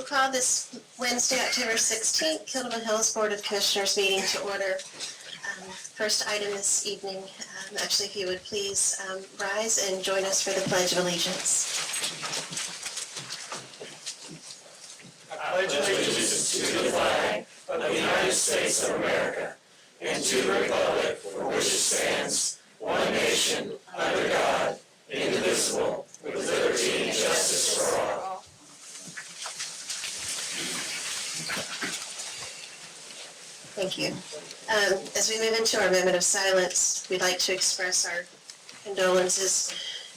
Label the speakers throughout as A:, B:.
A: call this Wednesday, October 16th, Kill Hills Board of Commissioners meeting to order. First item this evening, actually, if you would please rise and join us for the Pledge of Allegiance.
B: I pledge allegiance to the flag of the United States of America and to the republic for which it stands, one nation, under God, indivisible, with liberty and justice for all.
A: Thank you. As we move into our moment of silence, we'd like to express our condolences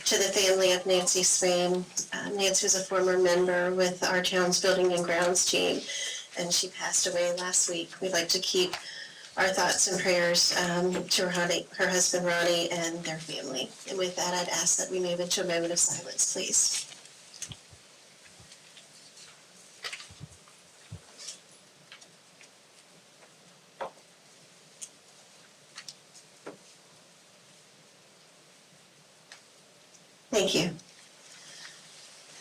A: to the family of Nancy Swain. Nancy was a former member with our town's building and grounds team, and she passed away last week. We'd like to keep our thoughts and prayers to her husband Ronnie and their family. And with that, I'd ask that we move into a moment of silence, please. Thank you.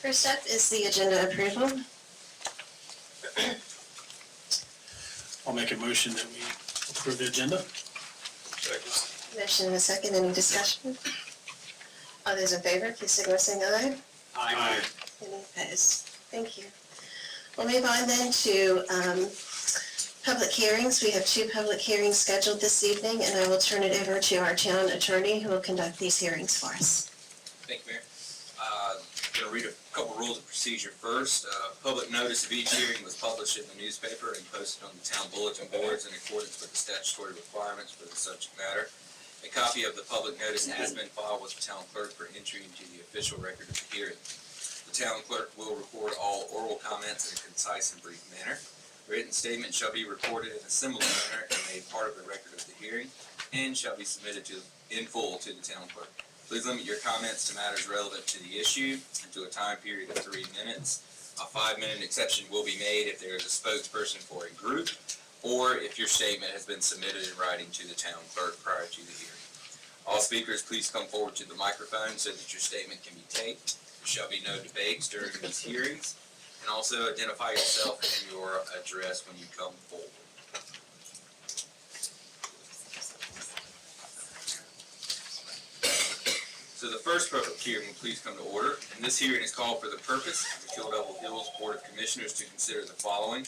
A: First up is the agenda approval.
C: I'll make a motion that we approve the agenda.
B: Second.
A: Motion and a second. Any discussion? All those in favor, please signal by saying aye.
B: Aye.
A: Any opposed? Thank you. We'll move on then to public hearings. We have 2 public hearings scheduled this evening, and I will turn it over to our town attorney who will conduct these hearings for us.
D: Thank you, Mayor. I'm going to read a couple rules of procedure first. Public notice of each hearing was published in the newspaper and posted on the town bulletin boards in accordance with the statutory requirements for the subject matter. A copy of the public notice has been filed with the town clerk for entry into the official record of the hearing. The town clerk will record all oral comments in a concise and brief manner. Written statement shall be recorded in a similar manner and made part of the record of the hearing and shall be submitted in full to the town clerk. Please limit your comments to matters relevant to the issue and to a time period of 3 minutes. A 5-minute exception will be made if there is a spokesperson for a group or if your statement has been submitted in writing to the town clerk prior to the hearing. All speakers, please come forward to the microphone so that your statement can be taped. There shall be no debates during these hearings. And also identify yourself and your address when you come forward. So the first public hearing will please come to order, and this hearing is called for the purpose of the Kill Hills Board of Commissioners to consider the following: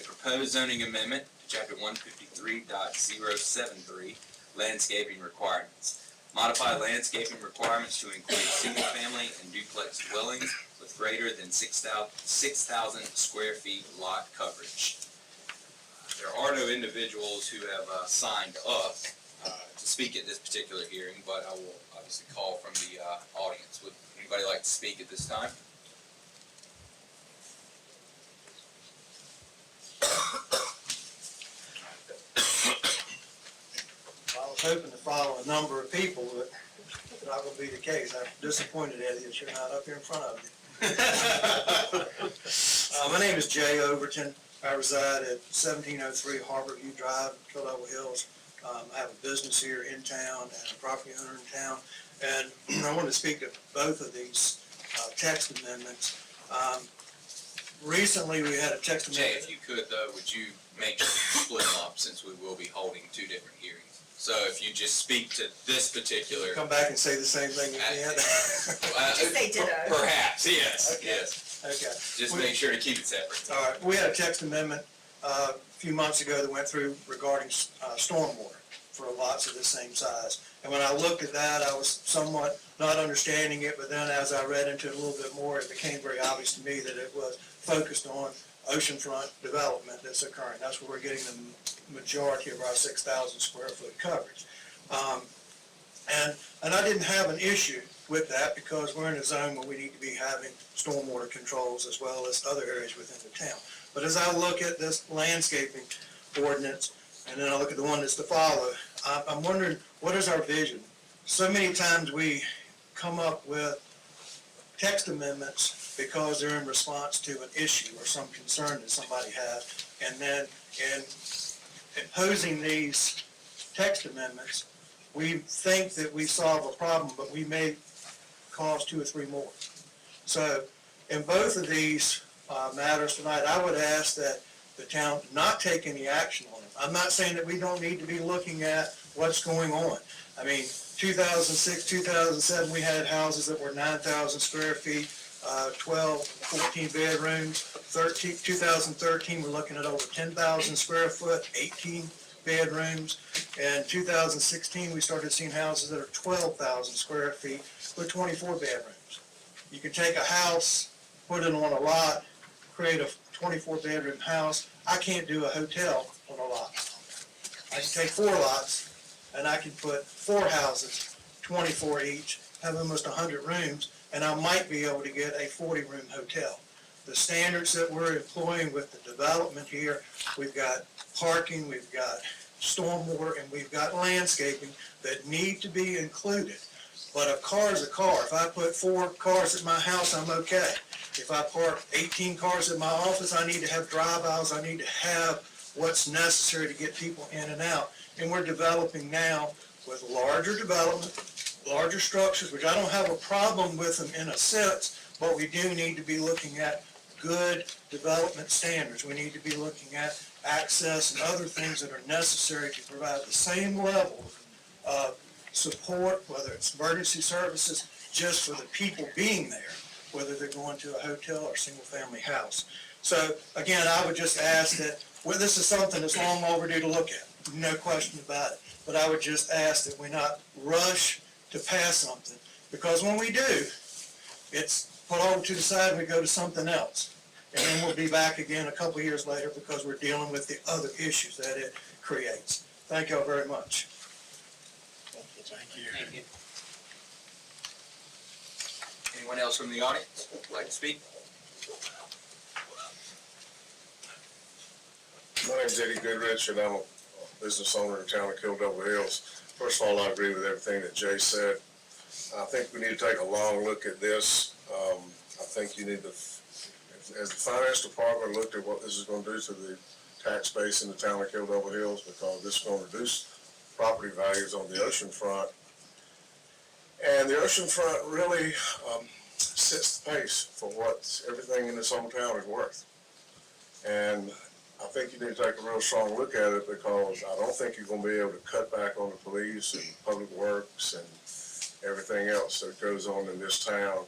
D: a proposed zoning amendment to Chapter 153.073, landscaping requirements. Modify landscaping requirements to include single-family and duplex dwellings with greater than 6,000 square feet lot coverage. There are no individuals who have signed up to speak at this particular hearing, but I will obviously call from the audience. Would anybody like to speak at this time?
E: I was hoping to follow a number of people, but it's not going to be the case. I'm disappointed, Eddie, that you're not up here in front of me. My name is Jay Overton. I reside at 1703 Harborview Drive, Kill Hills. I have a business here in town and a property owner in town, and I want to speak to both of these text amendments. Recently, we had a text amendment.
D: Jay, if you could, though, would you make sure you split them up since we will be holding 2 different hearings? So if you just speak to this particular...
E: Come back and say the same thing again?
A: Just say ditto.
D: Perhaps, yes,
E: Okay.
D: yes.
E: Okay.
D: Just make sure to keep it separate.
E: All right, we had a text amendment a few months ago that went through regarding stormwater for lots of the same size. And when I looked at that, I was somewhat not understanding it, but then as I read into it a little bit more, it became very obvious to me that it was focused on oceanfront development that's occurring. That's where we're getting the majority of our 6,000 square foot coverage. And I didn't have an issue with that because we're in a zone where we need to be having stormwater controls as well as other areas within the town. But as I look at this landscaping ordinance, and then I look at the one that's to follow, I'm wondering, what is our vision? So many times we come up with text amendments because they're in response to an issue or some concern that somebody has, and then in imposing these text amendments, we think that we solve a problem, but we may cause 2 or 3 more. So in both of these matters tonight, I would ask that the town not take any action on it. I'm not saying that we don't need to be looking at what's going on. I mean, 2006, 2007, we had houses that were 9,000 square feet, 12, 14 bedrooms. 2013, we're looking at over 10,000 square foot, 18 bedrooms. And 2016, we started seeing houses that are 12,000 square feet with 24 bedrooms. You can take a house, put it on a lot, create a 24-bedroom house. I can't do a hotel on a lot. I can take 4 lots, and I can put 4 houses, 24 each, have almost 100 rooms, and I might be able to get a 40-room hotel. The standards that we're employing with the development here, we've got parking, we've got stormwater, and we've got landscaping that need to be included. But a car is a car. If I put 4 cars at my house, I'm okay. If I park 18 cars at my office, I need to have drive aisles. I need to have what's necessary to get people in and out. And we're developing now with larger development, larger structures, which I don't have a problem with them in a sense, but we do need to be looking at good development standards. We need to be looking at access and other things that are necessary to provide the same level of support, whether it's emergency services, just for the people being there, whether they're going to a hotel or single-family house. So, again, I would just ask that, well, this is something that's long overdue to look at, no question about it. But I would just ask that we not rush to pass something, because when we do, it's put over to the side and we go to something else. And then we'll be back again a couple of years later because we're dealing with the other issues that it creates. Thank you all very much.
A: Thank you, Jeff.
C: Thank you.
D: Anyone else from the audience like to speak?
F: My name's Eddie Goodrich, and I'm a business owner in the town of Kill Devil Hills. First of all, I agree with everything that Jay said. I think we need to take a long look at this. I think you need to, as the finance department looked at what this is going to do to the tax base in the town of Kill Devil Hills, because this is going to reduce property values on the ocean front. And the ocean front really sets the pace for what everything in this whole town is worth. And I think you need to take a real strong look at it, because I don't think you're going to be able to cut back on the police and public works and everything else that goes on in this town.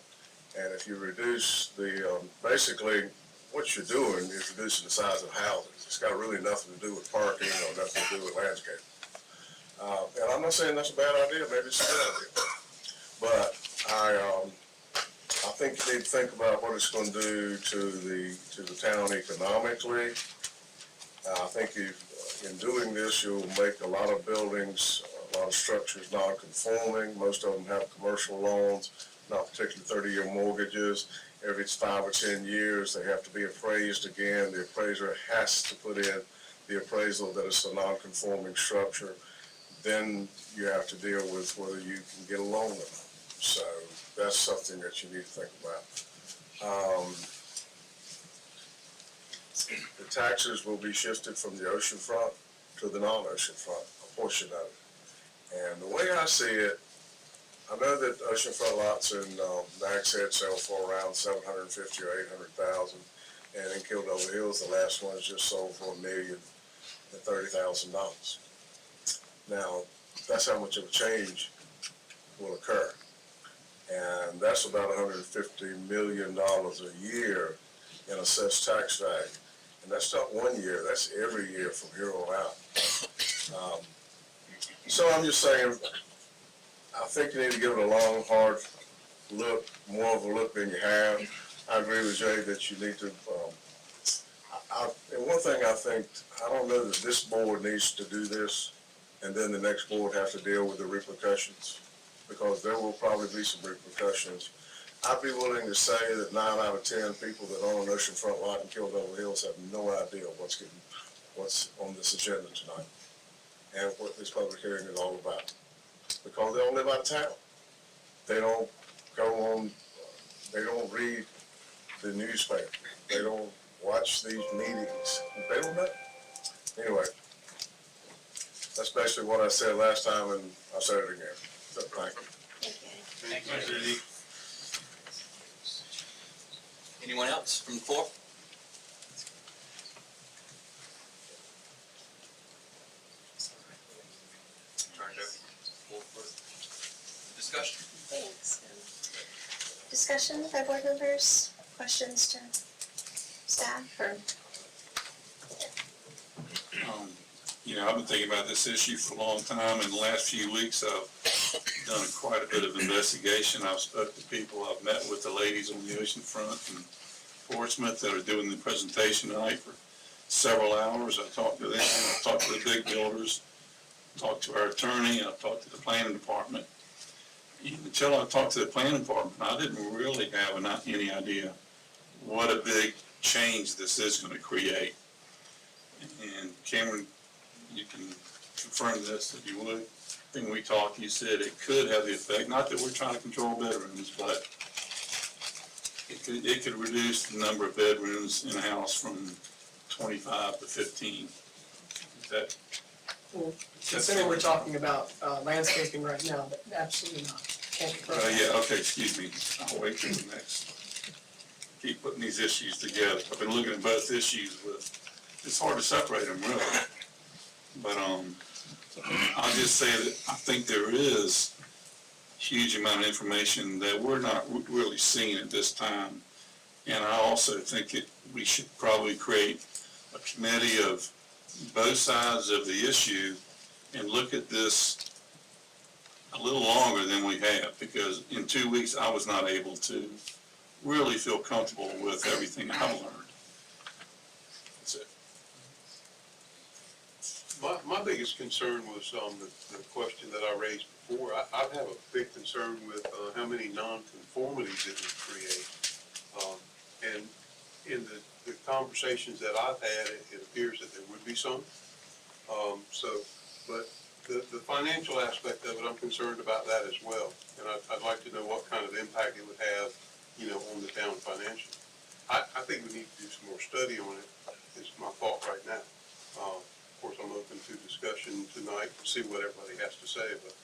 F: And if you reduce the, basically what you're doing is reducing the size of houses. It's got really nothing to do with parking or nothing to do with landscape. And I'm not saying that's a bad idea, maybe it's a good idea. But I think you need to think about what it's going to do to the town economically. I think in doing this, you'll make a lot of buildings, a lot of structures non-conforming. Most of them have commercial loans, not particularly 30-year mortgages. Every 5 or 10 years, they have to be appraised again. The appraiser has to put in the appraisal that it's a non-conforming structure. Then you have to deal with whether you can get a loan or not. So that's something that you need to think about. The taxes will be shifted from the ocean front to the non-ocean front, a portion of it. And the way I see it, I know that oceanfront lots in Nags Head sell for around $750,000 or $800,000, and in Kill Devil Hills, the last one is just sold for $1,030,000. Now, that's how much of a change will occur, and that's about $150 million a year in assessed tax value, and that's not 1 year; that's every year from here on out. So I'm just saying, I think you need to give it a long, hard look, more of a look than you have. I agree with Jay that you need to, and one thing I think, I don't know that this board needs to do this, and then the next board has to deal with the repercussions, because there will probably be some repercussions. I'd be willing to say that 9 out of 10 people that own an oceanfront lot in Kill Devil Hills have no idea what's on this agenda tonight, and what this public hearing is all about. Because they don't live out of town. They don't go on, they don't read the newspaper. They don't watch these meetings. They don't know. Anyway, that's basically what I said last time, and I'll say it again. So, thank you.
A: Thank you.
C: Thank you, Eddie.
D: Anyone else from the floor?
A: discussion by board members? Questions to staff or?
G: I've been thinking about this issue for a long time. In the last few weeks, I've done quite a bit of investigation. I've spoke to people. I've met with the ladies on the ocean front in Portsmouth that are doing the presentation tonight for several hours. I talked to them. I've talked to the big builders, talked to our attorney, I've talked to the planning department. Until I talked to the planning department, I didn't really have any idea what a big change this is going to create. And Cameron, you can confirm this if you would. When we talked, you said it could have the effect, not that we're trying to control bedrooms, but it could reduce the number of bedrooms in a house from 25 to 15. Is that?
B: Considering we're talking about landscaping right now, but absolutely not. Can't confirm that.
G: Yeah, okay, excuse me. I'll wait till the next. Keep putting these issues together. I've been looking at both issues it's hard to separate them really. But, I'll just say that I think there is a huge amount of information that we're not really seeing at this time. And I also think that we should probably create a committee of both sides of the issue and look at this a little longer than we have, because in 2 weeks I was not able to really feel comfortable with everything I learned. That's it.
H: My biggest concern was the question that I raised before. I have a big concern with how many nonconformities it would create. And in the conversations that I've had, it appears that there would be some. But the financial aspect of it, I'm concerned about that as well. And I'd like to know what kind of impact it would have, on the town financially. I think we need to do some more study on it, is my thought right now. Of course, I'm open to discussion tonight to see what everybody has to say, but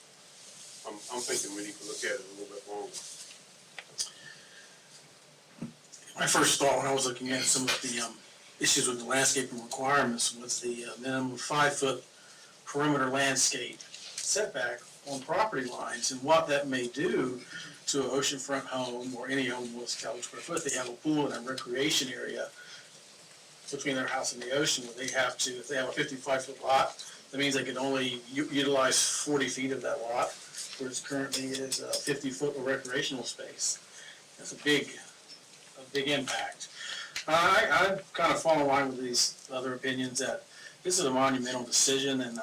H: I'm thinking we need to look at it a little bit longer.
C: My first thought when I was looking at some of the issues with the landscaping requirements was the minimum 5-foot perimeter landscape setback on property lines and what that may do to an oceanfront home or any home with 1,000 square foot. They have a pool and a recreation area between their house and the ocean, where they have to, if they have a 55-foot lot, that means they can only utilize 40 feet of that lot, whereas currently is a 50-foot recreational space. That's a big impact. I kind of fall in line with these other opinions that this is a monumental decision, and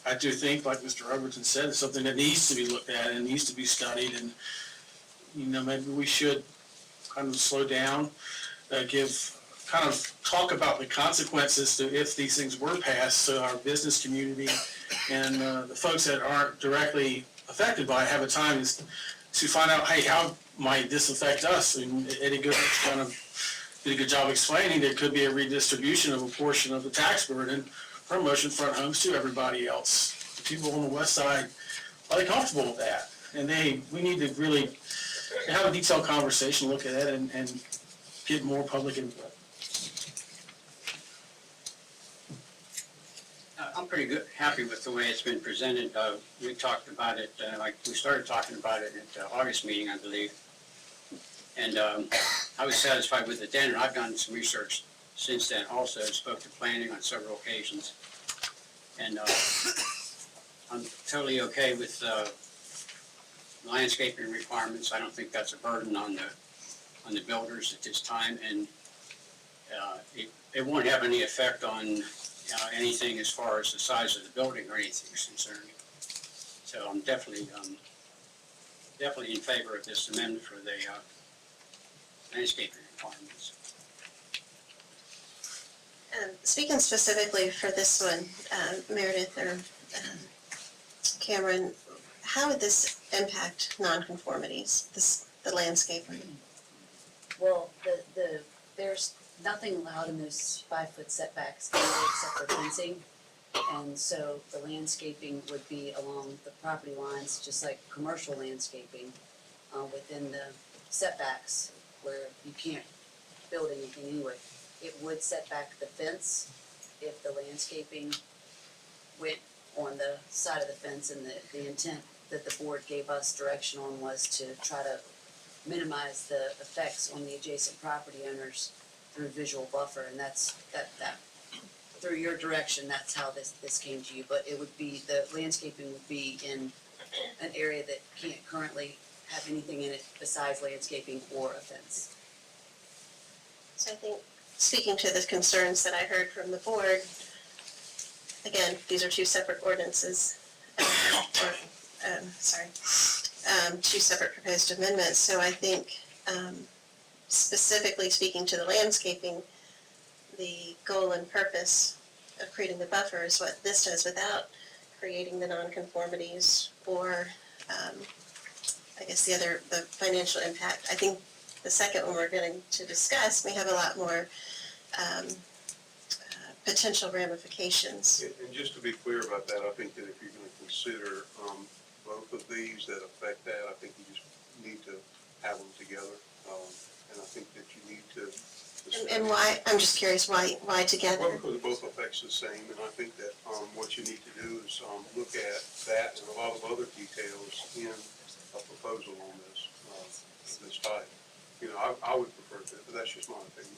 C: I do think, like Mr. Robertson said, it's something that needs to be looked at and needs to be studied, and maybe we should kind of slow down, talk about the consequences to if these things were passed, so our business community and the folks that aren't directly affected by it have a time to find out, hey, how might this affect us? And Eddie Goodrich kind of did a good job explaining there could be a redistribution of a portion of the tax burden from oceanfront homes to everybody else. The people on the west side, are they comfortable with that? And we need to really have a detailed conversation, look at it, and get more public input.
I: I'm pretty happy with the way it's been presented. We talked about it, we started talking about it at the August meeting, I believe. And I was satisfied with it then, and I've done some research since then also. Spoke to planning on several occasions. And I'm totally okay with landscaping requirements. I don't think that's a burden on the builders at this time, and it won't have any effect on anything as far as the size of the building or anything is concerned. So I'm definitely in favor of this amendment for the landscaping requirements.
A: Speaking specifically for this one, Meredith or Cameron, how would this impact nonconformities, the landscaping?
J: Well, there's nothing allowed in those 5-foot setbacks except for fencing. And so the landscaping would be along the property lines, just like commercial landscaping, within the setbacks where you can't build anything anyway. It would set back the fence if the landscaping went on the side of the fence, and the intent that the board gave us direction on was to try to minimize the effects on the adjacent property owners through visual buffer, and that's, that, through your direction, that's how this came to you, but it would be, the landscaping would be in an area that can't currently have anything in it besides landscaping or a fence.
A: So I think, speaking to the concerns that I heard from the board, again, these are two separate ordinances, two separate proposed amendments, so I think, specifically speaking to the landscaping, the goal and purpose of creating the buffer is what this does without creating the nonconformities or, I guess the financial impact. I think the second one we're going to discuss may have a lot more potential ramifications.
H: And just to be clear about that, I think that if you're gonna consider, both of these that affect that, I think you just need to have them together. And I think that you need to.
A: And why, I'm just curious, why
H: Well,
A: together?
H: because it both affects the same, and I think that, what you need to do is, look at that and a lot of other details in a proposal on this, of this type. You know, I would prefer to, but that's just my opinion.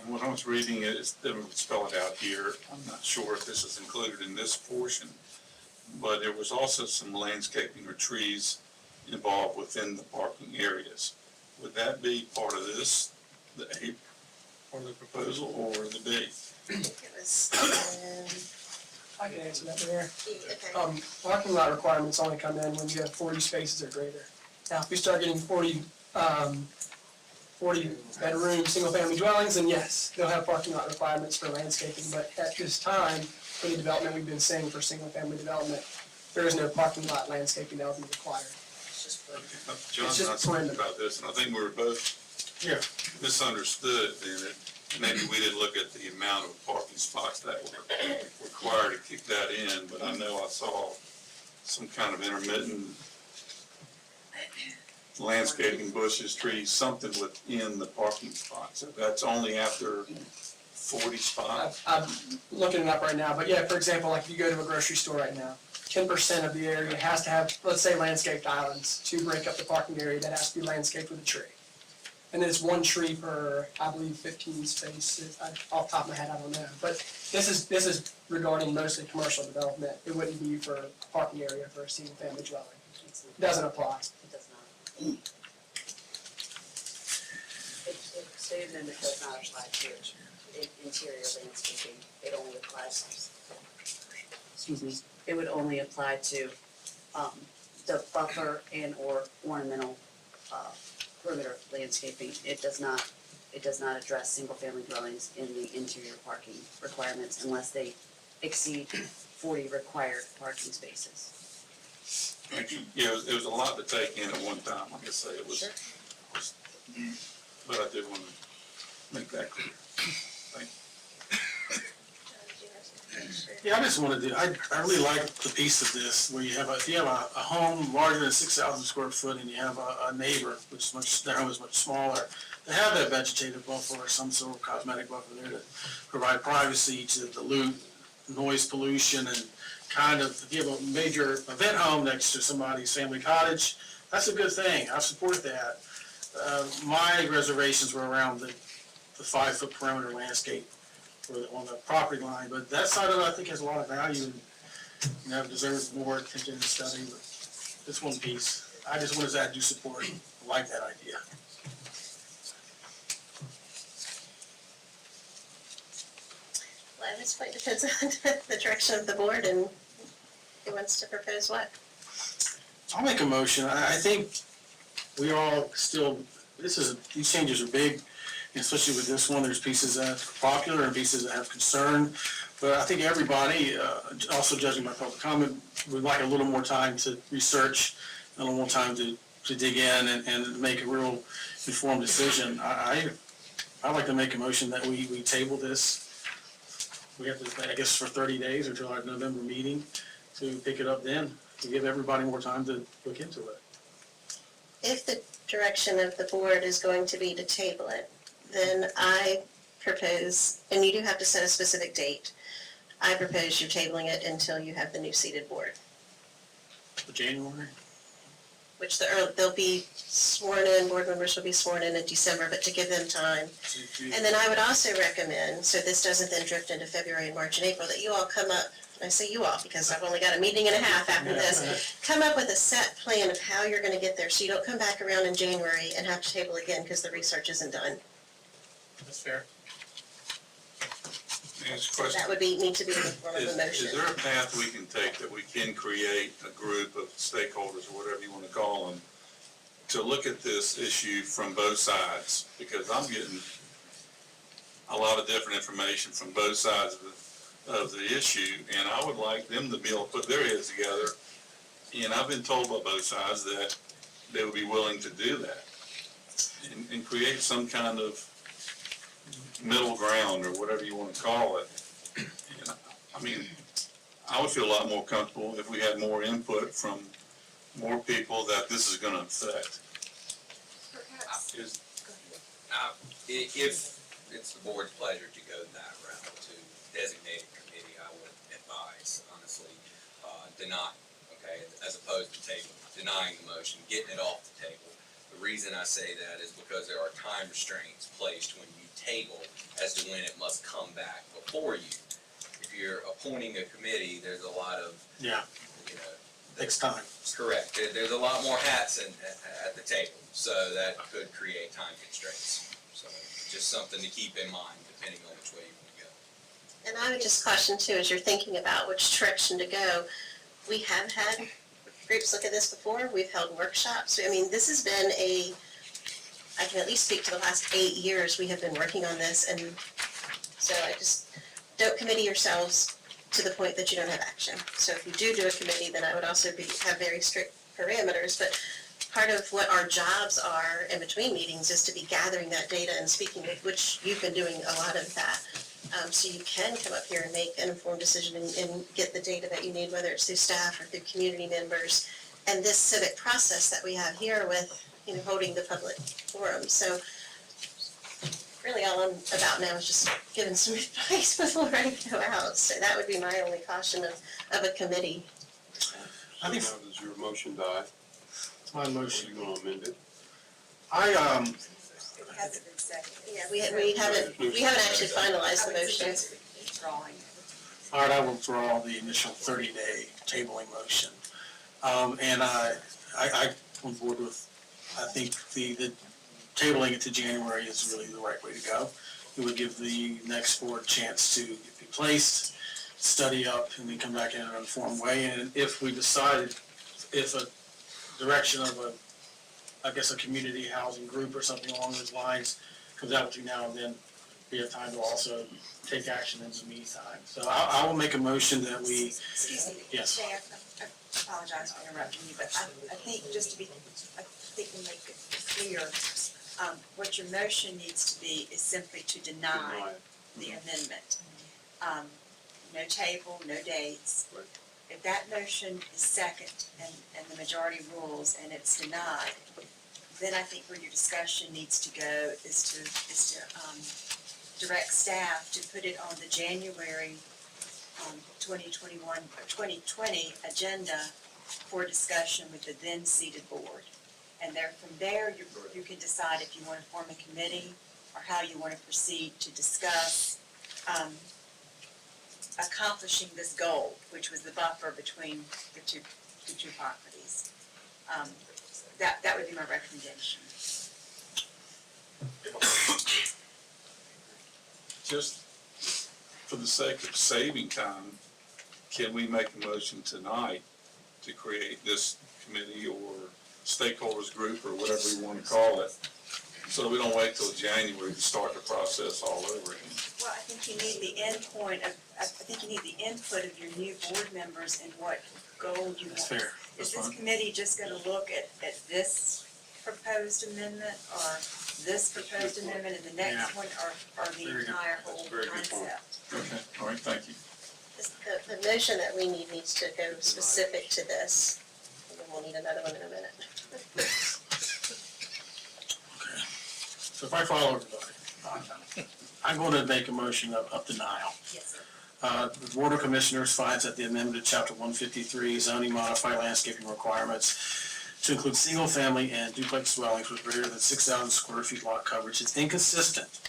G: When I was reading it, it didn't spell it out here. I'm not sure if this is included in this portion, but there was also some landscaping or trees involved within the parking areas. Would that be part of this, the A part of the proposal, or the B?
A: I think it was,
B: I can answer that, Mayor.
A: okay.
B: Parking lot requirements only come in when you have 40 spaces or greater. Now, if we start getting 40 bedroom, single-family dwellings, then yes, they'll have parking lot requirements for landscaping, but at this time, for the development we've been saying for single-family development, there is no parking lot landscaping that will be required. It's just for,
G: John
B: It's
G: and I
B: just
G: talked
B: perimeter.
G: about this, and I think we were both misunderstood in it. Maybe we didn't look at the amount of parking spots that were required to kick that in, but I know I saw some kind of intermittent landscaping, bushes, trees, something within the parking spots. That's only after 40 spots.
B: I'm looking it up right now, but yeah, for example, like if you go to a grocery store right now, 10% of the area has to have, let's say, landscaped islands to break up the parking area that has to be landscaped with a tree. And then it's one tree per, I believe, 15 spaces. Off the top of my head, I don't know. But this is regarding mostly commercial development. It wouldn't be for a parking area for a single-family dwelling. It doesn't apply.
J: It does not. The state amendment does not apply to interior landscaping. It only applies, excuse me, it would only apply to, the buffer and or ornamental, perimeter landscaping. It does not address single-family dwellings in the interior parking requirements unless they exceed 40 required parking spaces.
G: Yeah, it was a lot to take in at one time, like I say, it was.
J: Sure.
G: But I did want to make that clear.
C: Yeah, I just wanted to, I really like the piece of this, where you have, if you have a home larger than 6,000 square foot and you have a neighbor, which is much, their home is much smaller, to have that vegetative buffer or some sort of cosmetic buffer there to provide privacy, to dilute noise pollution, and kind of, if you have a major event home next to somebody's family cottage, that's a good thing, I support that. My reservations were around the 5-foot perimeter landscape on the property line, but that side of it, I think, has a lot of value and, deserves more attention and study, but this one piece, I just wanted to say I do support, I like that idea.
A: Well, at this point, depends on the direction of the board and who wants to propose what.
C: I'll make a motion, I think we all still, these changes are big, especially with this one, there's pieces that are popular and pieces that have concern. But I think everybody, also judging by public comment, would like a little more time to research, a little more time to dig in and make a real informed decision. I'd like to make a motion that we table this. We have to, I guess, for 30 days until our November meeting to pick it up then, to give everybody more time to look into it.
A: If the direction of the board is going to be to table it, then I propose, and you do have to set a specific date, I propose you tabling it until you have the new seated board.
C: For January?
A: which they'll be sworn in, board members will be sworn in December, but to give them time. And then I would also recommend, so this doesn't then drift into February and March and April, that you all come up, and I say you all because I've only got a meeting and a half after this, come up with a set plan of how you're gonna get there, so you don't come back around in January and have to table again because the research isn't done.
C: That's fair.
G: Next question.
A: That would need to be in the form of a
G: Is
A: motion.
G: there a path we can take that we can create a group of stakeholders, or whatever you want to call them, to look at this issue from both sides? Because I'm getting a lot of different information from both sides of the issue, and I would like them to be able to put their heads together. And I've been told by both sides that they would be willing to do that and create some kind of middle ground, or whatever you want to call it. And I mean, I would feel a lot more comfortable if we had more input from more people that this is gonna affect.
D: If it's the board's pleasure to go that route, to designate a committee, I would advise, honestly, deny, okay, as opposed to denying the motion, getting it off the table. The reason I say that is because there are time restraints placed when you table as to when it must come back before you. If you're appointing a committee, there's a lot of,
C: Yeah,
D: you know,
C: takes time.
D: correct, there's a lot more hats at the table, so that could create time constraints. So just something to keep in mind, depending on which way you want to go.
A: And I would just caution too, as you're thinking about which direction to go, we have had groups look at this before, we've held workshops. I mean, this has been I can at least speak to the last 8 years we have been working on this, and so I just, don't committee yourselves to the point that you don't have action. So if you do a committee, then I would also have very strict parameters, but part of what our jobs are in between meetings is to be gathering that data and speaking with, which you've been doing a lot of that. So you can come up here and make an informed decision and get the data that you need, whether it's through staff or through community members. And this civic process that we have here with, holding the public forum. So really all I'm about now is just giving some advice before I go out. So that would be my only caution of a committee.
C: I think
H: So now does your motion die?
C: my
H: Are
C: motion,
H: you gonna amend it?
C: I,
K: It hasn't been seconded.
A: Yeah, we haven't actually finalized the motion.
K: Drawing.
C: all right, I will withdraw the initial 30-day tabling motion. And I on board with, I think the tabling it to January is really the right way to go. It would give the next board a chance to be placed, study up, and then come back in an informed way. And if we decided, if a direction of a community housing group or something along those lines comes out between now and then, we have time to also take action in the meantime. So I will make a motion that we,
K: Excuse me.
C: yes.
K: Jay, I apologize for interrupting you, but I think just to be, I think to make it clear, what your motion needs to be is simply to deny the amendment. No table, no dates.
H: Right.
K: If that motion is second and the majority rules and it's denied, then I think where your discussion needs to go is to direct staff to put it on the January 2021 or 2020 agenda for discussion with the then seated board. And from there, you can decide if you want to form a committee or how you want to proceed to discuss accomplishing this goal, which was the buffer between the two properties. That would be my recommendation.
G: Just for the sake of saving time, can we make a motion tonight to create this committee or stakeholders group or whatever you want to call it, so we don't wait till January to start the process all over again?
K: Well, I think you need the input of your new board members and what goal you want.
C: That's fair.
K: Is
C: That's
K: this
C: fine.
K: committee just gonna look at this proposed amendment or this proposed amendment and the next one or the
C: Very good.
K: entire whole
H: That's a very good point.
K: concept?
G: Okay, all right, thank you.
A: The motion that we need needs to go specific to this. And then we'll need another one in a minute.
C: So if I follow everybody, I'm going to make a motion of denial.
K: Yes, sir.
C: The Board of Commissioners finds that the amendment to Chapter 153 zoning modify landscaping requirements to include single-family and duplex dwellings with greater than 6,000 square feet lot coverage is inconsistent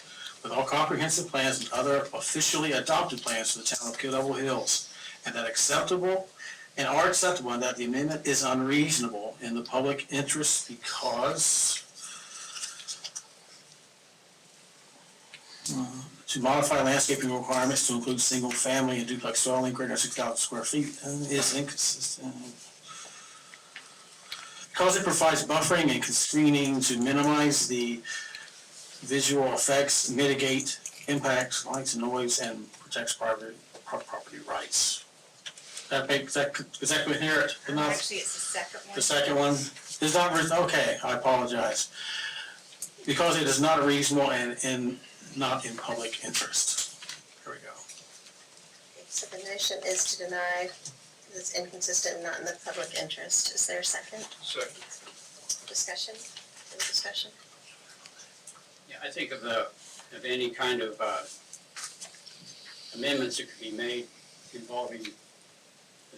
C: with all comprehensive plans and other officially adopted plans for the town of Kill Devil Hills, and are acceptable, and that the amendment is unreasonable in the public interest because to modify landscaping requirements to include single-family and duplex dwelling greater than 6,000 square feet is inconsistent. Because it provides buffering and screening to minimize the visual effects, mitigate impacts, lights, and noise, and protects property rights. Is that coherent enough?
K: Actually, it's the second one.
C: The second one is not, okay, I apologize. Because it is not reasonable and not in public interest. Here we go.
A: So the motion is to deny because it's inconsistent and not in the public interest. Is there a second?
H: Second.
A: Discussion? Any discussion?
I: Yeah, I think of any kind of amendments that could be made involving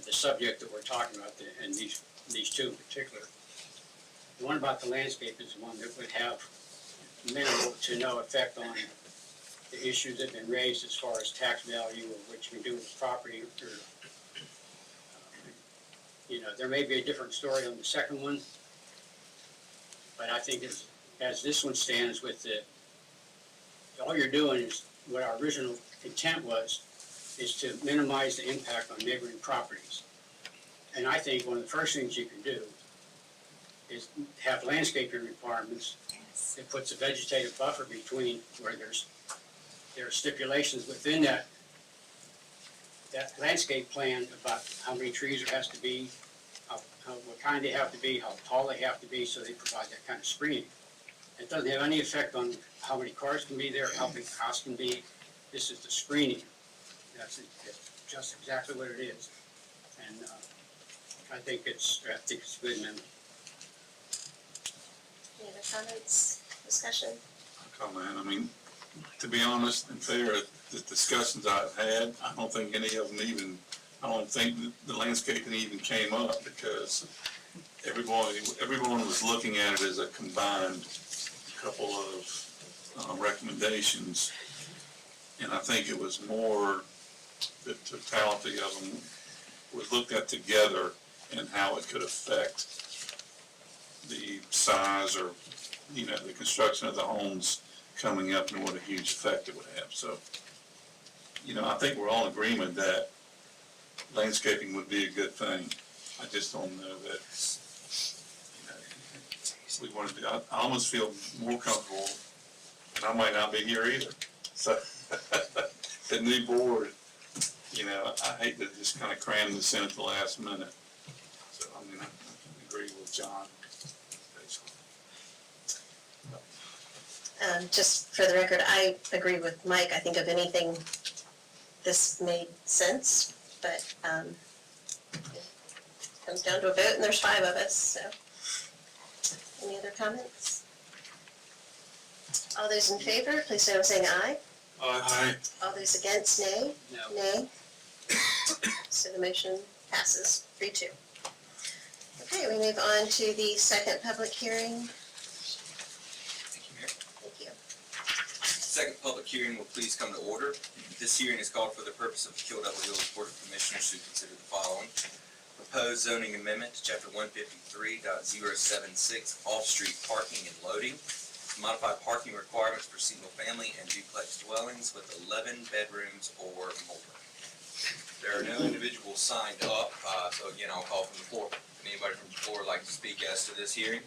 I: the subject that we're talking about, and these two in particular. The one about the landscape is the one that would have minimal to no effect on the issues that have been raised as far as tax value or what you can do with the property. Or, there may be a different story on the second one, but I think as this one stands with all you're doing is what our original intent was, is to minimize the impact on neighboring properties. And I think one of the first things you can do is have landscaping requirements that puts a vegetative buffer between where there are stipulations within that landscape plan about how many trees there has to be, what kind they have to be, how tall they have to be, so they provide that kind of screening. It doesn't have any effect on how many cars can be there, how big the house can be. This is the screening. That's just exactly what it is. And I think it's a good amendment.
A: Any other comments, discussion?
G: Comment, I mean, to be honest and fair, the discussions I've had, I don't think any of them I don't think the landscaping even came up because everyone was looking at it as a combined couple of recommendations. And I think it was more the totality of them was looked at together and how it could affect the size or, the construction of the homes coming up and what a huge effect it would have. So, I think we're all in agreement that landscaping would be a good thing. I just don't know that, we want to do, I almost feel more comfortable, and I might not be here either. So, the new board, I hate to just kind of cram this in at the last minute. So, I agree with John, basically.
A: Just for the record, I agree with Mike. I think of anything, this made sense, but it comes down to a vote and there's 5 of us, so. Any other comments? All those in favor, please say by saying aye.
C: Aye.
A: All those against, nay.
I: No.
A: Nay. So the motion passes 3-2. Okay, we move on to the second public hearing.
D: Thank you, Mayor.
A: Thank you.
D: Second public hearing will please come to order. This hearing is called for the purpose of the Kill Devil Hills Board of Commissioners to consider the following. Proposed zoning amendment to chapter 153.076 off-street parking and loading. Modify parking requirements for single-family and duplex dwellings with 11 bedrooms or more. There are no individuals signed up, so again, I'll call from the floor. If anybody from the floor would like to speak as to this hearing?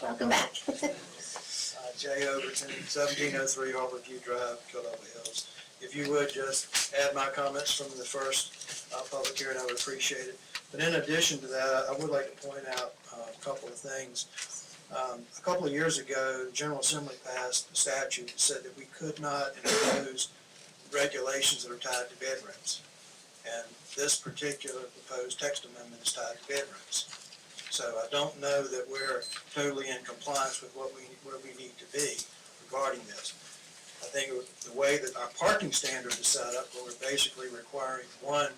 A: Welcome back.
E: Jay Overton, 1703 Harborview Drive, Philadelphia Hills. If you would just add my comments from the first public hearing, I would appreciate it. But in addition to that, I would like to point out a couple of things. A couple of years ago, the General Assembly passed a statute that said that we could not impose regulations that are tied to bedrooms. And this particular proposed text amendment is tied to bedrooms. So I don't know that we're totally in compliance with where we need to be regarding this. I think the way that our parking standard is set up, where we're basically requiring one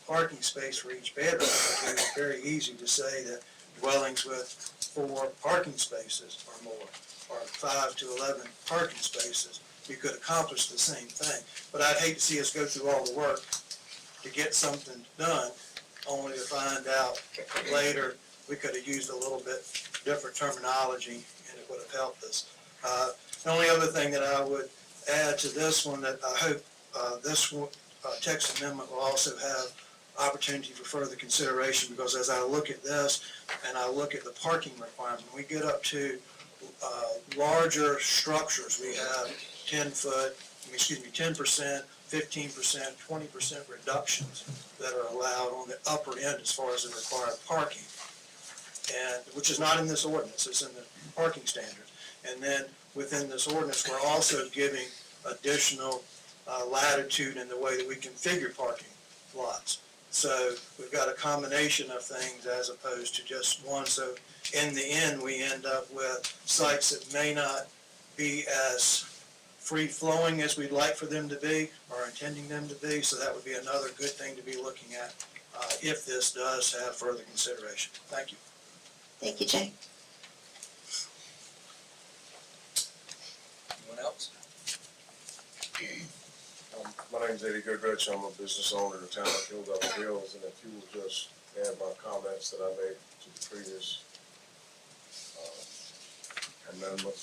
E: parking space for each bedroom. It's very easy to say that dwellings with 4 parking spaces or more, or 5 to 11 parking spaces, you could accomplish the same thing. But I'd hate to see us go through all the work to get something done, only to find out later we could have used a little bit different terminology and it would have helped us. The only other thing that I would add to this one, that I hope this text amendment will also have opportunity for further consideration, because as I look at this and I look at the parking requirement, we get up to larger structures. We have 10%, 15%, 20% reductions that are allowed on the upper end as far as the required parking, and which is not in this ordinance, it's in the parking standards. And then within this ordinance, we're also giving additional latitude in the way that we configure parking lots. So we've got a combination of things as opposed to just one. So in the end, we end up with sites that may not be as free-flowing as we'd like for them to be, or intending them to be. So that would be another good thing to be looking at if this does have further consideration. Thank you.
A: Thank you, Jay.
D: Anyone else?
F: My name's Eddie Goodrich. I'm a business owner in the town of Kill Devil Hills, and if you will just add my comments that I made to the previous amendment.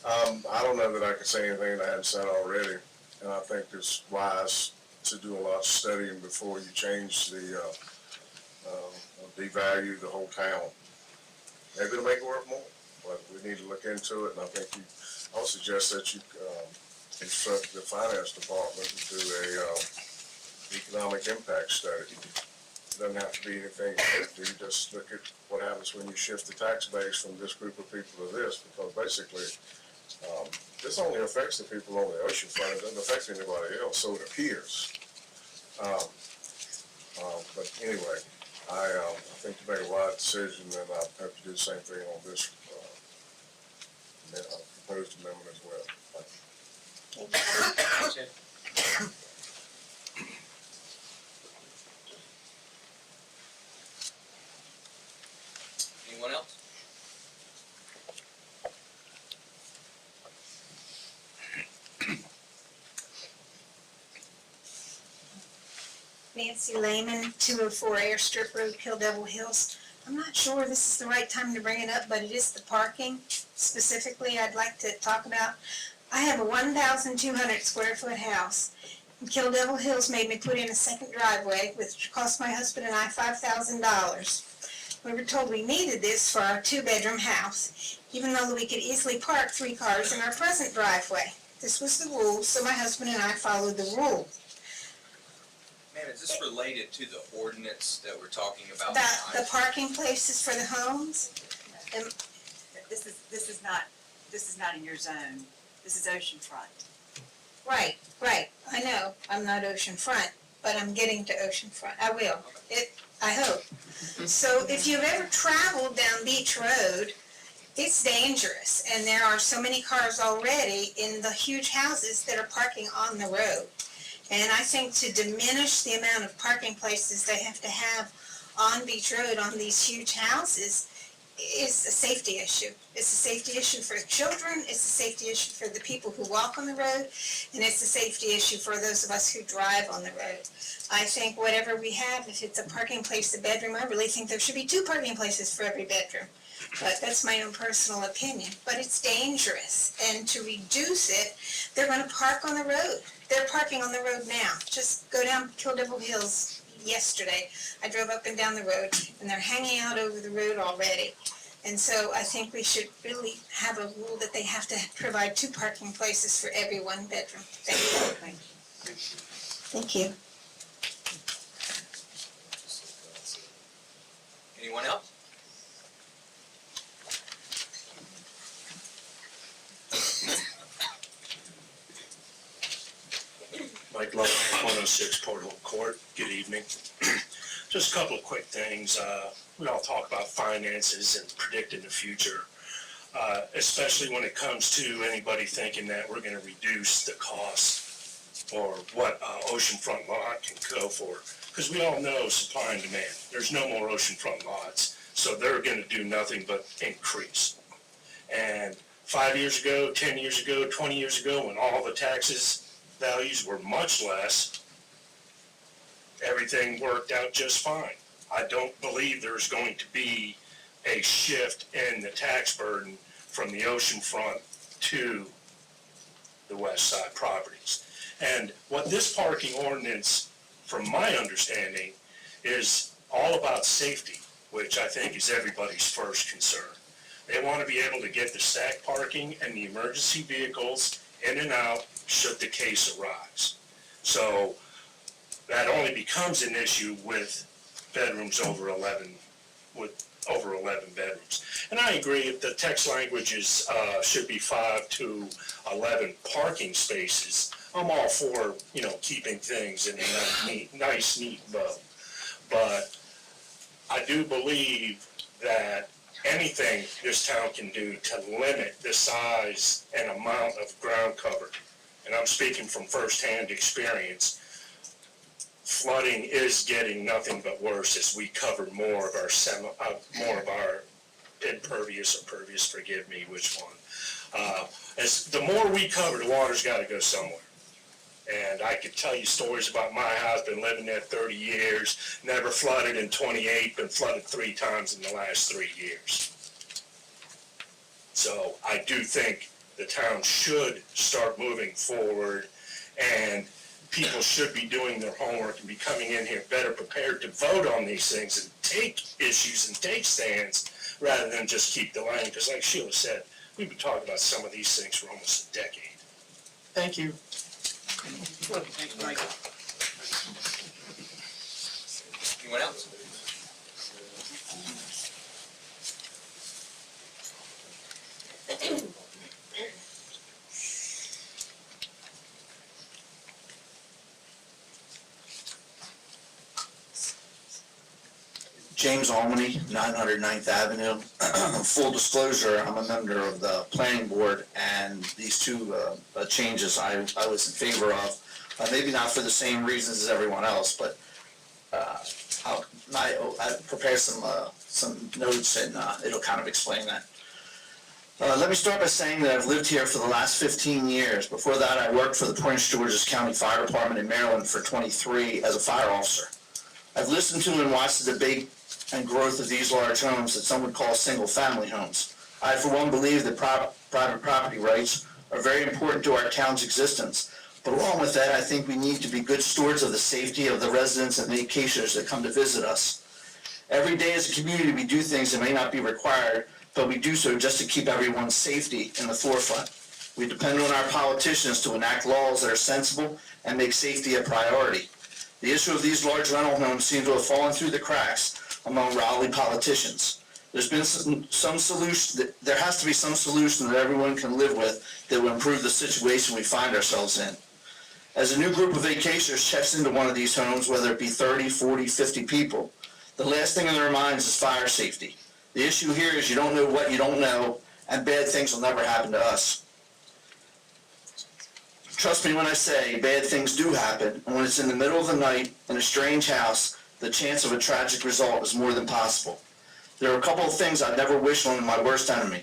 F: I don't know that I can say anything that I haven't said already, and I think it's wise to do a lot of studying before you change the, devalue the whole town. Maybe it'll make it worth more, but we need to look into it, and I think I would suggest that you instruct the finance department to do a economic impact study. It doesn't have to be anything you just look at what happens when you shift the tax base from this group of people to this, because basically this only affects the people on the oceanfront. It doesn't affect anybody else, so it appears. But anyway, I think you make a wise decision, and I hope you do the same thing on this proposed amendment as well.
A: Thank you.
I: That's it.
D: Anyone else?
L: Nancy Lehman, 204 Airstrip Road, Kill Devil Hills. I'm not sure this is the right time to bring it up, but it is the parking specifically I'd like to talk about. I have a 1,200 square foot house. And Kill Devil Hills made me put in a second driveway, which cost my husband and I $5,000. We were told we needed this for our 2-bedroom house, even though we could easily park 3 cars in our present driveway. This was the rule, so my husband and I followed the rule.
D: Ma'am, is this related to the ordinance that we're talking about?
L: The parking places for the homes?
K: This is not in your zone. This is oceanfront.
L: Right, I know, I'm not oceanfront, but I'm getting to oceanfront, I will, I hope. So if you've ever traveled down Beach Road, it's dangerous, and there are so many cars already in the huge houses that are parking on the road. And I think to diminish the amount of parking places they have to have on Beach Road on these huge houses is a safety issue. It's a safety issue for the children, it's a safety issue for the people who walk on the road, and it's a safety issue for those of us who drive on the road. I think whatever we have, if it's a parking place, a bedroom, I really think there should be 2 parking places for every bedroom. But that's my own personal opinion. But it's dangerous, and to reduce it, they're gonna park on the road. They're parking on the road now. Just go down Kill Devil Hills yesterday. I drove up and down the road, and they're hanging out over the road already. And so I think we should really have a rule that they have to provide 2 parking places for every 1 bedroom. Thank you.
A: Thank you.
D: Anyone else?
M: Mike Love, 106 Portal Court. Good evening. Just a couple of quick things. We all talk about finances and predicting the future, especially when it comes to anybody thinking that we're going to reduce the cost or what oceanfront lot can go for. Because we all know supply and demand. There's no more oceanfront lots, so they're gonna do nothing but increase. And 5 years ago, 10 years ago, 20 years ago, when all the taxes values were much less, everything worked out just fine. I don't believe there's going to be a shift in the tax burden from the oceanfront to the west side properties. And what this parking ordinance, from my understanding, is all about safety, which I think is everybody's first concern. They want to be able to get the stack parking and the emergency vehicles in and out should the case arise. So that only becomes an issue with bedrooms over 11, with over 11 bedrooms. And I agree, if the text language is, should be 5 to 11 parking spaces, I'm all for, keeping things in a nice, neat bow. But I do believe that anything this town can do to limit the size and amount of ground cover, and I'm speaking from firsthand experience, flooding is getting nothing but worse as we cover more of our impervious or pervious, forgive me, which one. As the more we cover, the water's got to go somewhere. And I could tell you stories about my house, been living there 30 years, never flooded in 28, been flooded 3 times in the last 3 years. So I do think the town should start moving forward, and people should be doing their homework and be coming in here better prepared to vote on these things and take issues and take stands rather than just keep delaying. Because like Sheila said, we've been talking about some of these things for almost a decade.
C: Thank you.
I: Thanks, Mike.
D: Anyone else?
N: James Albany, 900 9th Avenue. Full disclosure, I'm a member of the planning board, and these two changes I was in favor of. Maybe not for the same reasons as everyone else, but I prepared some notes, and it'll kind of explain that. Let me start by saying that I've lived here for the last 15 years. Before that, I worked for the Prince George's County Fire Department in Maryland for 23 as a fire officer. I've listened to and watched the debate and growth of these large homes that some would call single-family homes. I, for one, believe that private property rights are very important to our town's existence. But along with that, I think we need to be good stewards of the safety of the residents and vacationers that come to visit us. Every day as a community, we do things that may not be required, but we do so just to keep everyone's safety in the forefront. We depend on our politicians to enact laws that are sensible and make safety a priority. The issue of these large rental homes seems to have fallen through the cracks among Raleigh politicians. There's been some solution. There has to be some solution that everyone can live with that will improve the situation we find ourselves in. As a new group of vacationers checks into one of these homes, whether it be 30, 40, 50 people, the last thing on their minds is fire safety. The issue here is you don't know what you don't know, and bad things will never happen to us. Trust me when I say bad things do happen, and when it's in the middle of the night in a strange house, the chance of a tragic result is more than possible. There are a couple of things I'd never wish on my worst enemy.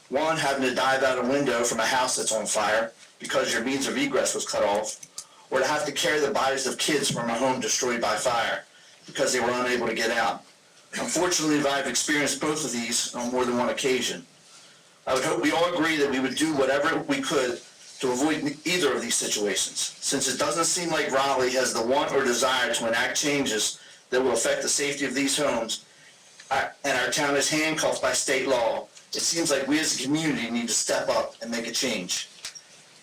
N: One, having to dive out a window from a house that's on fire because your means of egress was cut off, or to have to carry the bodies of kids from a home destroyed by fire because they were unable to get out. Unfortunately, I've experienced both of these on more than one occasion. I would hope we all agree that we would do whatever we could to avoid either of these situations. Since it doesn't seem like Raleigh has the want or desire to enact changes that will affect the safety of these homes, and our town is handcuffed by state law, it seems like we as a community need to step up and make a change.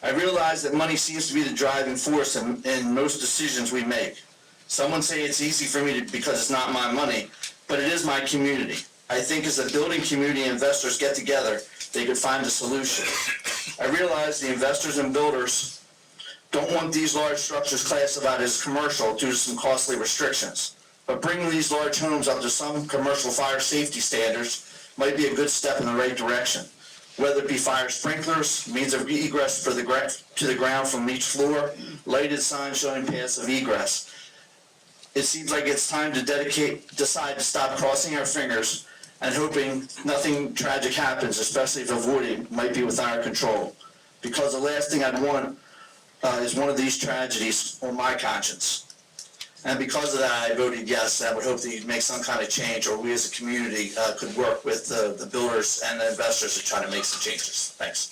N: I realize that money seems to be the driving force in most decisions we make. Someone say it's easy for me because it's not my money, but it is my community. I think as a building community and investors get together, they could find a solution. I realize the investors and builders don't want these large structures classified as commercial due to some costly restrictions. But bringing these large homes up to some commercial fire safety standards might be a good step in the right direction. whether it be fire sprinklers, means of egress to the ground from each floor, lighted signs showing paths of egress. It seems like it's time to decide to stop crossing our fingers and hoping nothing tragic happens, especially if avoiding might be within our control. Because the last thing I'd want is one of these tragedies on my conscience. And because of that, I voted yes. I would hope that you'd make some kind of change, or we as a community could work with the builders and the investors to try to make some changes. Thanks.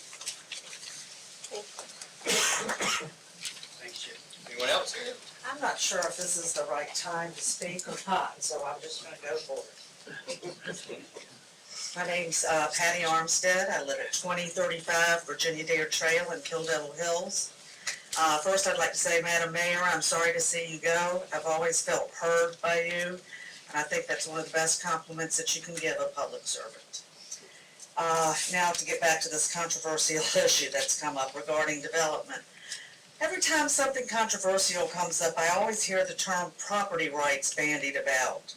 I: Thanks, Jim.
D: Anyone else here?
O: I'm not sure if this is the right time to speak or not, so I'm just gonna go for it. My name's Patty Armstead. I live at 2035 Virginia Dare Trail in Kill Devil Hills. First, I'd like to say, Madam Mayor, I'm sorry to see you go. I've always felt heard by you, and I think that's one of the best compliments that you can give a public servant. Now to get back to this controversial issue that's come up regarding development. Every time something controversial comes up, I always hear the term property rights bandied about.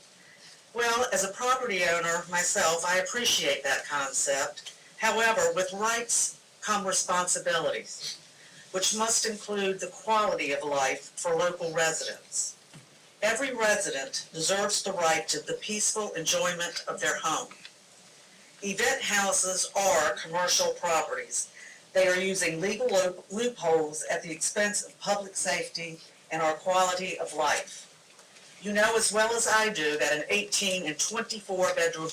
O: Well, as a property owner myself, I appreciate that concept. However, with rights come responsibilities, which must include the quality of life for local residents. Every resident deserves the right to the peaceful enjoyment of their home. Event houses are commercial properties. They are using legal loopholes at the expense of public safety and our quality of life. You know as well as I do that an 18 and 24 bedroom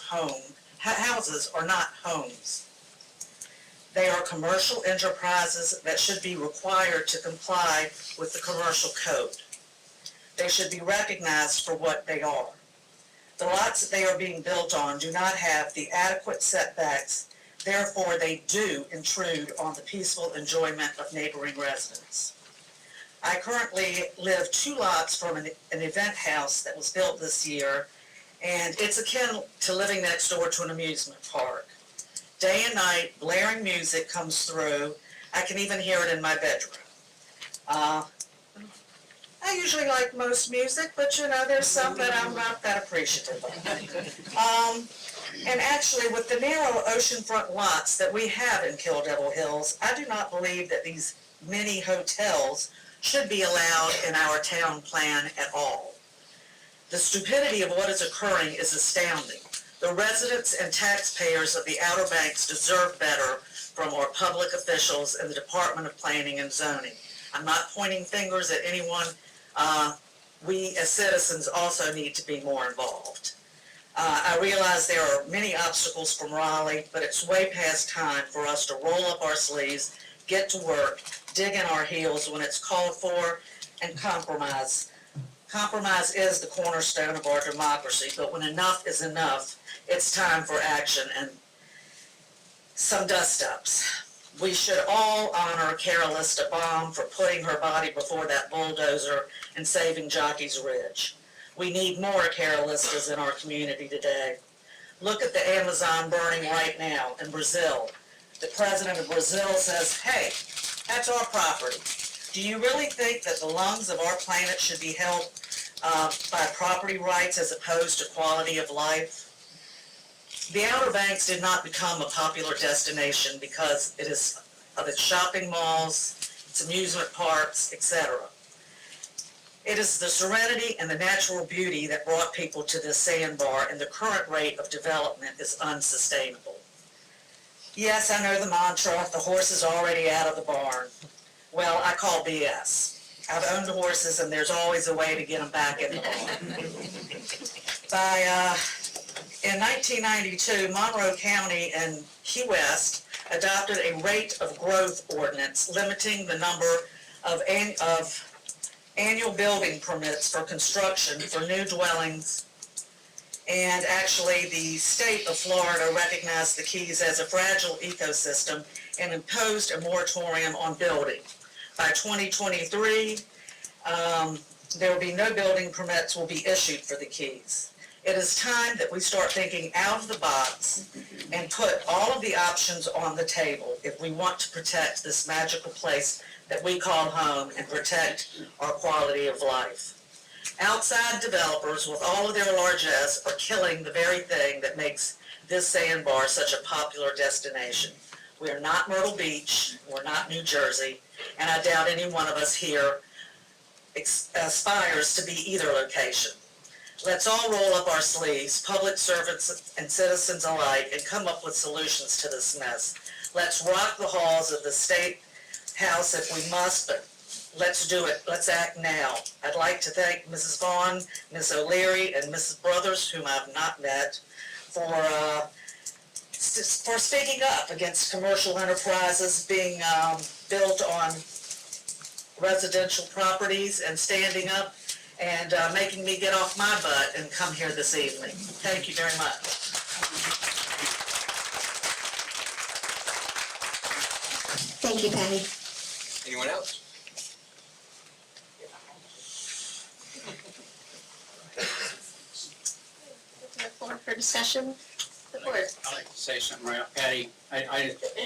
O: houses are not homes. They are commercial enterprises that should be required to comply with the commercial code. They should be recognized for what they are. The lots that they are being built on do not have the adequate setbacks, therefore they do intrude on the peaceful enjoyment of neighboring residents. I currently live 2 lots from an event house that was built this year, and it's akin to living next door to an amusement park. Day and night, blaring music comes through. I can even hear it in my bedroom. I usually like most music, but you know, there's some that I'm not that appreciative of. And actually, with the narrow oceanfront lots that we have in Kill Devil Hills, I do not believe that these mini hotels should be allowed in our town plan at all. The stupidity of what is occurring is astounding. The residents and taxpayers of the Outer Banks deserve better from our public officials in the Department of Planning and Zoning. I'm not pointing fingers at anyone. We as citizens also need to be more involved. I realize there are many obstacles from Raleigh, but it's way past time for us to roll up our sleeves, get to work, dig in our heels when it's called for, and compromise. Compromise is the cornerstone of our democracy, but when enough is enough, it's time for action and some dust-ups. We should all honor Carolista Baum for putting her body before that bulldozer and saving Jockey's Ridge. We need more Carolistas in our community today. Look at the Amazon burning right now in Brazil. The president of Brazil says, hey, that's our property. Do you really think that the lungs of our planet should be held by property rights as opposed to quality of life? The Outer Banks did not become a popular destination because it is of its shopping malls, its amusement parks, etc. It is the serenity and the natural beauty that brought people to this sandbar, and the current rate of development is unsustainable. Yes, I know the mantra, the horse is already out of the barn. Well, I call BS. I've owned horses, and there's always a way to get them back in the barn. In 1992, Monroe County and Key West adopted a rate of growth ordinance limiting the number of annual building permits for construction for new dwellings. And actually, the state of Florida recognized the Keys as a fragile ecosystem and imposed a moratorium on building. By 2023, there will be no building permits will be issued for the Keys. It is time that we start thinking out of the box and put all of the options on the table if we want to protect this magical place that we call home and protect our quality of life. Outside developers with all of their largesse are killing the very thing that makes this sandbar such a popular destination. We're not Myrtle Beach, we're not New Jersey, and I doubt any one of us here aspires to be either location. Let's all roll up our sleeves, public servants and citizens alike, and come up with solutions to this mess. Let's rock the halls of the State House if we must, but let's do it. Let's act now. I'd like to thank Mrs. Vaughn, Ms. O'Leary, and Mrs. Brothers, whom I've not met, for speaking up against commercial enterprises being built on residential properties and standing up and making me get off my butt and come here this evening. Thank you very much.
A: Thank you, Patty.
D: Anyone else?
A: Open the floor for discussion. The board.
I: I'd like to say something right up. Patty,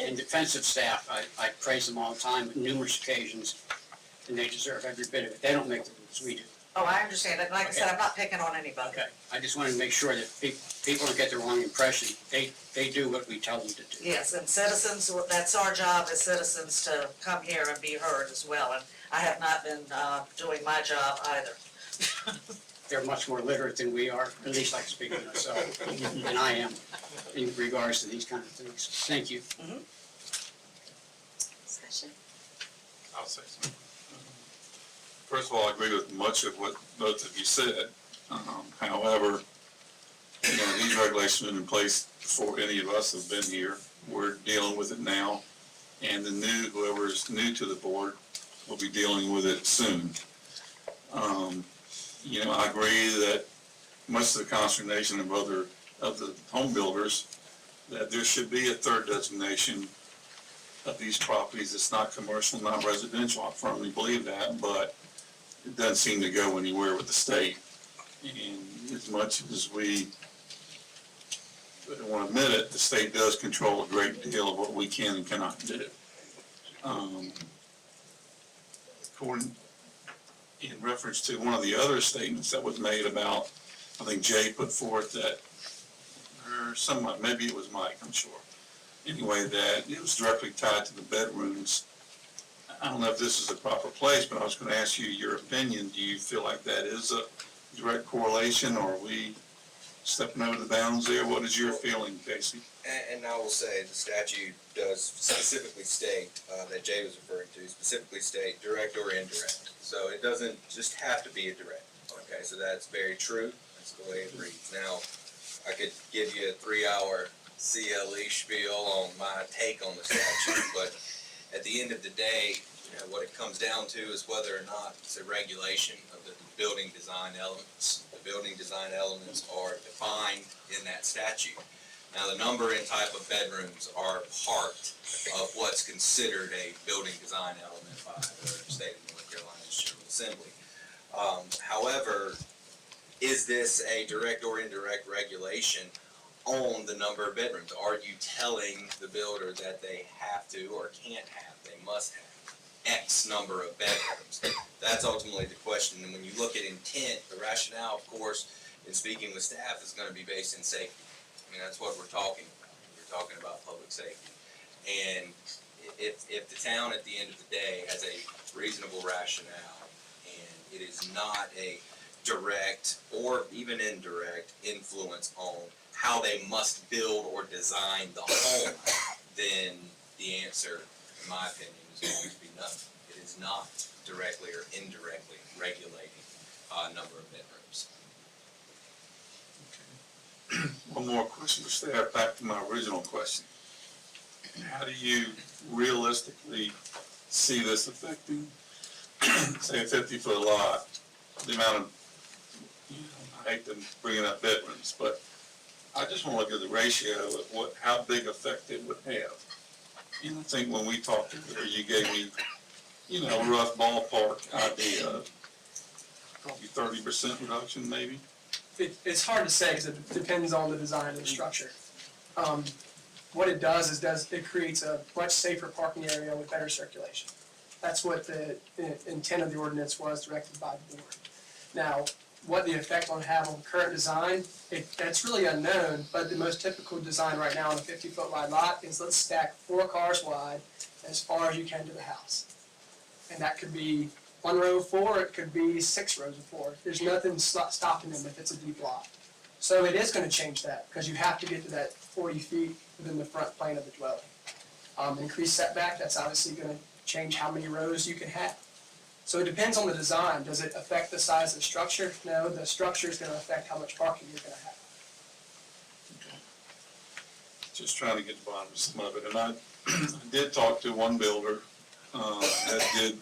I: in defense of staff, I praise them all the time, on numerous occasions, and they deserve every bit of it. They don't make the rules, we do.
O: Oh, I understand that. Like I said, I'm not picking on anybody.
I: Okay, I just want to make sure that people don't get the wrong impression. They do what we tell them to do.
O: Yes, and citizens, that's our job as citizens to come here and be heard as well. And I have not been doing my job either.
I: They're much more literate than we are, at least I can speak for myself, and I am, in regards to these kind of things. Thank you.
A: Discussion.
G: I'll say something. First of all, I agree with much of what both of you said. However, these regulations have been in place before any of us have been here. We're dealing with it now, and whoever is new to the board will be dealing with it soon. I agree that much to the consternation of the home builders, that there should be a third designation of these properties. It's not commercial, not residential. I firmly believe that, but it doesn't seem to go anywhere with the state. And as much as we don't want to admit it, the state does control a great deal of what we can and cannot do. In reference to one of the other statements that was made about, I think Jay put forth that, or someone, maybe it was Mike, I'm sure. Anyway, that it was directly tied to the bedrooms. I don't know if this is the proper place, but I was going to ask you your opinion. Do you feel like that is a direct correlation, or are we stepping over the bounds there? What is your feeling, Casey?
D: And I will say, the statute does specifically state, that Jay was referring to, specifically state direct or indirect. So it doesn't just have to be a direct, okay? So that's very true. That's the way it reads. Now, I could give you a 3-hour CLE spiel on my take on the statute, but at the end of the day, what it comes down to is whether or not it's a regulation of the building design elements. The building design elements are defined in that statute. Now, the number and type of bedrooms are part of what's considered a building design element by the state of North Carolina's General Assembly. However, is this a direct or indirect regulation on the number of bedrooms? Are you telling the builder that they have to or can't have, they must have X number of bedrooms? That's ultimately the question. And when you look at intent, the rationale, of course, in speaking with staff, is going to be based in safety. I mean, that's what we're talking about. We're talking about public safety. And if the town at the end of the day has a reasonable rationale, and it is not a direct or even indirect influence on how they must build or design the home, then the answer, in my opinion, is going to be no. It is not directly or indirectly regulating number of bedrooms.
G: One more question for staff, back to my original question. How do you realistically see this affecting, say, a 50-foot lot, the amount of, I hate to bring up bedrooms, but I just want to look at the ratio of how big effect it would have. And I think when we talked earlier, you gave me, a rough ballpark idea of probably 30% reduction, maybe.
P: It's hard to say because it depends on the design of the structure. What it does is it creates a much safer parking area with better circulation. That's what the intent of the ordinance was, directed by the board. Now, what the effect will have on current design, that's really unknown, but the most typical design right now on a 50-foot wide lot is let's stack 4 cars wide as far as you can to the house. And that could be 1 row of 4, it could be 6 rows of 4. There's nothing stopping them if it's a deep lot. So it is gonna change that, because you have to get to that 40 feet within the front plane of the dwelling. Increased setback, that's obviously gonna change how many rows you can have. So it depends on the design. Does it affect the size of the structure? No, the structure is gonna affect how much parking you're gonna have.
G: Just trying to get the bottom of some of it, and I did talk to one builder, that did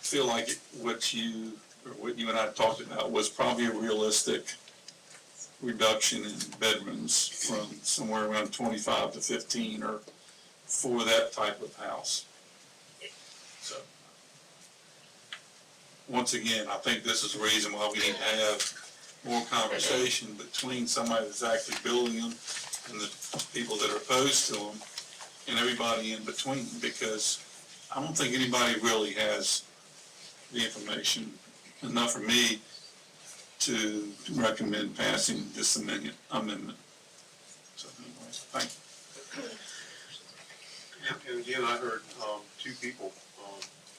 G: feel like what you and I talked about was probably a realistic reduction in bedrooms from somewhere around 25 to 15 or for that type of house. So, once again, I think this is the reason why we need to have more conversation between somebody that's actually building them and the people that are opposed to them and everybody in between, because I don't think anybody really has the information enough for me to recommend passing this amendment. So anyway, thank you.
H: And again, I heard, 2 people,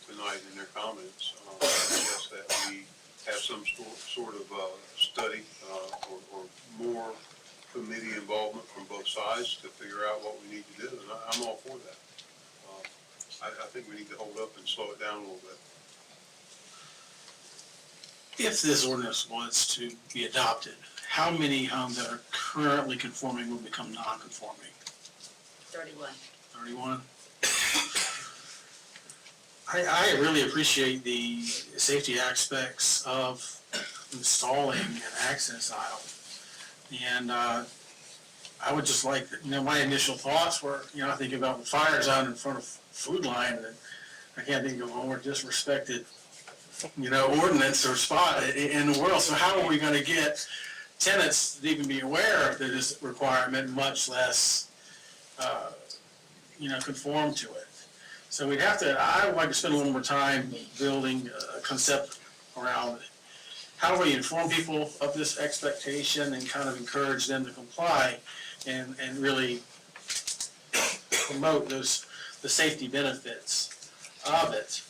H: tonight in their comments, suggest that we have some sort of, study, or more committee involvement from both sides to figure out what we need to do, and I'm all for that. I think we need to hold up and slow it down a little bit.
C: If this ordinance was to be adopted, how many homes that are currently conforming will become non-conforming?
J: 31.
C: 31? I really appreciate the safety aspects of installing an access aisle. And I would just like, my initial thoughts were, I think about the fire zone in front of Food Line, and I can't think of a more disrespected, ordinance or spot in the world. So how are we gonna get tenants to even be aware of this requirement, much less, conform to it? So I would like to spend a little more time building a concept around how do we inform people of this expectation and kind of encourage them to comply and really promote the safety benefits of it.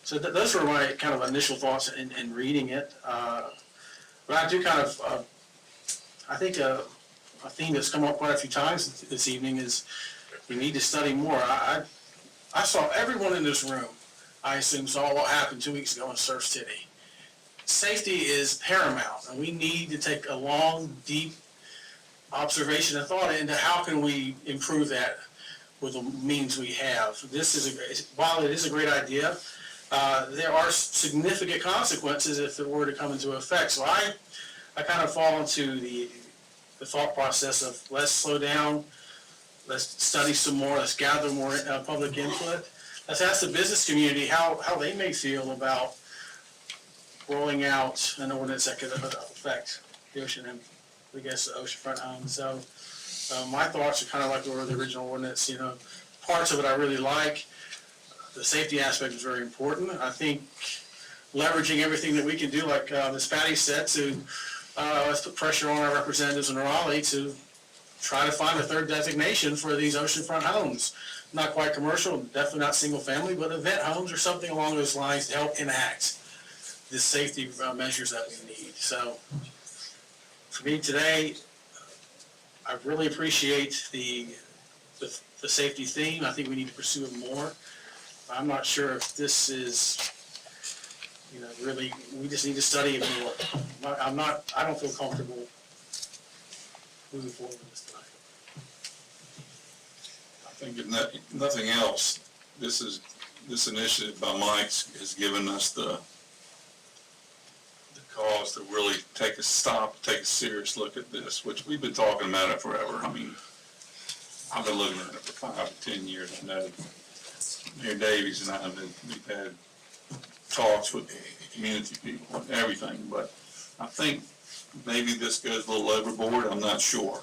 C: So those were my kind of initial thoughts in reading it. But I do kind of, I think a theme that's come up quite a few times this evening is we need to study more. I saw everyone in this room, I assume, saw what happened 2 weeks ago in Surf City. Safety is paramount, and we need to take a long, deep observation and thought into how can we improve that with the means we have. While it is a great idea, there are significant consequences if it were to come into effect. So I kind of fall into the thought process of let's slow down, let's study some more, let's gather more public input. Let's ask the business community how they may feel about rolling out an ordinance that could affect the ocean and, I guess, the oceanfront homes. So my thoughts are kind of like the original ordinance. Parts of it I really like. The safety aspect is very important. I think leveraging everything that we can do, like Ms. Patty said, to let's put pressure on our representatives in Raleigh to try to find a third designation for these oceanfront homes. Not quite commercial, definitely not single family, but event homes or something along those lines to help enact the safety measures that we need. So for me today, I really appreciate the safety theme. I think we need to pursue it more. I'm not sure if this is, really, we just need to study it more. I don't feel comfortable moving forward with this tonight.
G: I think if nothing else, this initiative by Mike's has given us the cause to really take a serious look at this, which we've been talking about it forever. I mean, I've been looking at it for 5 to 10 years. I know Mayor Davies and I we've had talks with community people and everything, but I think maybe this goes a little overboard, I'm not sure.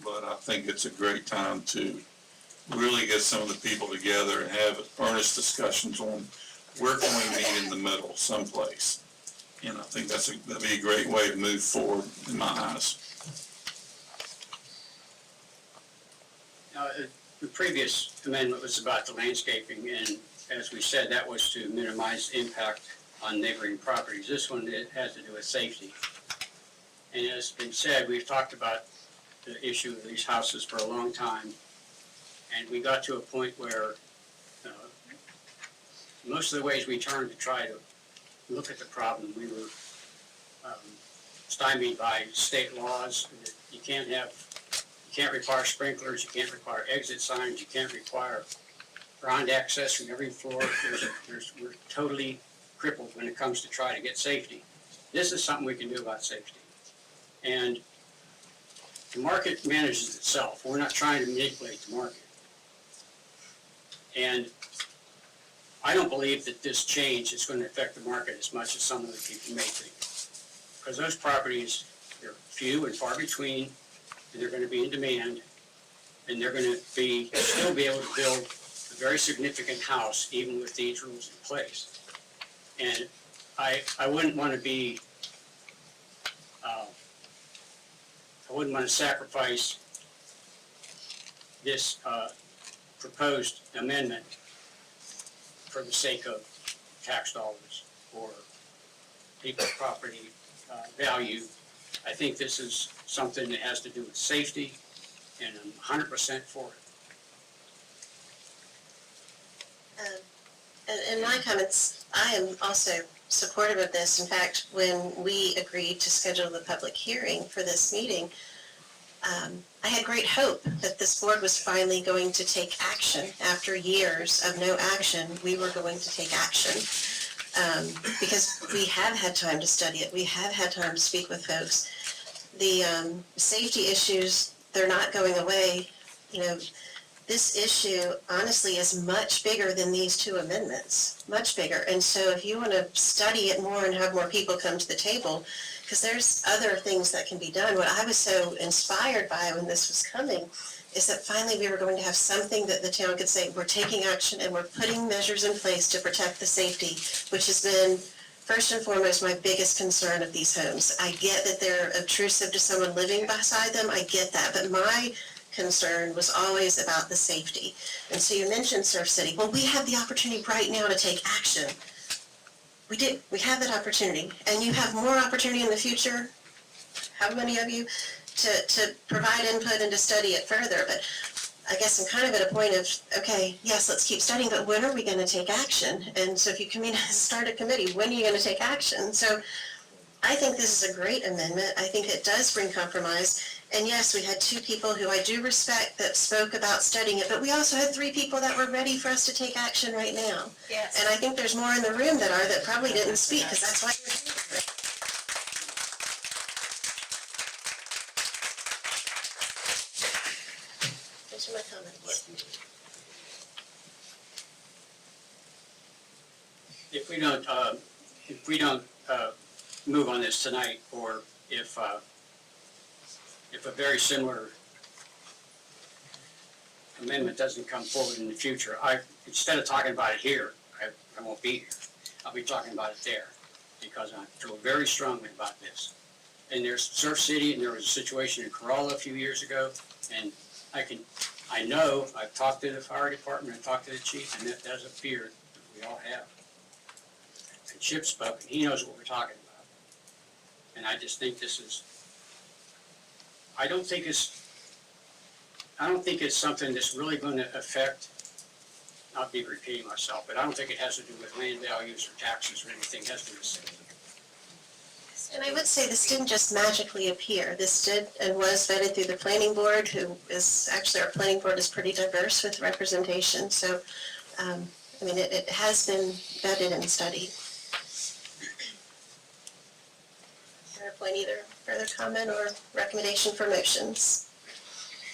G: But I think it's a great time to really get some of the people together and have earnest discussions on we're going to meet in the middle someplace. And I think that'd be a great way to move forward in my eyes.
I: The previous amendment was about the landscaping, and as we said, that was to minimize impact on neighboring properties. This one, it has to do with safety. And as has been said, we've talked about the issue of these houses for a long time, and we got to a point where most of the ways we turned to try to look at the problem, we were stymied by state laws. You can't require sprinklers, you can't require exit signs, you can't require ground access from every floor. We're totally crippled when it comes to trying to get safety. This is something we can do about safety. And the market manages itself. We're not trying to manipulate the market. And I don't believe that this change is going to affect the market as much as some of the people may think. Because those properties, they're few and far between, and they're going to be in demand, and they're going to still be able to build a very significant house even with these rules in place. And I wouldn't want to be, I wouldn't want to sacrifice this proposed amendment for the sake of tax dollars or people's property value. I think this is something that has to do with safety, and I'm 100% for it.
A: In my comments, I am also supportive of this. In fact, when we agreed to schedule the public hearing for this meeting, I had great hope that this board was finally going to take action. After years of no action, we were going to take action. Because we have had time to study it. We have had time to speak with folks. The safety issues, they're not going away. You know, this issue honestly is much bigger than these two amendments, much bigger. And so if you want to study it more and have more people come to the table, because there's other things that can be done. What I was so inspired by when this was coming is that finally we were going to have something that the town could say, we're taking action and we're putting measures in place to protect the safety, which has been first and foremost my biggest concern of these homes. I get that they're obtrusive to someone living beside them, I get that, but my concern was always about the safety. And so you mentioned Surf City. Well, we have the opportunity right now to take action. We did, we have that opportunity, and you have more opportunity in the future, how many of you, to provide input and to study it further. But I guess I'm kind of at a point of, okay, yes, let's keep studying, but when are we going to take action? And so if you start a committee, when are you going to take action? So I think this is a great amendment. I think it does bring compromise. And yes, we had two people who I do respect that spoke about studying it, but we also had three people that were ready for us to take action right now.
L: Yes.
A: And I think there's more in the room that probably didn't speak, because that's why you're here. Those are my comments.
I: If we don't move on this tonight, or if a very similar amendment doesn't come forward in the future, instead of talking about it here, I won't be here. I'll be talking about it there, because I feel very strongly about this. And there's Surf City, and there was a situation in Corolla a few years ago, and I know, I've talked to the fire department, I've talked to the chief, and that's a fear that we all have. And Chip spoke, and he knows what we're talking about. And I just think this is, I don't think it's something that's really going to affect, not be repeating myself, but I don't think it has to do with land values or taxes or anything. It has to do with safety.
A: And I would say this didn't just magically appear. This did and was vetted through the planning board, who is, actually our planning board is pretty diverse with representation. So, I mean, it has been vetted and studied. Point either further comment or recommendation for motions.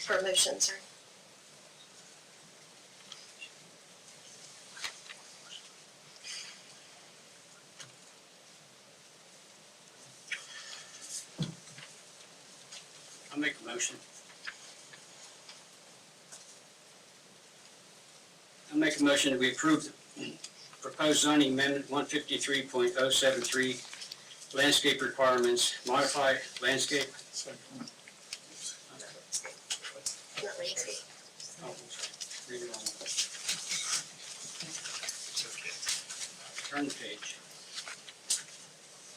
A: Sorry.
I: I'll make a motion. I'll make a motion that we approve the proposed proposed zoning amendment 153.073, landscape requirements, modify landscape.
A: Not landscape.
I: Oh, read it on. Turn the page.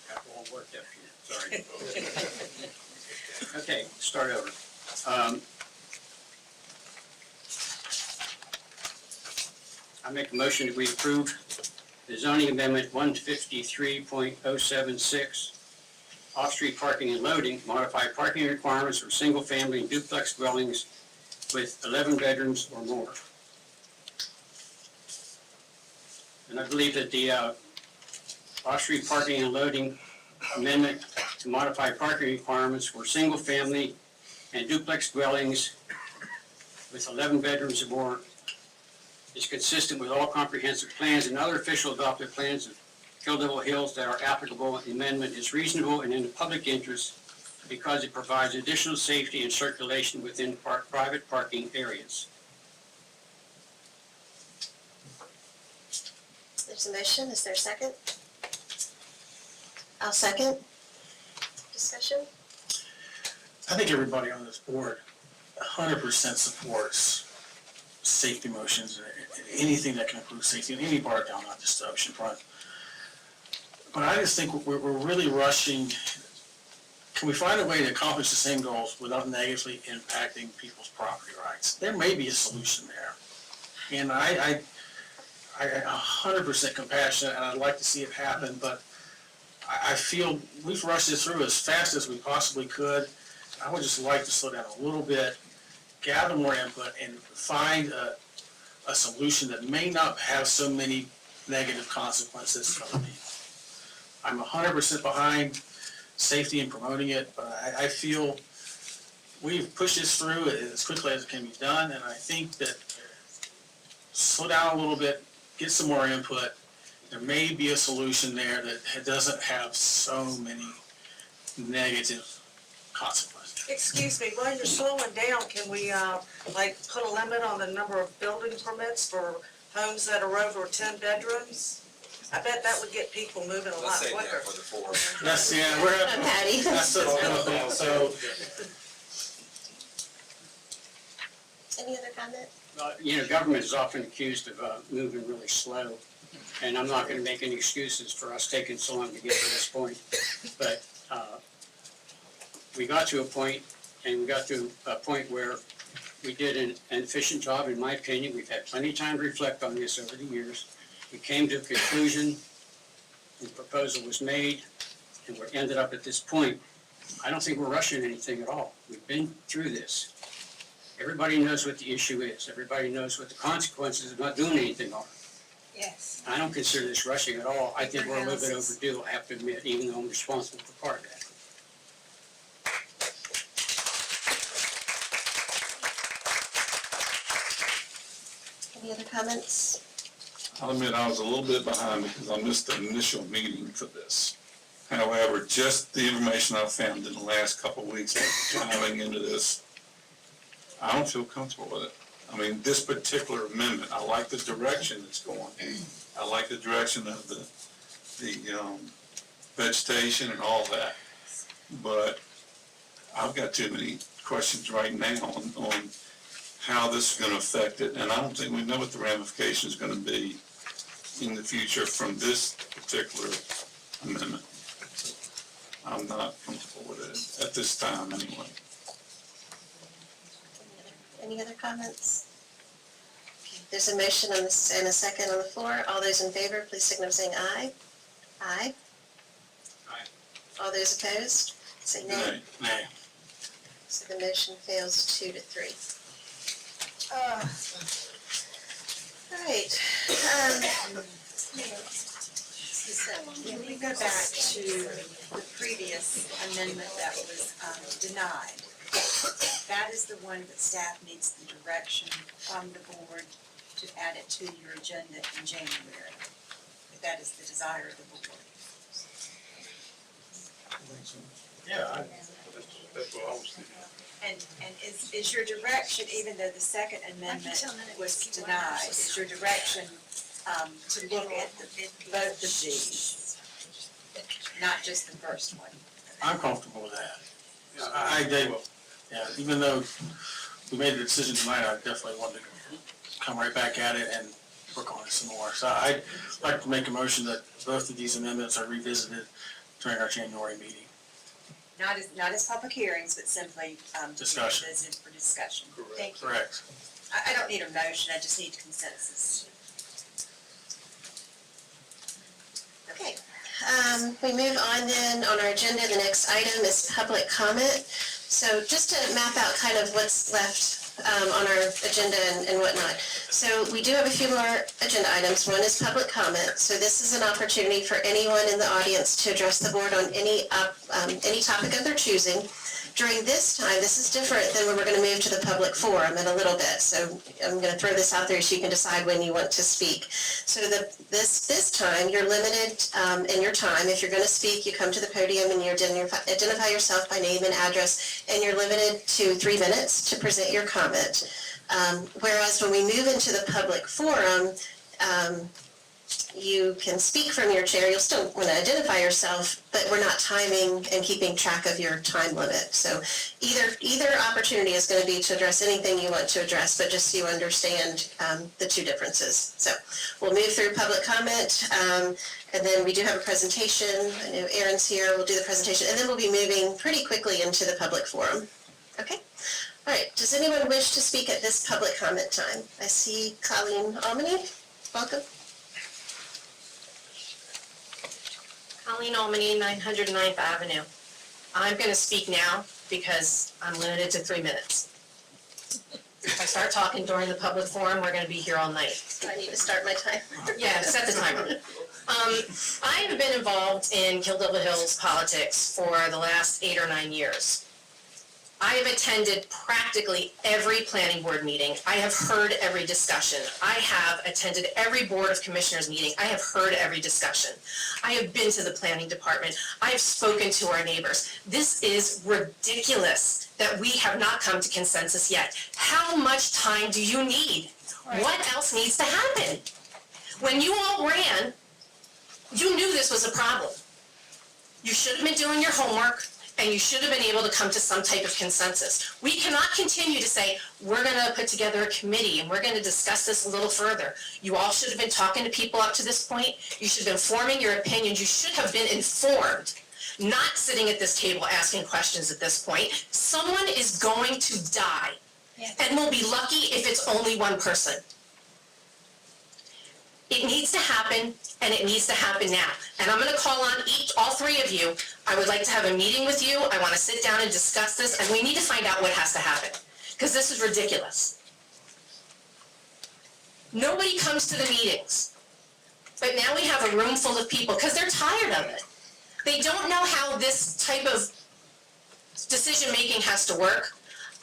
I: Got it all worked up here, sorry. Okay, start over. I make a motion that we approve the zoning amendment 153.076, off-street parking and loading, modify parking requirements for single-family and duplex dwellings with 11 bedrooms or more. And I believe that the off-street parking and loading amendment to modify parking requirements for single-family and duplex dwellings with 11 bedrooms or more is consistent with all comprehensive plans and other official adopted plans of Kill Devil Hills that are applicable. The amendment is reasonable and in the public interest because it provides additional safety and circulation within private parking areas.
A: There's a motion, is there a second? I'll second. Discussion?
C: I think everybody on this board 100% supports safety motions, anything that can improve safety in any part of town, not just the oceanfront. But I just think we're really rushing. Can we find a way to accomplish the same goals without negatively impacting people's property rights? There may be a solution there. And I 100% compassionate, and I'd like to see it happen, but I feel we've rushed this through as fast as we possibly could. I would just like to slow down a little bit, gather more input, and find a solution that may not have so many negative consequences for me. I'm 100% behind safety and promoting it, but I feel we've pushed this through as quickly as it can be done, and I think that slow down a little bit, get some more input. There may be a solution there that doesn't have so many negative consequences.
O: Excuse me, while you're slowing down, can we, like, put a limit on the number of building permits for homes that are over 10 bedrooms? I bet that would get people moving a lot
D: Let's say
O: quicker.
D: that for the four.
C: That's, yeah, we're at,
A: Patty.
C: that's what's going on, so.
A: Any other comment?
I: You know, government is often accused of moving really slow, and I'm not going to make any excuses for us taking so long to get to this point. But we got to a point, and we got to a point where we did an efficient job, in my opinion. We've had plenty of time to reflect on this over the years. We came to a conclusion, the proposal was made, and we ended up at this point. I don't think we're rushing anything at all. We've been through this. Everybody knows what the issue is. Everybody knows what the consequences of not doing anything are.
L: Yes.
I: I don't consider this rushing at all. I think we're a little bit overdue, I have to admit, even though I'm responsible for part of that.
A: Any other comments?
G: I'll admit I was a little bit behind because I missed the initial meeting for this. However, just the information I found in the last couple of weeks diving into this, I don't feel comfortable with it. I mean, this particular amendment, I like the direction it's going. I like the direction of the vegetation and all that. But I've got too many questions right now on how this is going to affect it, and I don't think we know what the ramification is going to be in the future from this particular amendment. I'm not comfortable with it at this time anyway.
A: Any other comments? There's a motion and a second on the floor. All those in favor, please signal by saying aye. Aye.
I: Aye.
A: All those opposed, say nay.
C: Nay.
A: So the motion fails 2-3. All right.
K: So, when we go back to the previous amendment that was denied, that is the one that staff needs the direction from the board to add it to your agenda in January. If that is the desire of the board.
H: Yeah, that's what I was thinking.
K: And is your direction, even though the second amendment was denied, is your direction to look at both of these, not just the first one.
C: I'm comfortable with that. Yeah, even though we made the decision tonight, I definitely wanted to come right back at it and work on it some more. So I'd like to make a motion that both of these amendments are revisited during our January meeting.
K: Not as public hearings, but simply,
C: Discussion.
K: Revisited for discussion. Thank you.
C: Correct.
K: I don't need a motion, I just need consensus.
A: Okay, we move on then. On our agenda, the next item is public comment. So just to map out kind of what's left on our agenda and whatnot. So we do have a few more agenda items. One is public comment. So this is an opportunity for anyone in the audience to address the board on any topic of their choosing. During this time, this is different than when we're going to move to the public forum in a little bit. So I'm going to throw this out there so you can decide when you want to speak. So this time, you're limited in your time. If you're going to speak, you come to the podium and you identify yourself by name and address, and you're limited to 3 minutes to present your comment. Whereas when we move into the public forum, you can speak from your chair. You'll still want to identify yourself, but we're not timing and keeping track of your time limit. So either opportunity is going to be to address anything you want to address, but just so you understand the two differences. So we'll move through public comment, and then we do have a presentation. I know Aaron's here. We'll do the presentation, and then we'll be moving pretty quickly into the public forum. Okay? All right. Does anyone wish to speak at this public comment time? I see Colleen Almany. Welcome.
Q: Colleen Almany, 909th Avenue. I'm going to speak now because I'm limited to 3 minutes. If I start talking during the public forum, we're going to be here all night.
A: So I need to start my time.
Q: Yeah, set the timer. I have been involved in Kill Devil Hills politics for the last 8 or 9 years. I have attended practically every planning board meeting. I have heard every discussion. I have attended every board of commissioners meeting. I have heard every discussion. I have been to the planning department. I have spoken to our neighbors. This is ridiculous that we have not come to consensus yet. How much time do you need? What else needs to happen? When you all ran, you knew this was a problem. You should have been doing your homework, and you should have been able to come to some type of consensus. We cannot continue to say, we're going to put together a committee and we're going to discuss this a little further. You all should have been talking to people up to this point. You should have been forming your opinions. You should have been informed, not sitting at this table asking questions at this point. Someone is going to die, and we'll be lucky if it's only one person. It needs to happen, and it needs to happen now. And I'm going to call on all 3 of you. I would like to have a meeting with you. I want to sit down and discuss this, and we need to find out what has to happen, because this is ridiculous. Nobody comes to the meetings, but now we have a room full of people because they're tired of it. They don't know how this type of decision-making has to work.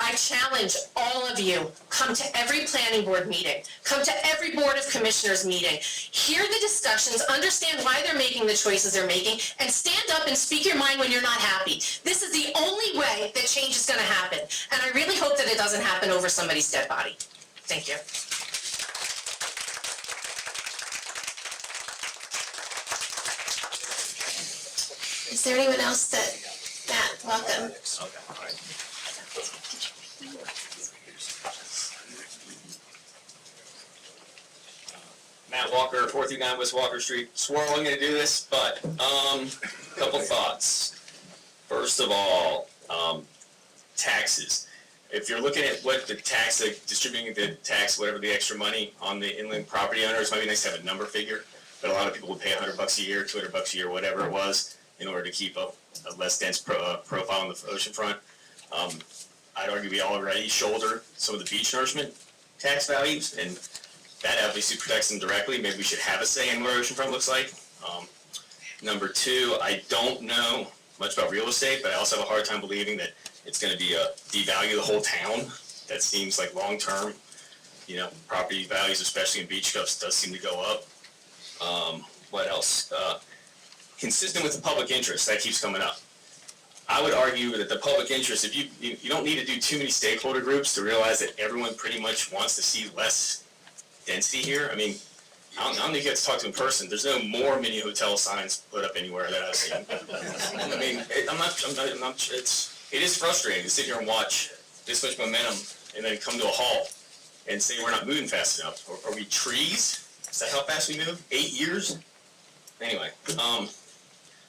Q: I challenge all of you, come to every planning board meeting, come to every board of commissioners meeting, hear the discussions, understand why they're making the choices they're making, and stand up and speak your mind when you're not happy. This is the only way that change is going to happen, and I really hope that it doesn't happen over somebody's dead body. Thank you.
A: Is there anyone else that, Matt, welcome.
R: Matt Walker, 439 West Walker Street. Swore I wasn't going to do this, but couple thoughts. First of all, taxes. If you're looking at what the tax, like distributing the tax, whatever the extra money on the inland property owners, it might be nice to have a number figure, but a lot of people would pay $100 a year, $200 a year, whatever it was, in order to keep a less dense profile on the oceanfront. I'd argue we already shoulder some of the beach nourishment tax values, and that obviously protects them directly. Maybe we should have a say in what our oceanfront looks like. Number 2, I don't know much about real estate, but I also have a hard time believing that it's going to be devalue the whole town. That seems like long-term, property values, especially in beach clubs, does seem to go up. What else? Consistent with the public interest, that keeps coming up. I would argue that the public interest, if you don't need to do too many stakeholder groups to realize that everyone pretty much wants to see less density here. I mean, I don't think you have to talk to him in person. There's no more mini hotel signs put up anywhere that I've seen. I mean, it is frustrating to sit here and watch this much momentum and then come to a halt and say we're not moving fast enough. Are we trees? Is that how fast we move? 8 years? Anyway,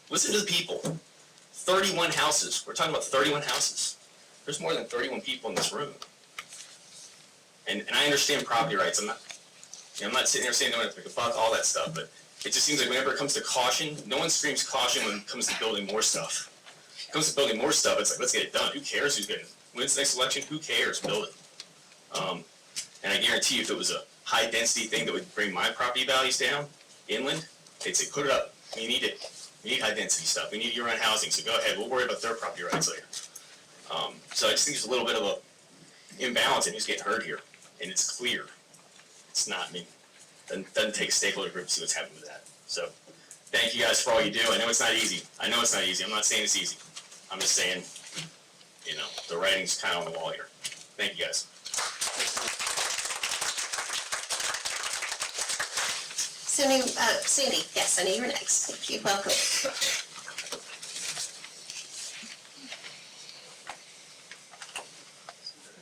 R: listen to the people. 31 houses. We're talking about 31 houses. There's more than 31 people in this room. And I understand property rights. I'm not sitting there saying no one has to make a buck, all that stuff, but it just seems like whenever it comes to caution, no one screams caution when it comes to building more stuff. When it comes to building more stuff, it's like, let's get it done. Who cares who's getting, when's the next election? Who cares? Build it. And I guarantee you if it was a high density thing that would bring my property values down, inland, they'd say, put it up. We need it. We need high density stuff. We need year-round housing, so go ahead. We'll worry about their property rights later. So I just think there's a little bit of a imbalance in who's getting hurt here. And it's clear. It's not, I mean, doesn't take a stakeholder group to see what's happening with that. So, thank you guys for all you do. I know it's not easy. I'm not saying it's easy. I'm just saying, you know, the writing's kind of on the wall here. Thank you guys.
A: Sandy, yes, I know you were next. Thank you, welcome.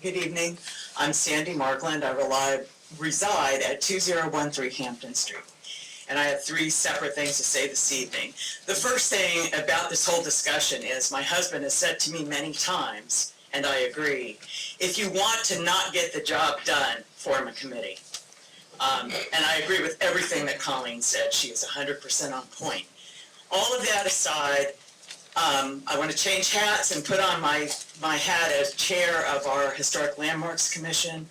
S: Good evening. I'm Sandy Markland. I reside at 2013 Hampton Street. And I have 3 separate things to say this evening. The first thing about this whole discussion is my husband has said to me many times, and I agree, if you want to not get the job done, form a committee. And I agree with everything that Colleen said. She is 100% on point. All of that aside, I want to change hats and put on my hat as chair of our Historic Landmarks Commission.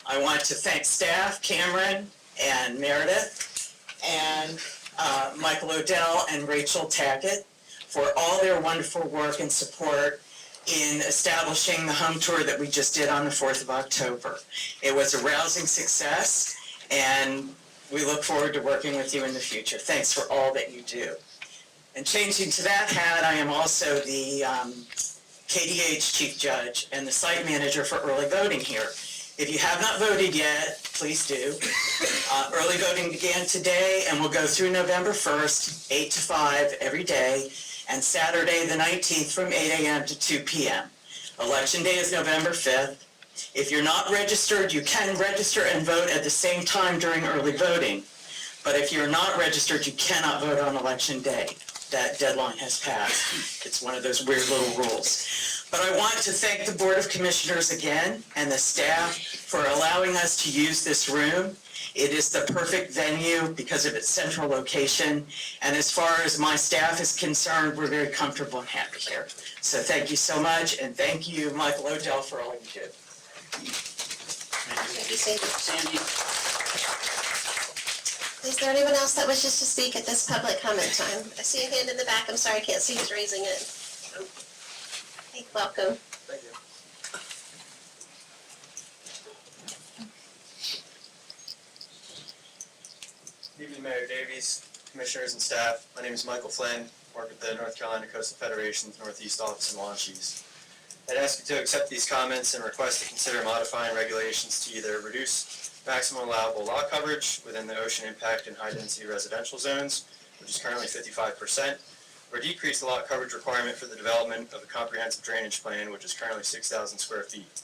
S: I want to thank staff, Cameron and Meredith, and Michael Odell and Rachel Tackett for all their wonderful work and support in establishing the home tour that we just did on the 4th of October. It was a rousing success, and we look forward to working with you in the future. Thanks for all that you do. And changing to that hat, I am also the KDH Chief Judge and the site manager for early voting here. If you have not voted yet, please do. Early voting began today and will go through November 1st, 8 to 5 every day, and Saturday the 19th from 8 a.m. to 2 p.m. Election day is November 5th. If you're not registered, you can register and vote at the same time during early voting. But if you're not registered, you cannot vote on election day. That deadline has passed. It's one of those weird little rules. But I want to thank the Board of Commissioners again and the staff for allowing us to use this room. It is the perfect venue because of its central location. And as far as my staff is concerned, we're very comfortable and happy here. So thank you so much, and thank you, Michael Odell, for all you do.
A: Thank you, Sandy. Is there anyone else that wishes to speak at this public comment time? I see a hand in the back. I'm sorry, I can't see who's raising it. Hey, welcome.
T: Thank you. Good evening, Mayor Davies, commissioners and staff. My name is Michael Flynn, work at the North Carolina Coastal Federation's Northeast Office in Wanchese. I'd ask you to accept these comments and request to consider modifying regulations to either reduce maximum allowable lot coverage within the ocean impact and high-density residential zones, which is currently 55%, or decrease the lot coverage requirement for the development of a comprehensive drainage plan, which is currently 6,000 square feet.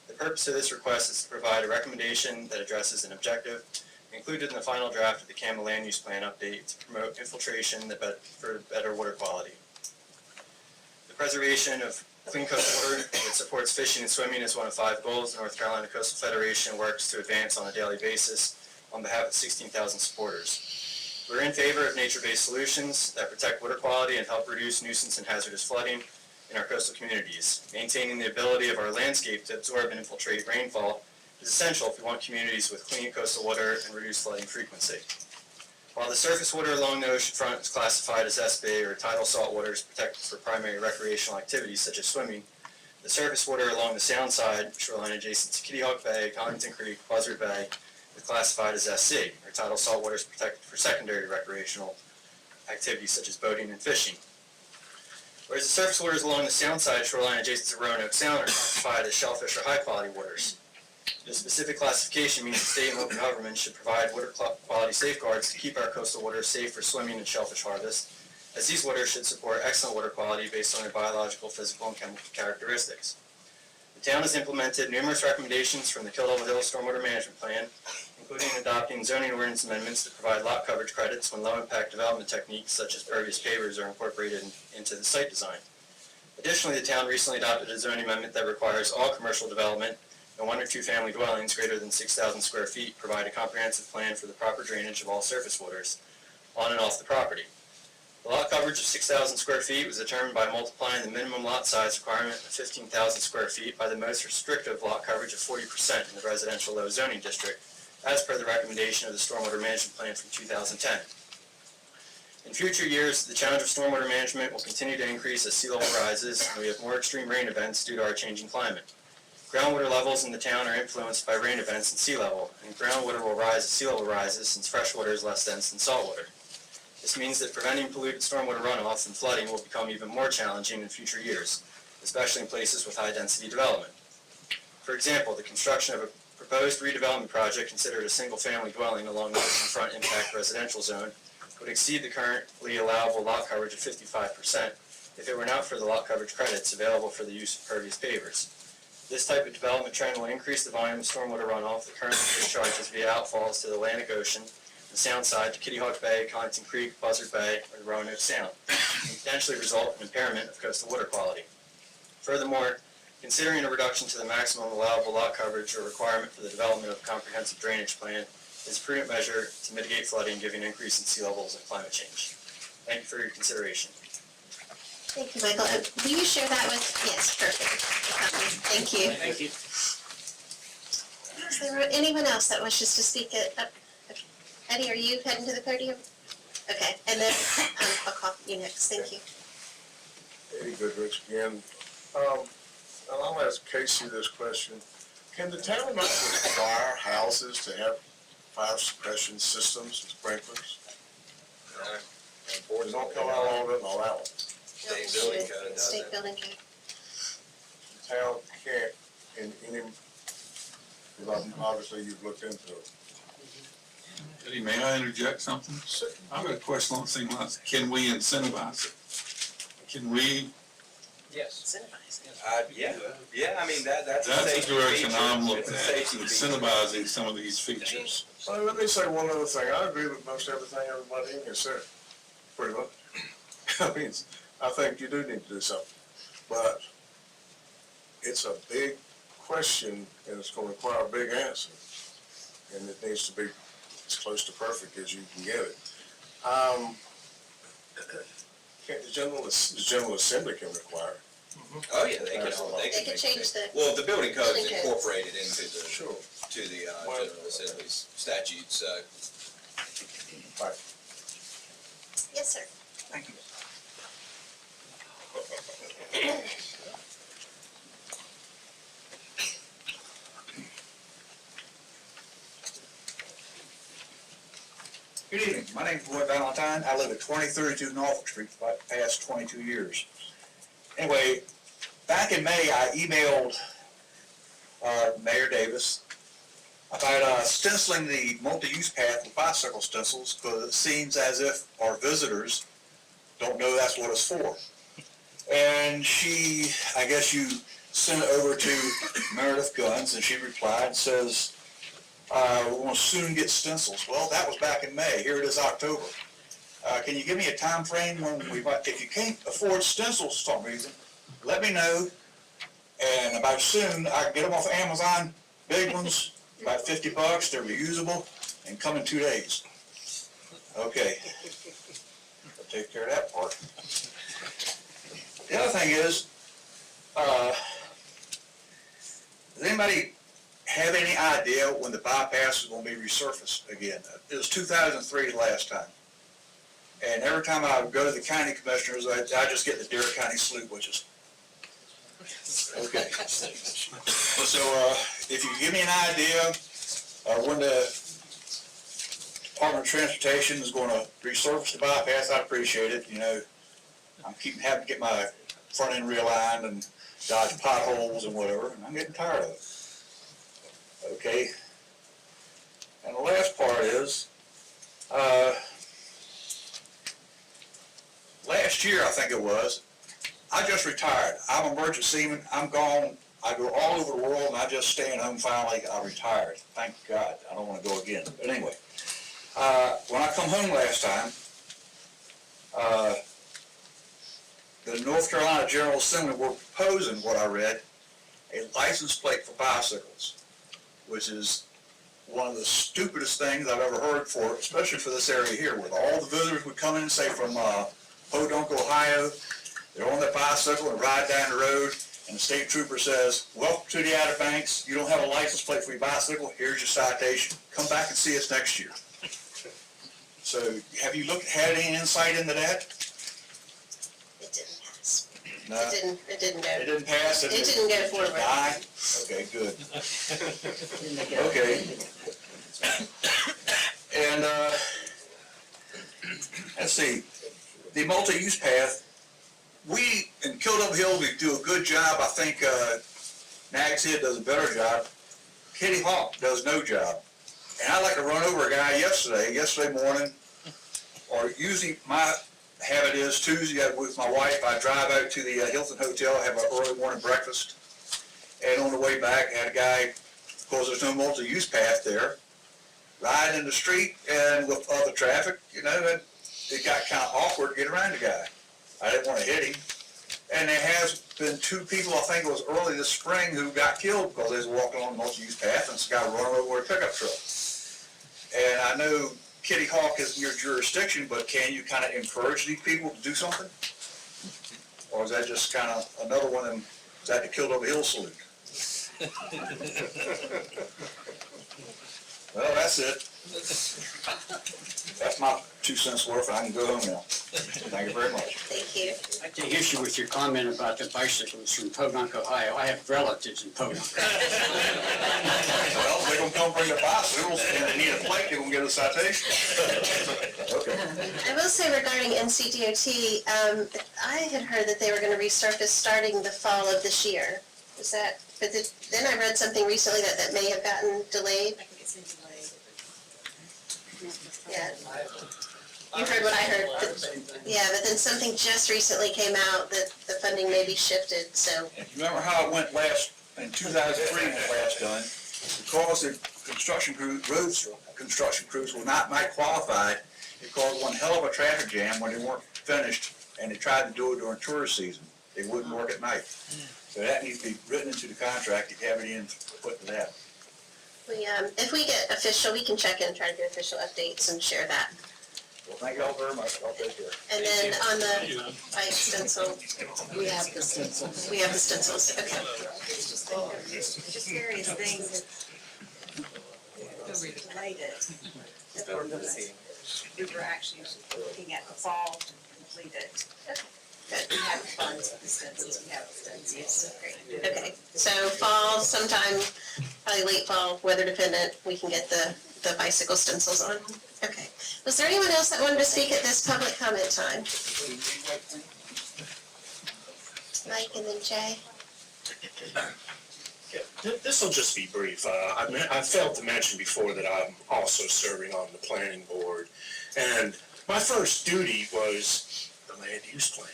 T: The purpose of this request is to provide a recommendation that addresses an objective included in the final draft of the CAMA Land Use Plan update to promote infiltration for better water quality. The preservation of clean coastal water that supports fishing and swimming is one of 5 goals the North Carolina Coastal Federation works to advance on a daily basis on behalf of 16,000 supporters. We're in favor of nature-based solutions that protect water quality and help reduce nuisance and hazardous flooding in our coastal communities. Maintaining the ability of our landscape to absorb and infiltrate rainfall is essential if we want communities with clean coastal water and reduced flooding frequency. While the surface water along the ocean front is classified as S-Bay or tidal salt water is protected for primary recreational activities such as swimming, the surface water along the sound side, shoreline adjacent to Kitty Hawk Bay, Connington Creek, Buzzard Bay, is classified as SC, or tidal salt water is protected for secondary recreational activities such as boating and fishing. Whereas the surface waters along the sound side, shoreline adjacent to Roanoke Sound, are classified as shellfish or high-quality waters. The specific classification means the state and local government should provide water quality safeguards to keep our coastal waters safe for swimming and shellfish harvest, as these waters should support excellent water quality based on their biological, physical, and chemical characteristics. The town has implemented numerous recommendations from the Kill Devil Hills Stormwater Management Plan, including adopting zoning ordinance amendments that provide lot coverage credits when low-impact development techniques such as pervious pavers are incorporated into the site design. Additionally, the town recently adopted a zoning amendment that requires all commercial development and 1 or 2 family dwellings greater than 6,000 square feet provide a comprehensive plan for the proper drainage of all surface waters on and off the property. The lot coverage of 6,000 square feet was determined by multiplying the minimum lot size requirement of 15,000 square feet by the most restrictive lot coverage of 40% in the residential low zoning district, as per the recommendation of the Stormwater Management Plan from 2010. In future years, the challenge of stormwater management will continue to increase as sea level rises and we have more extreme rain events due to our changing climate. Groundwater levels in the town are influenced by rain events and sea level, and groundwater will rise as sea level rises since freshwater is less dense than saltwater. This means that preventing polluted stormwater runoff and flooding will become even more challenging in future years, especially in places with high-density development. For example, the construction of a proposed redevelopment project considered a single-family dwelling along the oceanfront impact residential zone would exceed the currently allowable lot coverage of 55% if it were not for the lot coverage credits available for the use of pervious pavers. This type of development trend will increase the volume of stormwater runoff that currently discharges via outfalls to the Atlantic Ocean, the Sound side to Kitty Hawk Bay, Connington Creek, Buzzard Bay, or the Roanoke Sound, and potentially result in impairment of coastal water quality. Furthermore, considering a reduction to the maximum allowable lot coverage or requirement for the development of a comprehensive drainage plan is a prudent measure to mitigate flooding given an increase in sea levels and climate change. Thank you for your consideration.
A: Thank you, Michael. Will you share that with, yes, perfect. Thank you.
I: Thank you.
A: Is there anyone else that wishes to speak at, Eddie, are you heading to the podium? Okay, and then I'll call you next. Thank you.
F: Eddie Goodrich again. And I'll ask Casey this question. Can the town not require houses to have fire suppression systems and sprinklers? Or don't come along and allow it?
D: State building code does
A: State
D: it.
A: building code.
F: The town can't in any, because obviously you've looked into it.
G: Eddie, may I interject something? I've got a question on the same lines. Can we incentivize it? Can we,
R: Yes. Yeah, I mean, that's a
G: that's
R: safety
G: the direction
R: feature.
G: I'm looking
R: It's a
G: at,
R: safety feature.
G: incentivizing some of these features.
F: Well, let me say one other thing. I agree with most everything everybody in here said, pretty much. I mean, I think you do need to do something. But it's a big question and it's gonna require a big answer. And it needs to be as close to perfect as you can get it. Can't the General Assembly can require it.
D: Oh, yeah, they
A: They could change the.
D: Well, the building code is
A: Building codes.
D: incorporated into the,
F: Sure.
D: to the, General Assembly's statutes,
F: Right.
A: Yes, sir.
F: Thank you.
U: Good evening, my name's Roy Valentine, I live at 2032 Norfolk Street for the past 22 years. Anyway, back in May, I emailed Mayor Davis about stenciling the multi-use path with bicycle stencils, because it seems as if our visitors don't know that's what it's for. And she, I guess you sent it over to Meredith Guns, and she replied and says, we're going to soon get stencils. Well, that was back in May. Here it is October. Can you give me a time frame when we might, if you can't afford stencils for some reason, let me know. And about soon, I can get them off Amazon, big ones, about $50. They're reusable and come in 2 days. Okay. I'll take care of that part. The other thing is, does anybody have any idea when the bypass is going to be resurfaced again? It was 2003 last time. And every time I go to the county commissioners, I just get the Dare County Slough witches. Okay. So if you give me an idea when the Department of Transportation is going to resurface the bypass, I'd appreciate it. You know, I'm having to get my front end realigned and dodge potholes and whatever, and I'm getting tired of it. Okay? And the last part is, last year, I think it was, I just retired. I'm a merchant seaman. I'm gone. I go all over the world, and I just staying home finally. I retired. Thank God. I don't want to go again. But anyway, when I come home last time, the North Carolina General Assembly were proposing, what I read, a license plate for bicycles, which is one of the stupidest things I've ever heard for, especially for this area here, where all the visitors would come in, say from Podunk, Ohio. They're on their bicycle and ride down the road, and the state trooper says, "Welcome to the Outer Banks. You don't have a license plate for your bicycle. Here's your citation. Come back and see us next year." So, have you had any insight into that?
A: It didn't pass.
U: No?
A: It didn't go.
U: It didn't pass?
A: It didn't go forward.
U: Die? Okay, good. Okay. And, let's see, the multi-use path, we, in Kill Devil Hill, we do a good job. I think, Nags Head does a better job. Kitty Hawk does no job. And I like to run over a guy yesterday morning, or usually my habit is Tuesday with my wife, I drive out to the Hilton Hotel, have an early morning breakfast, and on the way back, I had a guy, of course, there's no multi-use path there, riding in the street and with other traffic, you know, it got kind of awkward to get around the guy. I didn't want to hit him. And there has been 2 people, I think it was early this spring, who got killed because they was walking on the multi-use path and this guy run over a pickup truck. And I know Kitty Hawk isn't your jurisdiction, but can you kind of encourage these people to do something? Or is that just kind of another one, and is that the Kill Devil Hill salute? Well, that's it. That's my 2 cents worth. I can go home now. Thank you very much.
A: Thank you.
I: I take issue with your comment about the bicycles from Podunk, Ohio. I have relatives in Podunk.
U: Well, they're gonna come bring the bicycles, and they need a plate, they're gonna get a citation. Okay.
A: I will say regarding NCDOT, I had heard that they were gonna resurface starting the fall of this year. Is that, but then I read something recently that may have gotten delayed.
K: I think it's been delayed.
A: Yeah. You heard what I heard. Yeah, but then something just recently came out that the funding may be shifted, so.
U: And you remember how it went in 2003 when it last done? Because the roads construction crews were not qualified, it caused one hell of a traffic jam when they weren't finished, and they tried to do it during tourist season. They wouldn't work at night. So that needs to be written into the contract, to have it in, put to that.
A: If we get official, we can check in, try to get official updates and share that.
U: Well, thank you all very much. I'll take care.
A: And then on the bike stencil,
J: We have the stencils.
A: we have the stencils, okay.
K: Just various things that related. We were actually looking at the fall to complete it. But we have the funds for the stencils, we have the stencils. Great.
A: Okay, so fall, sometime, probably late fall, weather dependent, we can get the bicycle stencils on. Okay. Was there anyone else that wanted to speak at this public comment time? Mike and then Jay?
M: This will just be brief. I failed to mention before that I'm also serving on the planning board. And my first duty was the land use plan.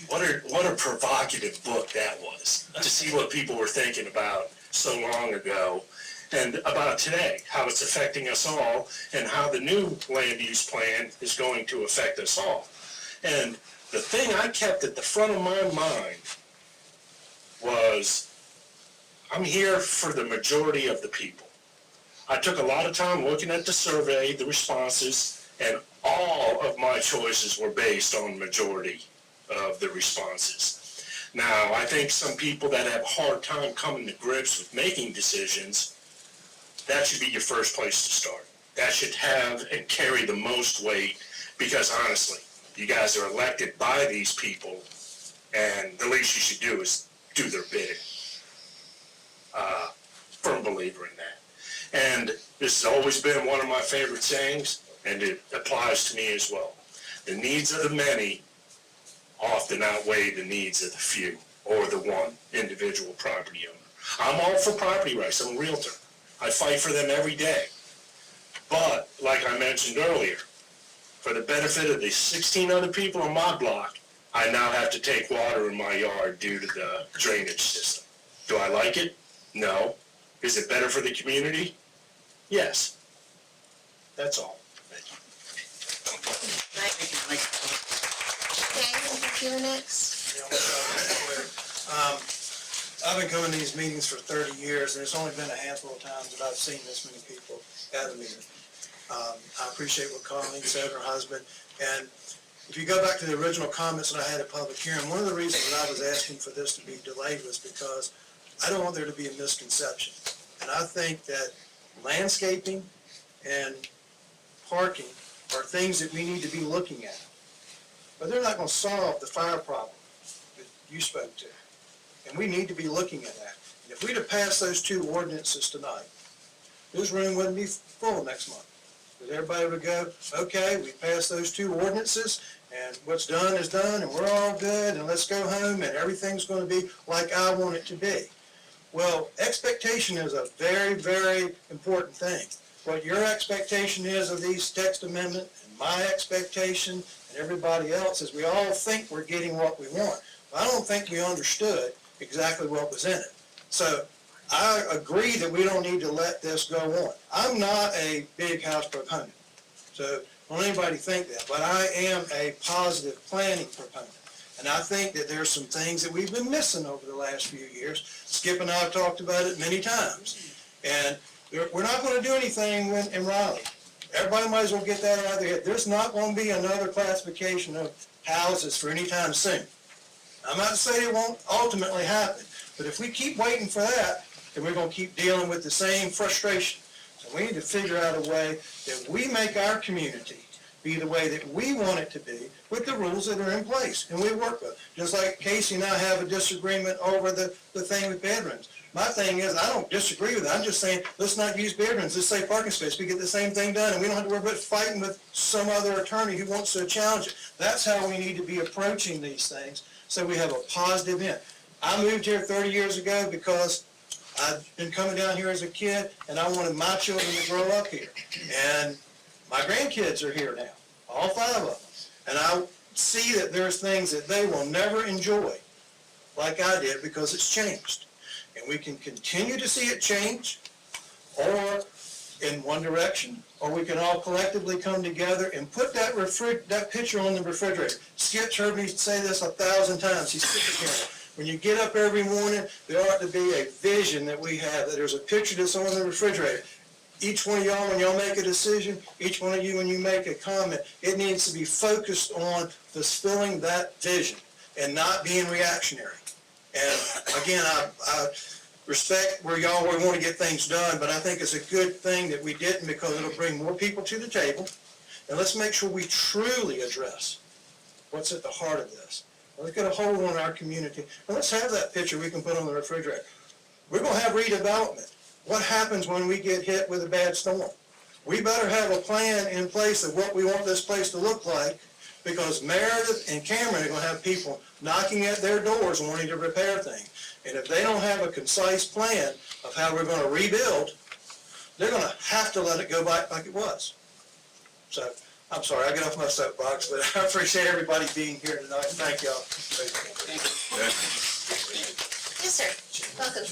M: What a provocative book that was, to see what people were thinking about so long ago and about today, how it's affecting us all and how the new land use plan is going to affect us all. And the thing I kept at the front of my mind was, I'm here for the majority of the people. I took a lot of time looking at the survey, the responses, and all of my choices were based on majority of the responses. Now, I think some people that have a hard time coming to grips with making decisions, that should be your first place to start. That should have and carry the most weight, because honestly, you guys are elected by these people, and the least you should do is do their bidding. Firm believer in that. And this has always been one of my favorite sayings, and it applies to me as well. The needs of the many often outweigh the needs of the few, or the one individual property owner. I'm all for property rights. I'm a realtor. I fight for them every day. But, like I mentioned earlier, for the benefit of the 16 other people on my block, I now have to take water in my yard due to the drainage system. Do I like it? No. Is it better for the community? Yes. That's all.
A: Okay, you're next.
E: I've been coming to these meetings for 30 years, and it's only been a handful of times that I've seen this many people at a meeting. I appreciate what Colleen said, her husband, and if you go back to the original comments that I had at public hearing, one of the reasons that I was asking for this to be delayed was because I don't want there to be a misconception. And I think that landscaping and parking are things that we need to be looking at. But they're not going to solve the fire problem that you spoke to. And we need to be looking at that. And if we'd have passed those two ordinances tonight, this room wouldn't be full next month. Because everybody would go, okay, we passed those two ordinances, and what's done is done, and we're all good, and let's go home, and everything's going to be like I want it to be. Well, expectation is a very, very important thing. What your expectation is of these text amendments, and my expectation, and everybody else, is we all think we're getting what we want. I don't think we understood exactly what was in it. So I agree that we don't need to let this go on. I'm not a big house proponent, so don't anybody think that, but I am a positive planning proponent. And I think that there's some things that we've been missing over the last few years. Skip and I have talked about it many times. And we're not going to do anything in Raleigh. Everybody might as well get that out of their head. There's not going to be another classification of houses for any time soon. I'm not saying it won't ultimately happen, but if we keep waiting for that, then we're going to keep dealing with the same frustration. So we need to figure out a way that we make our community be the way that we want it to be with the rules that are in place, and we work with. Just like Casey and I have a disagreement over the thing with bedrooms. My thing is, I don't disagree with it. I'm just saying, let's not use bedrooms. Let's say parking space. We get the same thing done, and we don't have to worry about fighting with some other attorney who wants to challenge it. That's how we need to be approaching these things, so we have a positive end. I moved here 30 years ago because I've been coming down here as a kid, and I wanted my children to grow up here. And my grandkids are here now, all 5 of them. And I see that there's things that they will never enjoy, like I did, because it's changed. And we can continue to see it change, or in one direction, or we can all collectively come together and put that picture on the refrigerator. Skip's heard me say this 1,000 times. He's sick of hearing it. When you get up every morning, there ought to be a vision that we have, that there's a picture that's on the refrigerator. Each one of y'all, when y'all make a decision, each one of you, when you make a comment, it needs to be focused on fulfilling that vision and not being reactionary. And again, I respect where y'all want to get things done, but I think it's a good thing that we didn't, because it'll bring more people to the table. And let's make sure we truly address what's at the heart of this. Let's get a hold on our community, and let's have that picture we can put on the refrigerator. We're going to have redevelopment. What happens when we get hit with a bad storm? We better have a plan in place of what we want this place to look like, because Meredith and Cameron are going to have people knocking at their doors wanting to repair things. And if they don't have a concise plan of how we're going to rebuild, they're going to have to let it go back like it was. So, I'm sorry, I get off my soapbox, but I appreciate everybody being here tonight. Thank y'all.
A: Yes, sir. Welcome.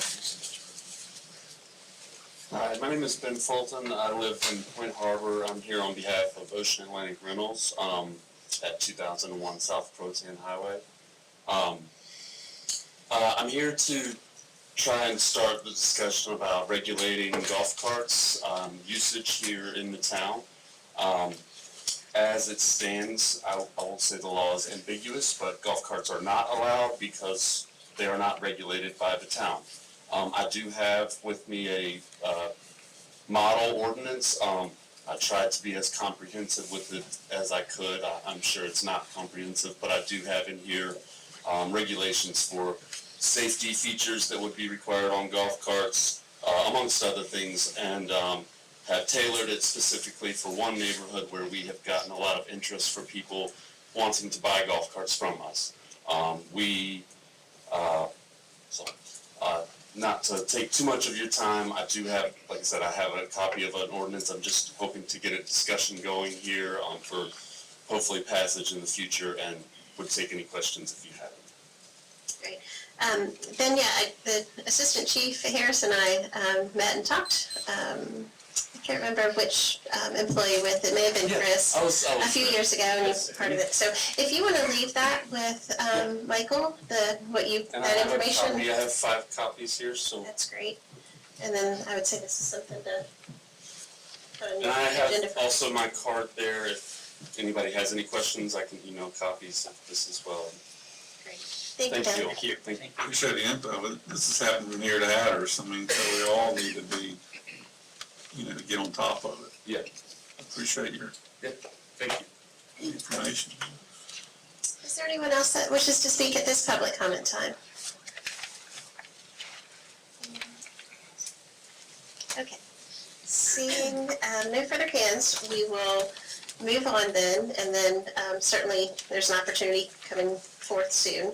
B: Hi, my name is Ben Fulton. I live in Point Harbor. I'm here on behalf of Ocean Atlantic Rentals at 2001 South Protein Highway. I'm here to try and start the discussion about regulating golf carts usage here in the town. As it stands, I won't say the law is ambiguous, but golf carts are not allowed because they are not regulated by the town. I do have with me a model ordinance. I tried to be as comprehensive with it as I could. I'm sure it's not comprehensive, but I do have in here regulations for safety features that would be required on golf carts, amongst other things, and have tailored it specifically for one neighborhood where we have gotten a lot of interest for people wanting to buy golf carts from us. not to take too much of your time, I do have, like I said, I have a copy of an ordinance. I'm just hoping to get a discussion going here for hopefully passage in the future, and would take any questions if you have any.
A: Then, the Assistant Chief Harris and I met and talked. I can't remember which employee with, it may have been Chris, a few years ago, and you're part of it. So if you want to leave that with Michael, that information.
B: I have 5 copies here, so.
A: That's great. And then I would say this is something to put on your
B: And I
A: agenda
B: have
A: for.
B: also my card there. If anybody has any questions, I can email copies of this as well.
A: Great. Thank you.
B: Thank you.
G: Appreciate the info, but this has happened from here to Hatters, I mean, so we all need to be, to get on top of it.
B: Yeah.
G: Appreciate your
B: Thank you.
G: information.
A: Is there anyone else that wishes to speak at this public comment time? Okay. Seeing no further hands, we will move on then, and then certainly there's an opportunity coming forth soon.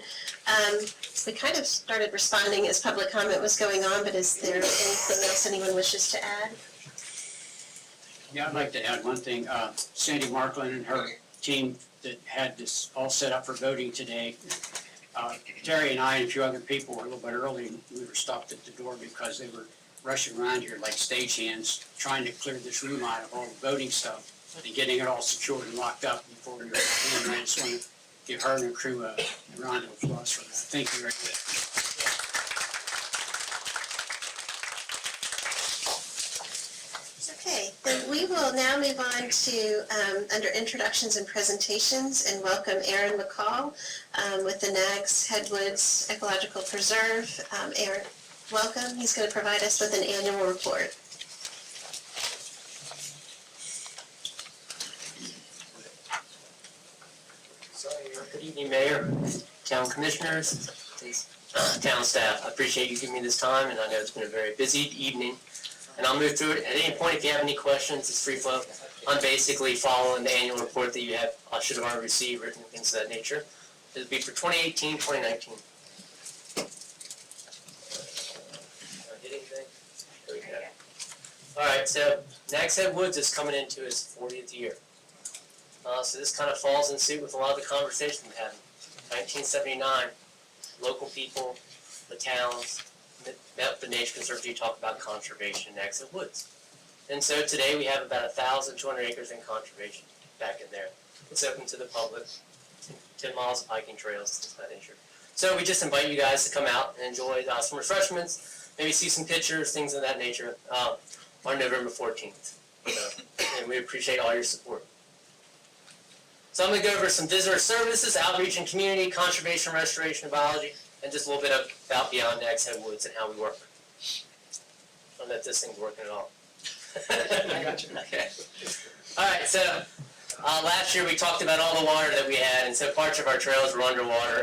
A: We kind of started responding as public comment was going on, but is there anything else anyone wishes to add?
I: Yeah, I'd like to add one thing. Sandy Markland and her team that had this all set up for voting today. Terry and I and a few other people were a little bit early, and we were stopped at the door because they were rushing around here like stagehands, trying to clear this room out of all the voting stuff and getting it all secured and locked up before we were in. I just want to give her and her crew a round of applause for that. Thank you very much.
A: Okay, then we will now move on to, under introductions and presentations, and welcome Aaron McCall with the Nags Headwoods Ecological Preserve. Aaron, welcome. He's going to provide us with an annual report.
N: Good evening, Mayor, Town Commissioners, Town staff. I appreciate you giving me this time, and I know it's been a very busy evening. And I'll move through it. At any point, if you have any questions, it's free flow. I'm basically following the annual report that you have, should have already received, written things of that nature. It'll be for 2018, 2019. Hit anything? There we go. All right, so Nags Head Woods is coming into its 40th year. So this kind of falls in suit with a lot of the conversation we had. 1979, local people, the towns, met with the Nature Conservancy to talk about conservation in Nags Head Woods. And so today we have about 1,200 acres in conservation back in there. It's open to the public, 10 miles of hiking trails, things of that nature. So we just invite you guys to come out and enjoy some refreshments, maybe see some pictures, things of that nature, on November 14th. And we appreciate all your support. So I'm going to go over some visitor services, outreach and community, conservation, restoration, biology, and just a little bit about Beyond Nags Head Woods and how we work. I don't know if this thing's working at all.
P: I got you.
N: Okay. All right, so last year we talked about all the water that we had, and so parts of our trails were underwater.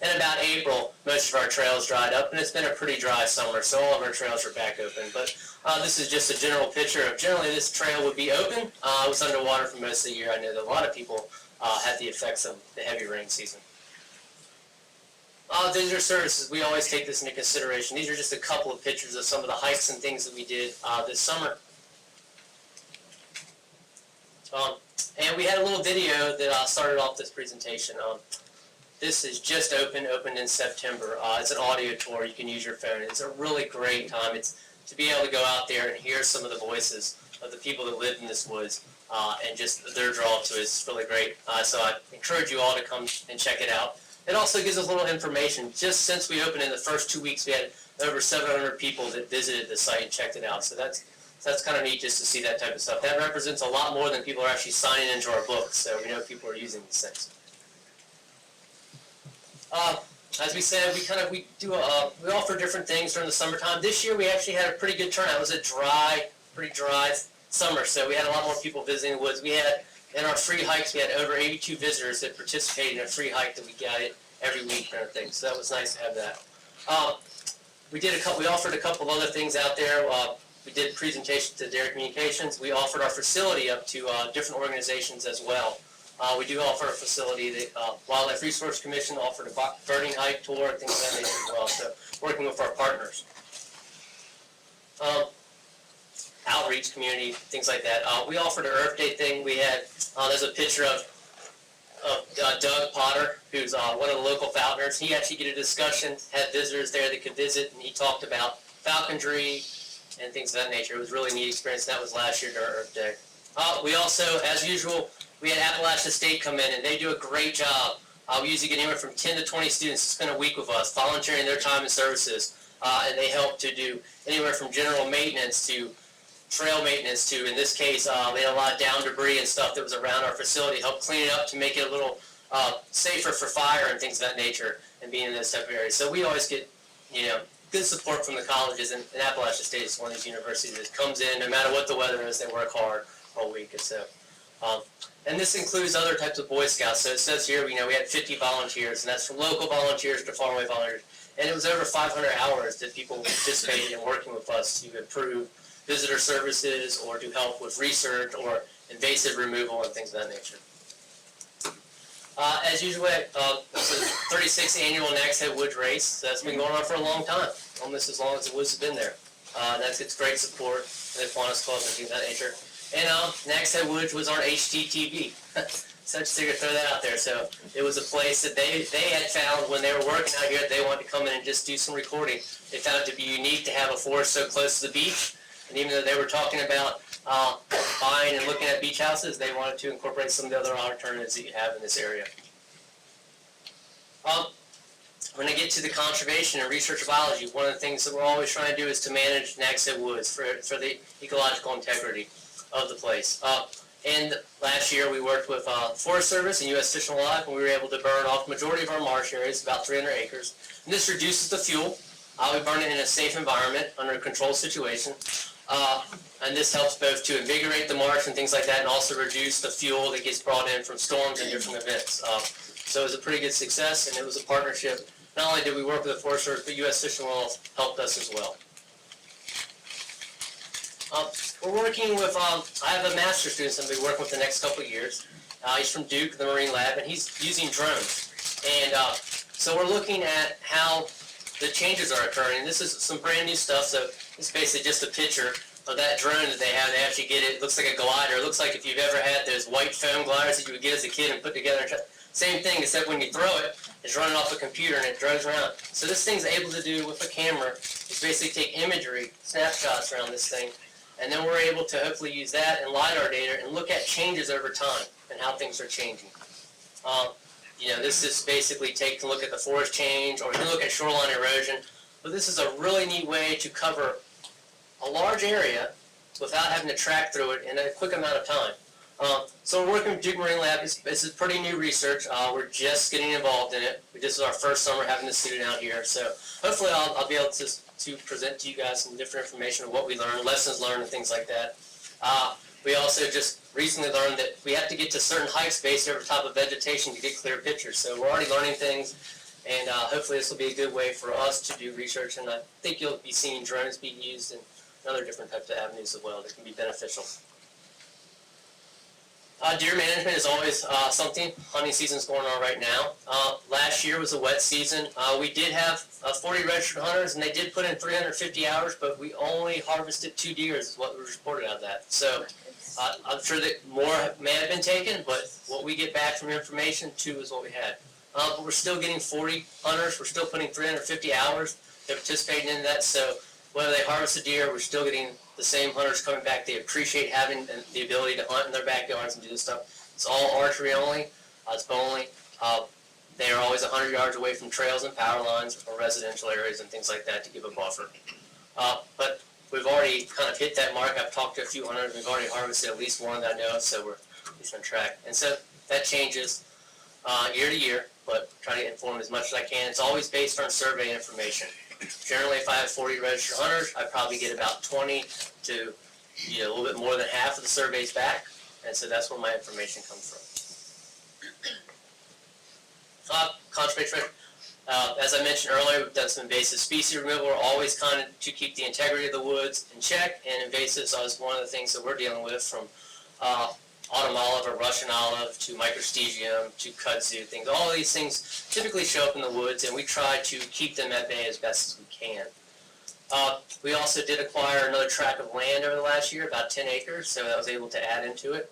N: In about April, most of our trails dried up, and it's been a pretty dry summer, so all of our trails are back open. But this is just a general picture of generally this trail would be open. It was underwater for most of the year. I know that a lot of people had the effects of the heavy rain season. Visitor services, we always take this into consideration. These are just a couple of pictures of some of the hikes and things that we did this summer. And we had a little video that started off this presentation. This is just opened in September. It's an audio tour. You can use your phone. It's a really great time. It's to be able to go out there and hear some of the voices of the people that live in this woods and just their draw to it. It's really great. So I encourage you all to come and check it out. It also gives us a little information. Just since we opened in the first 2 weeks, we had over 700 people that visited the site and checked it out. So that's kind of neat just to see that type of stuff. That represents a lot more than people are actually signing into our books. So we know people are using these things. As we said, we offer different things during the summertime. This year we actually had a pretty good turnout. It was a pretty dry summer, so we had a lot more people visiting the woods. We had, in our free hikes, we had over 82 visitors that participated in a free hike that we guided every week kind of thing. So that was nice to have that. We offered a couple of other things out there. We did presentations to Dairy Communications. We offered our facility up to different organizations as well. We do offer a facility that Wildlife Resource Commission offered a birding hike tour, things of that nature as well. So working with our partners. outreach community, things like that. We offered an Earth Day thing. We had, there's a picture of Doug Potter, who's one of the local falconers. He actually did a discussion, had visitors there that could visit, and he talked about falconry and things of that nature. It was a really neat experience. That was last year during Earth Day. We also, as usual, we had Appalachia State come in, and they do a great job. We usually get anywhere from 10 to 20 students to spend a week with us, volunteering their time and services, and they help to do anywhere from general maintenance to trail maintenance to, in this case, they had a lot of down debris and stuff that was around our facility, help clean it up to make it a little safer for fire and things of that nature, and being in those type of areas. So we always get, good support from the colleges, and Appalachia State is one of these universities that comes in, no matter what the weather is, they work hard all week. And so, and this includes other types of Boy Scouts. So it says here, we had 50 volunteers, and that's from local volunteers to faraway volunteers. And it was over 500 hours that people participated in working with us to improve visitor services or to help with research or invasive removal and things of that nature. As usual, this is the 36th annual Nags Head Woods Race. So that's been going on for a long time, almost as long as the woods have been there. That gets great support from the Kiwanis Club and things of that nature. And Nags Head Woods was on HGTV. So I just figured to throw that out there. So it was a place that they had found when they were working out here, they wanted to come in and just do some recording. They found it to be unique to have a forest so close to the beach. And even though they were talking about buying and looking at beach houses, they wanted to incorporate some of the other alternatives that you have in this area. When I get to the conservation and research biology, one of the things that we're always trying to do is to manage Nags Head Woods for the ecological integrity of the place. And last year we worked with Forest Service and U.S. Fish and Wildlife, and we were able to burn off the majority of our marsh areas, about 300 acres. And this reduces the fuel. We burn it in a safe environment under a controlled situation. And this helps both to invigorate the marsh and things like that, and also reduce the fuel that gets brought in from storms and different events. So it was a pretty good success, and it was a partnership. Not only did we work with the Forest Service, but U.S. Fish and Wildlife helped us as well. We're working with, I have a master's student I'm going to be working with the next couple of years. He's from Duke, the Marine Lab, and he's using drones. And so we're looking at how the changes are occurring. And this is some brand new stuff, so it's basically just a picture of that drone that they have. They actually get it, looks like a glider. It looks like if you've ever had those white foam gliders that you would get as a kid and put together. Same thing, except when you throw it, it's running off a computer and it drones around. So this thing's able to do with a camera is basically take imagery, snapshots around this thing, and then we're able to hopefully use that and LiDAR data and look at changes over time and how things are changing. This is basically take a look at the forest change, or you can look at shoreline erosion, but this is a really neat way to cover a large area without having to track through it in a quick amount of time. So we're working with Duke Marine Lab. This is pretty new research. We're just getting involved in it. This is our first summer having the student out here, so hopefully I'll be able to present to you guys some different information of what we learned, lessons learned, and things like that. We also just recently learned that we have to get to certain height space over top of vegetation to get clear pictures. So we're already learning things, and hopefully this will be a good way for us to do research, and I think you'll be seeing drones being used in other different types of avenues as well that can be beneficial. Deer management is always something. Hunting season's going on right now. Last year was a wet season. We did have 40 registered hunters, and they did put in 350 hours, but we only harvested 2 deer is what was reported out of that. So I'm sure that more may have been taken, but what we get back from information, 2 is what we had. But we're still getting 40 hunters. We're still putting 350 hours. They're participating in that. So whether they harvest a deer, we're still getting the same hunters coming back. They appreciate having the ability to hunt in their backyards and do this stuff. It's all archery only. It's bow only. They are always 100 yards away from trails and power lines or residential areas and things like that to give a buffer. But we've already kind of hit that mark. I've talked to a few hunters. We've already harvested at least one that I know of, so we're at least on track. And so that changes year to year, but trying to get informed as much as I can. It's always based on survey information. Generally, if I have 40 registered hunters, I probably get about 20 to a little bit more than half of the surveys back, and so that's where my information comes from. Conservation. As I mentioned earlier, we've done some invasive species removal. We're always kind of to keep the integrity of the woods in check, and invasives is one of the things that we're dealing with, from autumn olive or Russian olive to microstegium to kudzu things. All of these things typically show up in the woods, and we try to keep them at bay as best as we can. We also did acquire another tract of land over the last year, about 10 acres, so I was able to add into it.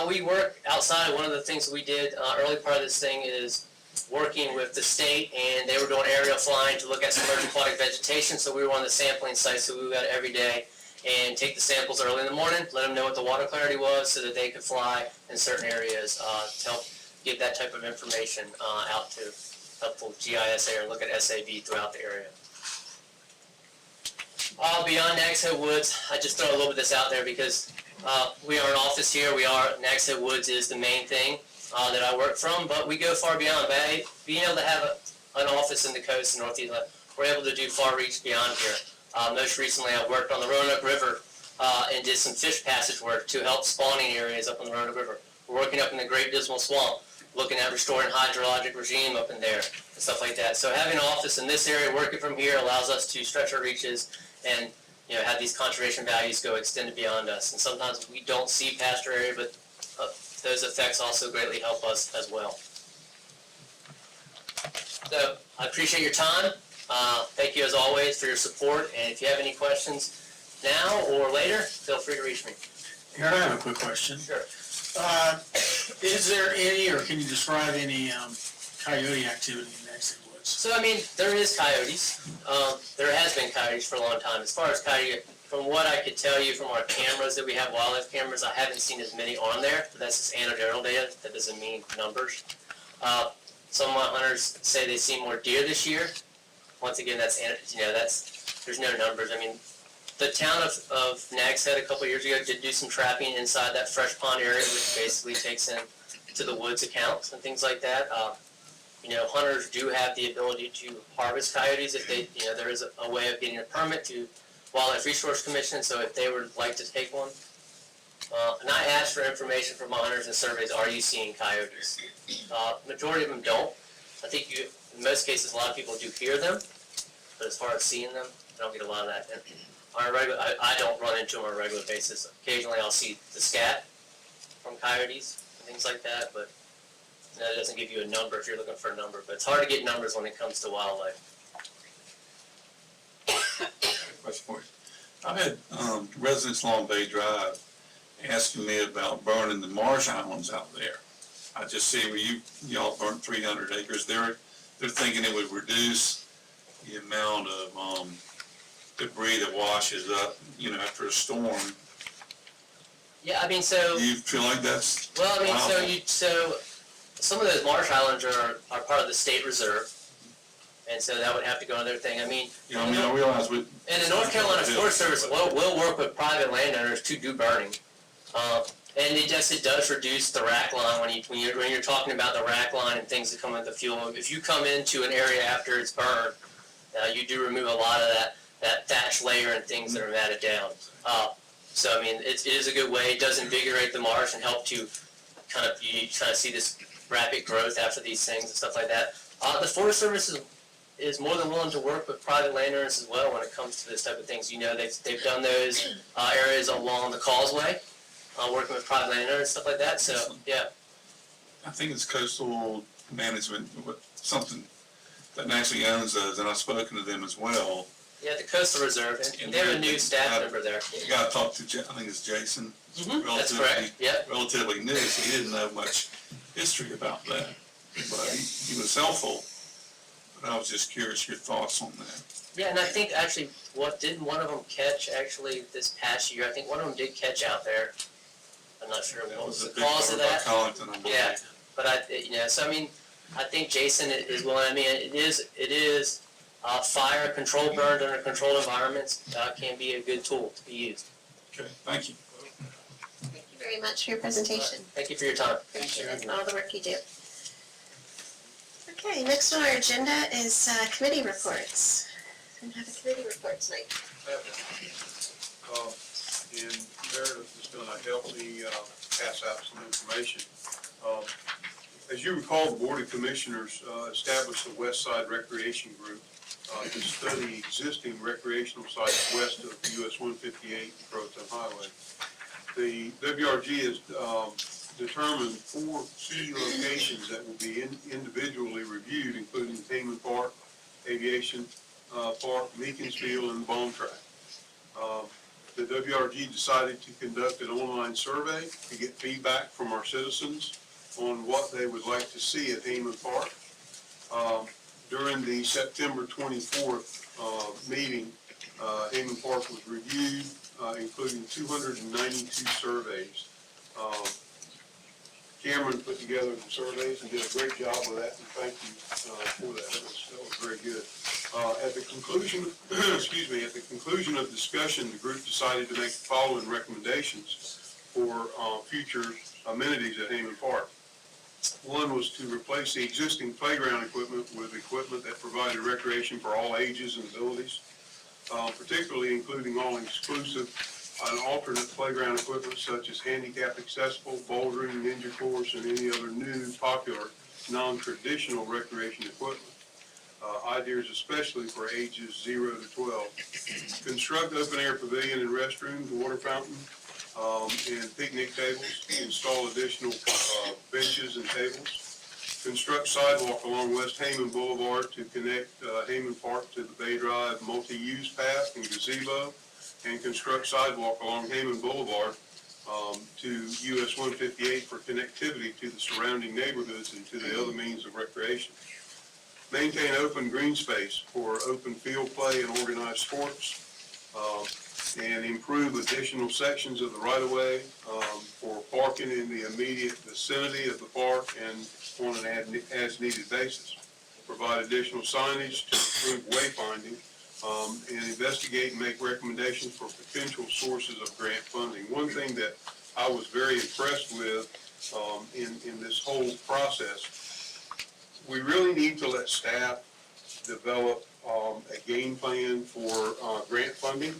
N: We work outside. One of the things we did early part of this thing is working with the state, and they were doing aerial flying to look at submerged aquatic vegetation, so we were on the sampling site, so we would go out every day and take the samples early in the morning, let them know what the water clarity was so that they could fly in certain areas to help give that type of information out to helpful GISA or look at SAV throughout the area. Beyond Nags Head Woods, I just throw a little bit of this out there because we are an office here. Nags Head Woods is the main thing that I work from, but we go far beyond. Being able to have an office in the coast in Northeast, we're able to do far reach beyond here. Most recently, I worked on the Roanoke River and did some fish passage work to help spawning areas up on the Roanoke River. We're working up in the Great Dismal Swamp, looking at restoring hydrologic regime up in there and stuff like that. So having an office in this area, working from here, allows us to stretch our reaches and have these conservation values go extended beyond us. And sometimes we don't see pasture area, but those effects also greatly help us as well. So I appreciate your time. Thank you as always for your support. And if you have any questions now or later, feel free to reach me.
C: Here, I have a quick question.
N: Sure.
C: Is there any, or can you describe any coyote activity in Nags Head Woods?
N: So, there is coyotes. There has been coyotes for a long time. As far as coyote, from what I could tell you from our cameras that we have, wildlife cameras, I haven't seen as many on there, but that's just anecdotal data. That doesn't mean numbers. Some of my hunters say they've seen more deer this year. Once again, there's no numbers. The town of Nags Head a couple of years ago did do some trapping inside that fresh pond area, which basically takes in to the woods accounts and things like that. Hunters do have the ability to harvest coyotes if they, there is a way of getting a permit to Wildlife Resource Commission, so if they would like to take one. And I asked for information from my hunters and surveys, are you seeing coyotes? Majority of them don't. I think in most cases, a lot of people do hear them, but as far as seeing them, I don't get a lot of that. And I don't run into them on a regular basis. Occasionally I'll see the scat from coyotes and things like that, but that doesn't give you a number if you're looking for a number. But it's hard to get numbers when it comes to wildlife.
G: Question for you. I've had residents along Bay Drive asking me about burning the marsh islands out there. I just see where y'all burnt 300 acres. They're thinking it would reduce the amount of debris that washes up, after a storm.
N: Yeah, so
G: Do you feel like that's
N: well,
G: viable?
N: so some of those marsh islands are part of the state reserve, and so that would have to go on their thing.
G: I realize we.
N: And the North Carolina Forest Service will work with private landowners to do burning. And it does reduce the rack line when you're talking about the rack line and things that come with the fuel. If you come into an area after it's burned, you do remove a lot of that thatch layer and things that are matted down. So it is a good way. It does invigorate the marsh and help to kind of see this rapid growth after these things and stuff like that. The Forest Service is more than willing to work with private landowners as well when it comes to this type of things. They've done those areas along the causeway, working with private landowners and stuff like that. So yeah.
G: I think it's coastal management, something that naturally owns those, and I've spoken to them as well.
N: Yeah, the Coastal Reserve, and they have a new staff member there.
G: You gotta talk to, I think it's Jason.
N: That's correct, yep.
G: Relatively new, so he didn't know much history about that. But he was helpful, but I was just curious your thoughts on that.
N: Yeah, and I think actually, didn't one of them catch actually this past year? I think one of them did catch out there. I'm not sure what was the cause of that. Yeah, but I think Jason is willing. It is fire control, burned under controlled environments can be a good tool to be used.
G: Okay, thank you.
A: Thank you very much for your presentation.
N: Thank you for your time.
A: Appreciate it and all the work you do. Okay, next on our agenda is committee reports. We have a committee report tonight.
H: And Meredith is going to help me pass out some information. As you recall, the Board of Commissioners established the West Side Recreation Group to study existing recreational sites west of US 158 Croton Highway. The WRG has determined 4 key locations that will be individually reviewed, including Kingman Park, Aviation, Park, Meekensfield, and Bone Track. The WRG decided to conduct an online survey to get feedback from our citizens on what they would like to see at Hayman Park. During the September 24th meeting, Hayman Park was reviewed, including 292 surveys. Cameron put together the surveys and did a great job with that, and thank you for that. That was very good. At the conclusion, excuse me, at the conclusion of discussion, the group decided to make the following recommendations for future amenities at Hayman Park. One was to replace the existing playground equipment with equipment that provided recreation for all ages and abilities, particularly including all inclusive and alternate playground equipment such as handicap accessible, bouldering, ninja course, and any other new popular non-traditional recreation equipment. Ideas especially for ages 0 to 12. Construct open-air pavilion and restrooms, water fountain, and picnic tables. Install additional benches and tables. Construct sidewalk along West Hayman Boulevard to connect Hayman Park to the Bay Drive multi-use path and gazebo. And construct sidewalk along Hayman Boulevard to US 158 for connectivity to the surrounding neighborhoods and to the other means of recreation. Maintain open green space for open field play and organized sports, and improve additional sections of the right-of-way for parking in the immediate vicinity of the park and on an as-needed basis. Provide additional signage to improve wayfinding, and investigate and make recommendations for potential sources of grant funding. One thing that I was very impressed with in this whole process, we really need to let staff develop a game plan for grant funding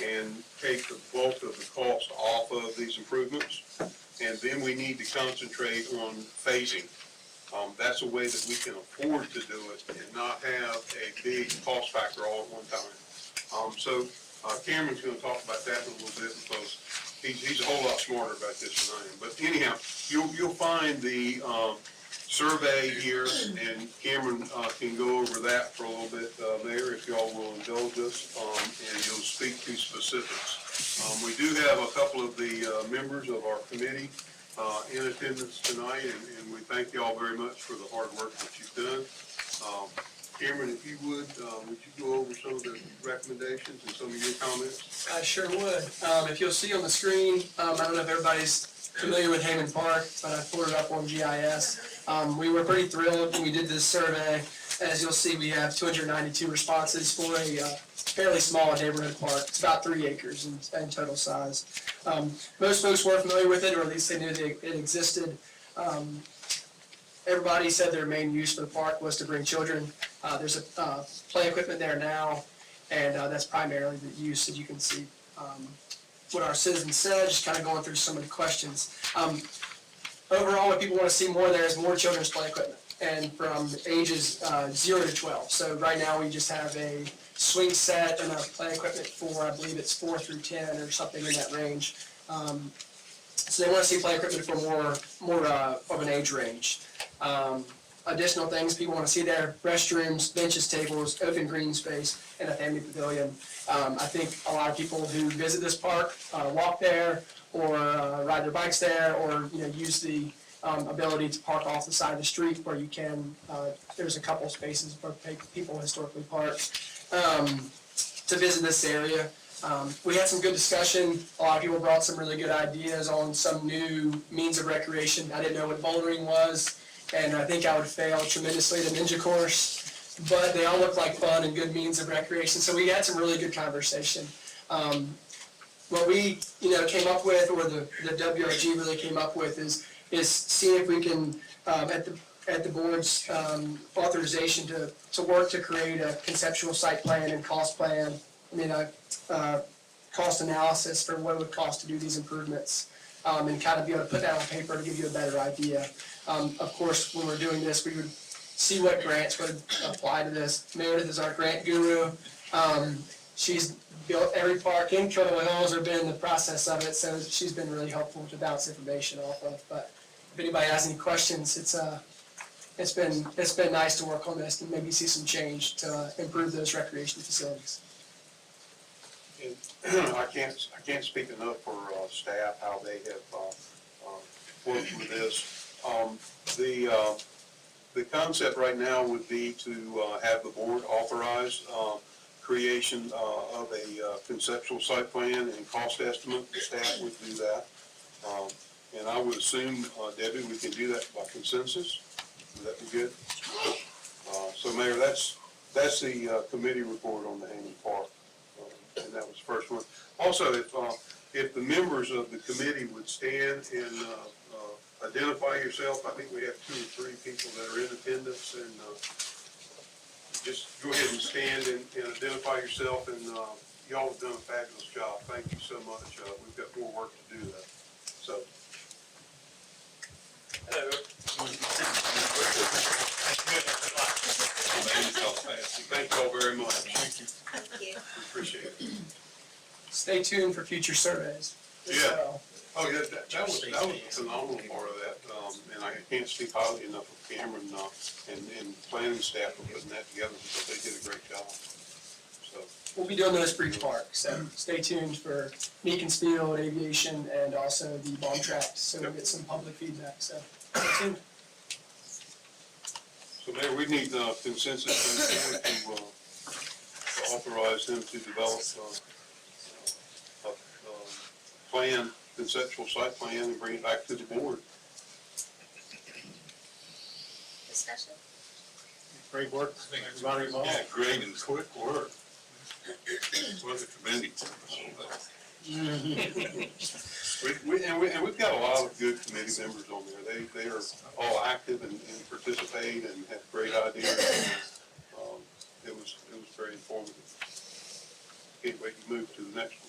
H: and take the bulk of the cost off of these improvements. And then we need to concentrate on phasing. That's a way that we can afford to do it and not have a big cost factor all at one time. So Cameron's going to talk about that in a little bit because he's a whole lot smarter about this than I am. But anyhow, you'll find the survey here, and Cameron can go over that for a little bit, Mayor, if y'all will indulge us, and you'll speak to specifics. We do have a couple of the members of our committee in attendance tonight, and we thank y'all very much for the hard work that you've done. Cameron, if you would you go over some of the recommendations and some of your comments?
P: I sure would. If you'll see on the screen, I don't know if everybody's familiar with Hayman Park, but I pulled it up on GIS. We were pretty thrilled when we did this survey. As you'll see, we have 292 responses for a fairly small neighborhood park. It's about 3 acres in total size. Most folks were familiar with it, or at least they knew it existed. Everybody said their main use for the park was to bring children. There's a play equipment there now, and that's primarily the use that you can see. What our citizens said, just kind of going through some of the questions. Overall, what people want to see more there is more children's play equipment, and from ages 0 to 12. So right now, we just have a swing set and a play equipment for, I believe it's 4 through 10 or something in that range. So they want to see play equipment for more of an age range. Additional things people want to see there: restrooms, benches, tables, open green space, and a family pavilion. I think a lot of people who visit this park walk there, or ride their bikes there, or use the ability to park off the side of the street where you can. There's a couple spaces where people historically park to visit this area. We had some good discussion. A lot of people brought some really good ideas on some new means of recreation. I didn't know what bouldering was, and I think I would fail tremendously at a ninja course, but they all look like fun and good means of recreation. So we had some really good conversation. What we came up with, or the WRG really came up with, is see if we can at the board's authorization to work to create a conceptual site plan and cost plan. Cost analysis for what it would cost to do these improvements, and kind of be able to put that on paper to give you a better idea. Of course, when we're doing this, we would see what grants would apply to this. Meredith is our grant guru. She's built every park in Kill Devil Hills or been in the process of it, so she's been really helpful to bounce information off of. But if anybody has any questions, it's it's been nice to work on this and maybe see some change to improve those recreation facilities.
H: I can't speak enough for, staff, how they have, worked with this. The concept right now would be to, have the board authorize, creation, of a, conceptual site plan and cost estimate. The staff would do that. And I would assume, Debbie, we can do that by consensus. Would that be good? So Mayor, that's the, committee report on the Hammond Park. And that was the first one. Also, if the members of the committee would stand and, identify yourself, I think we have 2 or 3 people that are in attendance, and, just go ahead and stand and identify yourself, and, y'all have done a fabulous job. Thank you so much. We've got more work to do though, so.
N: Hello.
H: Thank you all very much.
C: Thank you.
K: Thank you.
H: Appreciate it.
P: Stay tuned for future surveys.
H: Yeah. Oh, yeah, that was a phenomenal part of that, and I can't speak highly enough of Cameron, and planning staff for putting that together, because they did a great job, so.
P: We'll be doing those for each park, so stay tuned for Meekins Field, Aviation, and also the bomb tract, so we'll get some public feedback, so stay tuned.
H: So Mayor, we need consensus on the board to authorize them to develop a plan, conceptual site plan, and bring it back to the board.
A: Discussion?
C: Great work. Everybody involved.
G: Yeah, great and quick work. Was a committee.
H: And we've got a lot of good committee members on there. They are all active and participate and have great ideas. It was very informative. Can't wait to move to the next one.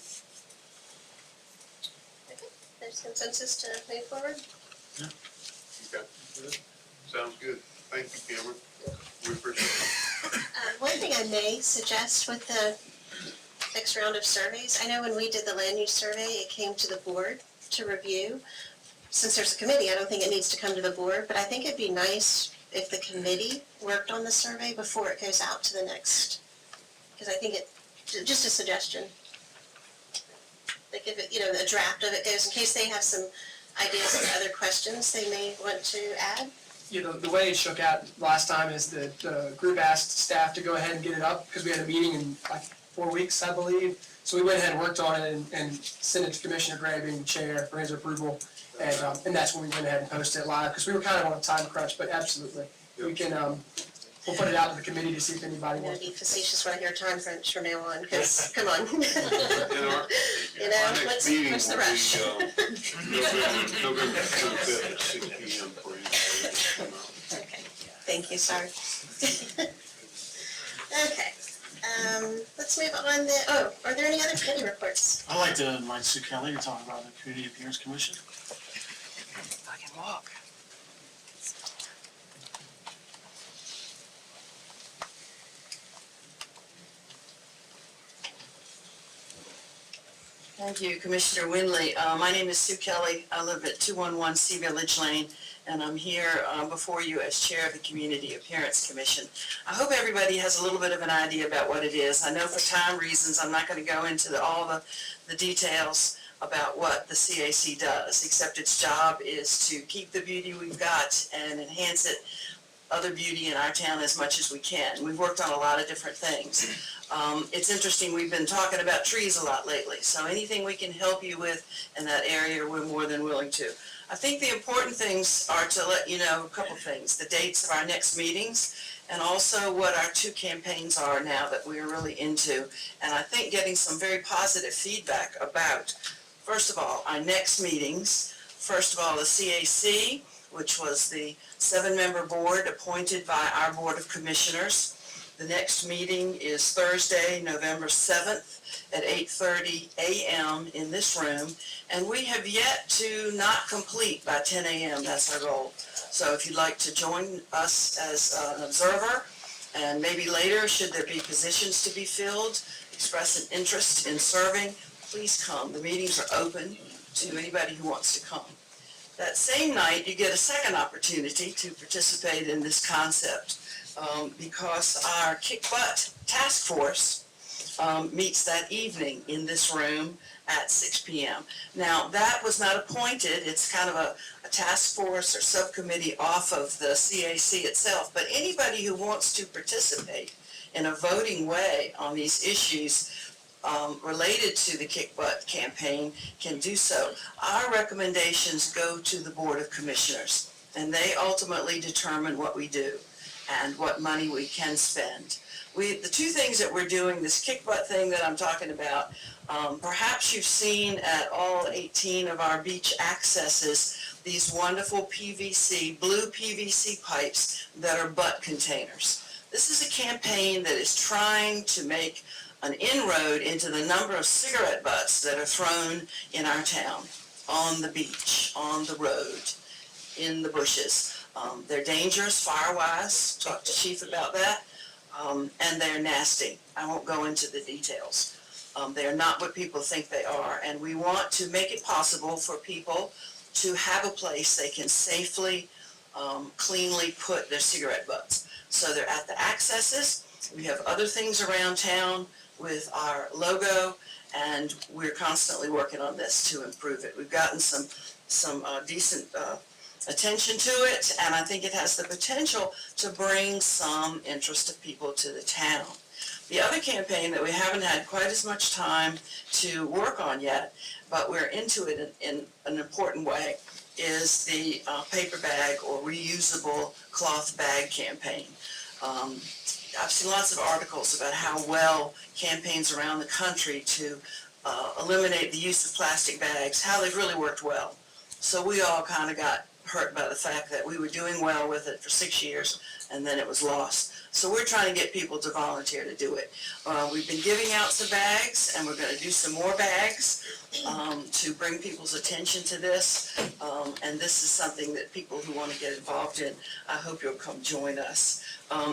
A: There's consensus to move forward?
H: Okay. Sounds good. Thank you, Cameron. We appreciate it.
A: One thing I may suggest with the next round of surveys, I know when we did the land use survey, it came to the board to review. Since there's a committee, I don't think it needs to come to the board, but I think it'd be nice if the committee worked on the survey before it goes out to the next, because I think just a suggestion. Like if it, a draft of it goes, in case they have some ideas and other questions they may want to add.
P: The way it shook out last time is that the group asked staff to go ahead and get it up, because we had a meeting in like 4 weeks, I believe. So we went ahead and worked on it and sent it to Commissioner Gray, being the chair, for his approval. And that's when we went ahead and posted it live, because we were kind of on a time crunch, but absolutely. We can, we'll put it out to the committee to see if anybody
A: I'm gonna
P: wants.
A: be facetious when I hear time crunch from now on, because, come on.
H: Our next meeting
A: what's the
H: will
A: rush?
H: be, November 25th at 6 p.m. for you.
A: Okay, thank you, sorry. Okay, let's move on. Are there any other committee reports?
C: I'd like to invite Sue Kelly to talk about the Community Appearance Commission.
S: I can walk. Thank you, Commissioner Winley. My name is Sue Kelly. I live at 211 Sea Village Lane, and I'm here before you as Chair of the Community Appearance Commission. I hope everybody has a little bit of an idea about what it is. I know for time reasons, I'm not going to go into all the details about what the CAC does, except its job is to keep the beauty we've got and enhance it, other beauty in our town as much as we can. We've worked on a lot of different things. It's interesting, we've been talking about trees a lot lately, so anything we can help you with in that area, we're more than willing to. I think the important things are to let you know a couple things, the dates of our next meetings, and also what our 2 campaigns are now that we're really into. And I think getting some very positive feedback about, first of all, our next meetings. First of all, the CAC, which was the 7-member board appointed by our Board of Commissioners. The next meeting is Thursday, November 7th at 8:30 a.m. in this room. And we have yet to not complete by 10 a.m. That's our goal. So if you'd like to join us as an observer, and maybe later, should there be positions to be filled, express an interest in serving, please come. The meetings are open to anybody who wants to come.
O: That same night, you get a second opportunity to participate in this concept because our Kick Butt Task Force meets that evening in this room at 6 p.m. Now, that was not appointed. It's kind of a task force or subcommittee off of the CAC itself, but anybody who wants to participate in a voting way on these issues related to the Kick Butt campaign can do so. Our recommendations go to the Board of Commissioners, and they ultimately determine what we do and what money we can spend. The two things that we're doing, this Kick Butt thing that I'm talking about, perhaps you've seen at all 18 of our beach accesses these wonderful PVC, blue PVC pipes that are butt containers. This is a campaign that is trying to make an inroad into the number of cigarette butts that are thrown in our town, on the beach, on the road, in the bushes. They're dangerous fire-wise, talk to Chief about that, and they're nasty. I won't go into the details. They're not what people think they are, and we want to make it possible for people to have a place they can safely, cleanly put their cigarette butts. So they're at the accesses. We have other things around town with our logo, and we're constantly working on this to improve it. We've gotten some decent attention to it, and I think it has the potential to bring some interest of people to the town. The other campaign that we haven't had quite as much time to work on yet, but we're into it in an important way, is the paper bag or reusable cloth bag campaign. I've seen lots of articles about how well campaigns around the country to eliminate the use of plastic bags, how they've really worked well. So we all kind of got hurt by the fact that we were doing well with it for 6 years and then it was lost. So we're trying to get people to volunteer to do it. We've been giving out some bags, and we're going to do some more bags to bring people's attention to this. And this is something that people who want to get involved in, I hope you'll come join us.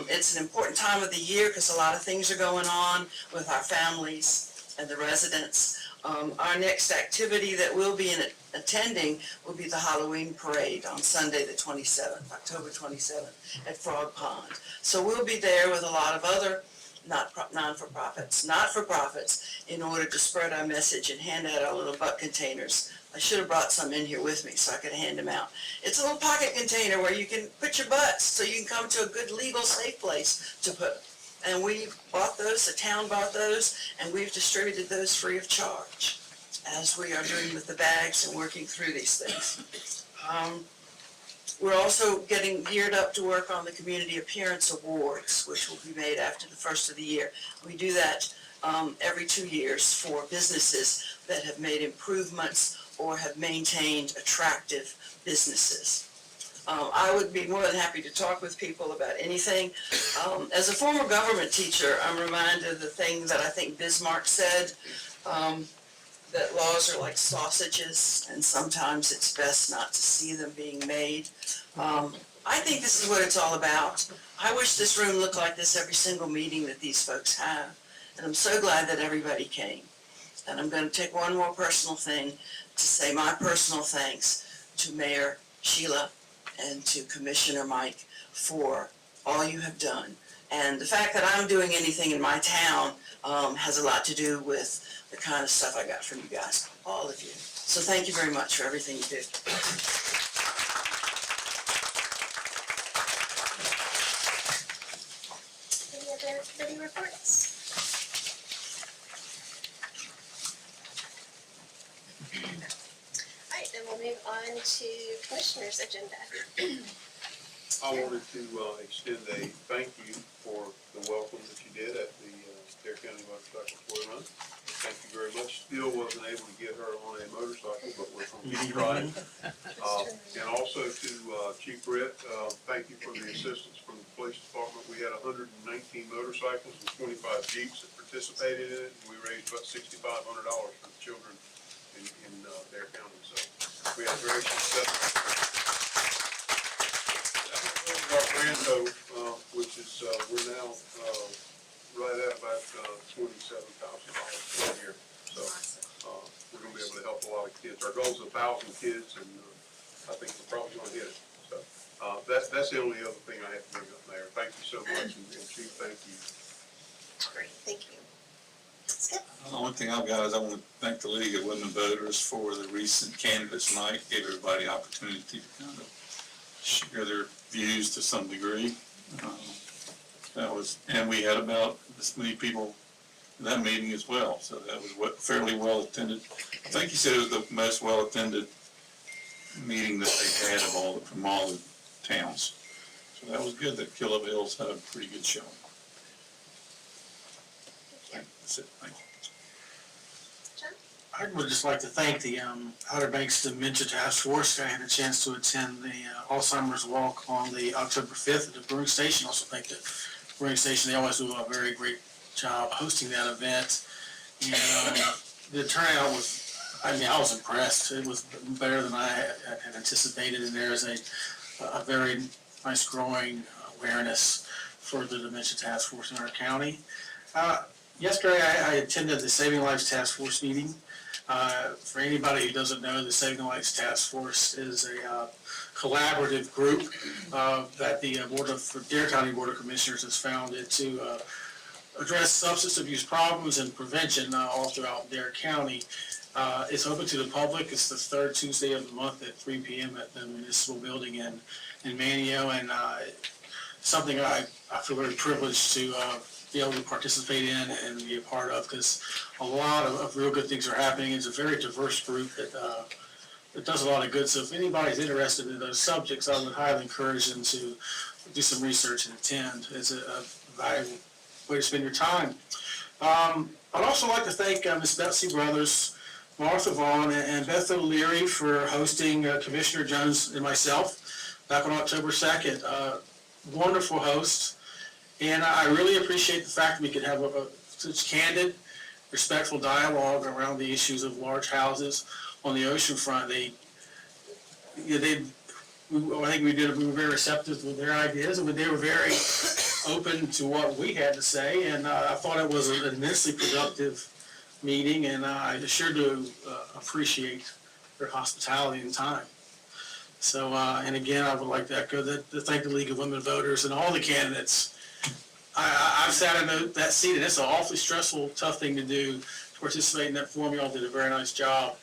O: It's an important time of the year because a lot of things are going on with our families and the residents. Our next activity that we'll be attending will be the Halloween parade on Sunday the 27th, October 27th at Frog Pond. So we'll be there with a lot of other not-for-profits in order to spread our message and hand out our little butt containers. I should have brought some in here with me so I could hand them out. It's a little pocket container where you can put your butts so you can come to a good, legal, safe place to put them. And we bought those, the town bought those, and we've distributed those free of charge as we are doing with the bags and working through these things. We're also getting geared up to work on the Community Appearance Awards, which will be made after the first of the year. We do that every 2 years for businesses that have made improvements or have maintained attractive businesses. I would be more than happy to talk with people about anything. As a former government teacher, I'm reminded of the thing that I think Bismarck said, that laws are like sausages, and sometimes it's best not to see them being made. I think this is what it's all about. I wish this room looked like this every single meeting that these folks have, and I'm so glad that everybody came. And I'm going to take one more personal thing to say my personal thanks to Mayor Sheila and to Commissioner Mike for all you have done. And the fact that I'm doing anything in my town has a lot to do with the kind of stuff I got from you guys, all of you. So thank you very much for everything you do.
A: Any other committee reports? All right, then we'll move on to Commissioner's agenda.
H: I wanted to extend a thank you for the welcome that you did at the Dare County Motorcycle Tour Run. Thank you very much. Still wasn't able to get her on a motorcycle, but we're going to keep trying. And also to Chief Brett, thank you for the assistance from the police department. We had 119 motorcycles and 25 Jeeps that participated in it, and we raised about $6,500 for the children in Dare County. So we had very successful. Our grand total, which is, we're now right at about $27,000 a year. So we're going to be able to help a lot of kids. Our goal is 1,000 kids, and I think we're probably gonna hit it. So, that's the only other thing I have to bring up, Mayor. Thank you so much, and Chief, thank you.
A: Great, thank you.
G: The only thing I've got is I want to thank the League of Women Voters for the recent candidates night, gave everybody opportunity to kind of share their views to some degree. And we had about this many people in that meeting as well, so that was fairly well attended. I think you said it was the most well attended meeting that they had from all the towns. So that was good that Kill Devil Hills had a pretty good showing. That's it, thank you.
C: I would just like to thank the Outer Banks Dementia Task Force. I had a chance to attend the Alzheimer's Walk on the October 5th at the Brewing Station. Also thank the Brewing Station. They always do a very great job hosting that event. And the turnout was, I was impressed. It was better than I had anticipated, and there is a very nice growing awareness for the Dementia Task Force in our county. Yesterday, I attended the Saving Lives Task Force meeting. For anybody who doesn't know, the Saving Lives Task Force is a collaborative group that the Dare County Board of Commissioners has founded to address substance abuse problems and prevention all throughout Dare County. It's open to the public. It's the third Tuesday of the month at 3 p.m. at the municipal building in Manio, and something I feel very privileged to be able to participate in and be a part of, because a lot of real good things are happening. It's a very diverse group that does a lot of good. So if anybody's interested in those subjects, I would highly encourage them to do some research and attend. It's a valuable way to spend your time. I'd also like to thank Ms. Betsy Brothers, Martha Vaughn, and Beth O'Leary for hosting Commissioner Jones and myself back on October 2nd. Wonderful hosts. And I really appreciate the fact that we could have such candid, respectful dialogue around the issues of large houses on the ocean front. I think we were very receptive to their ideas, and they were very open to what we had to say. And I thought it was an immensely productive meeting, and I sure do appreciate their hospitality and time. So, and again, I would like to echo to thank the League of Women Voters and all the candidates. I've sat in that seat, and it's an awfully stressful, tough thing to do, to participate in that forum. Y'all did a very nice job,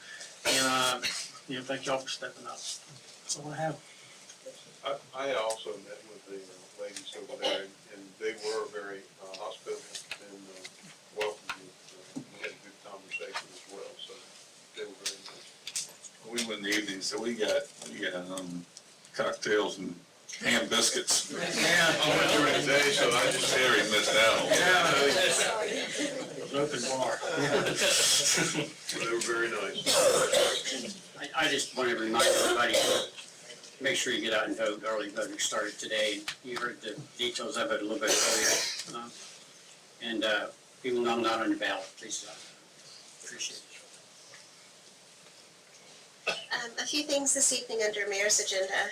C: and thank y'all for stepping up. That's all I have.
H: I had also met with the ladies over there, and they were very hospitable and welcoming. We had a good conversation as well, so they were very nice.
G: We went in the evening, so we got cocktails and ham biscuits.
H: Yeah. I went during the day, so I just
G: Terry missed out.
C: An open bar.
H: They were very nice.
I: I just want to remind everybody to make sure you get out and vote. Early voting started today. You heard the details of it a little bit earlier. And people know I'm not on the ballot, please appreciate it.
A: A few things this evening under Mayor's agenda.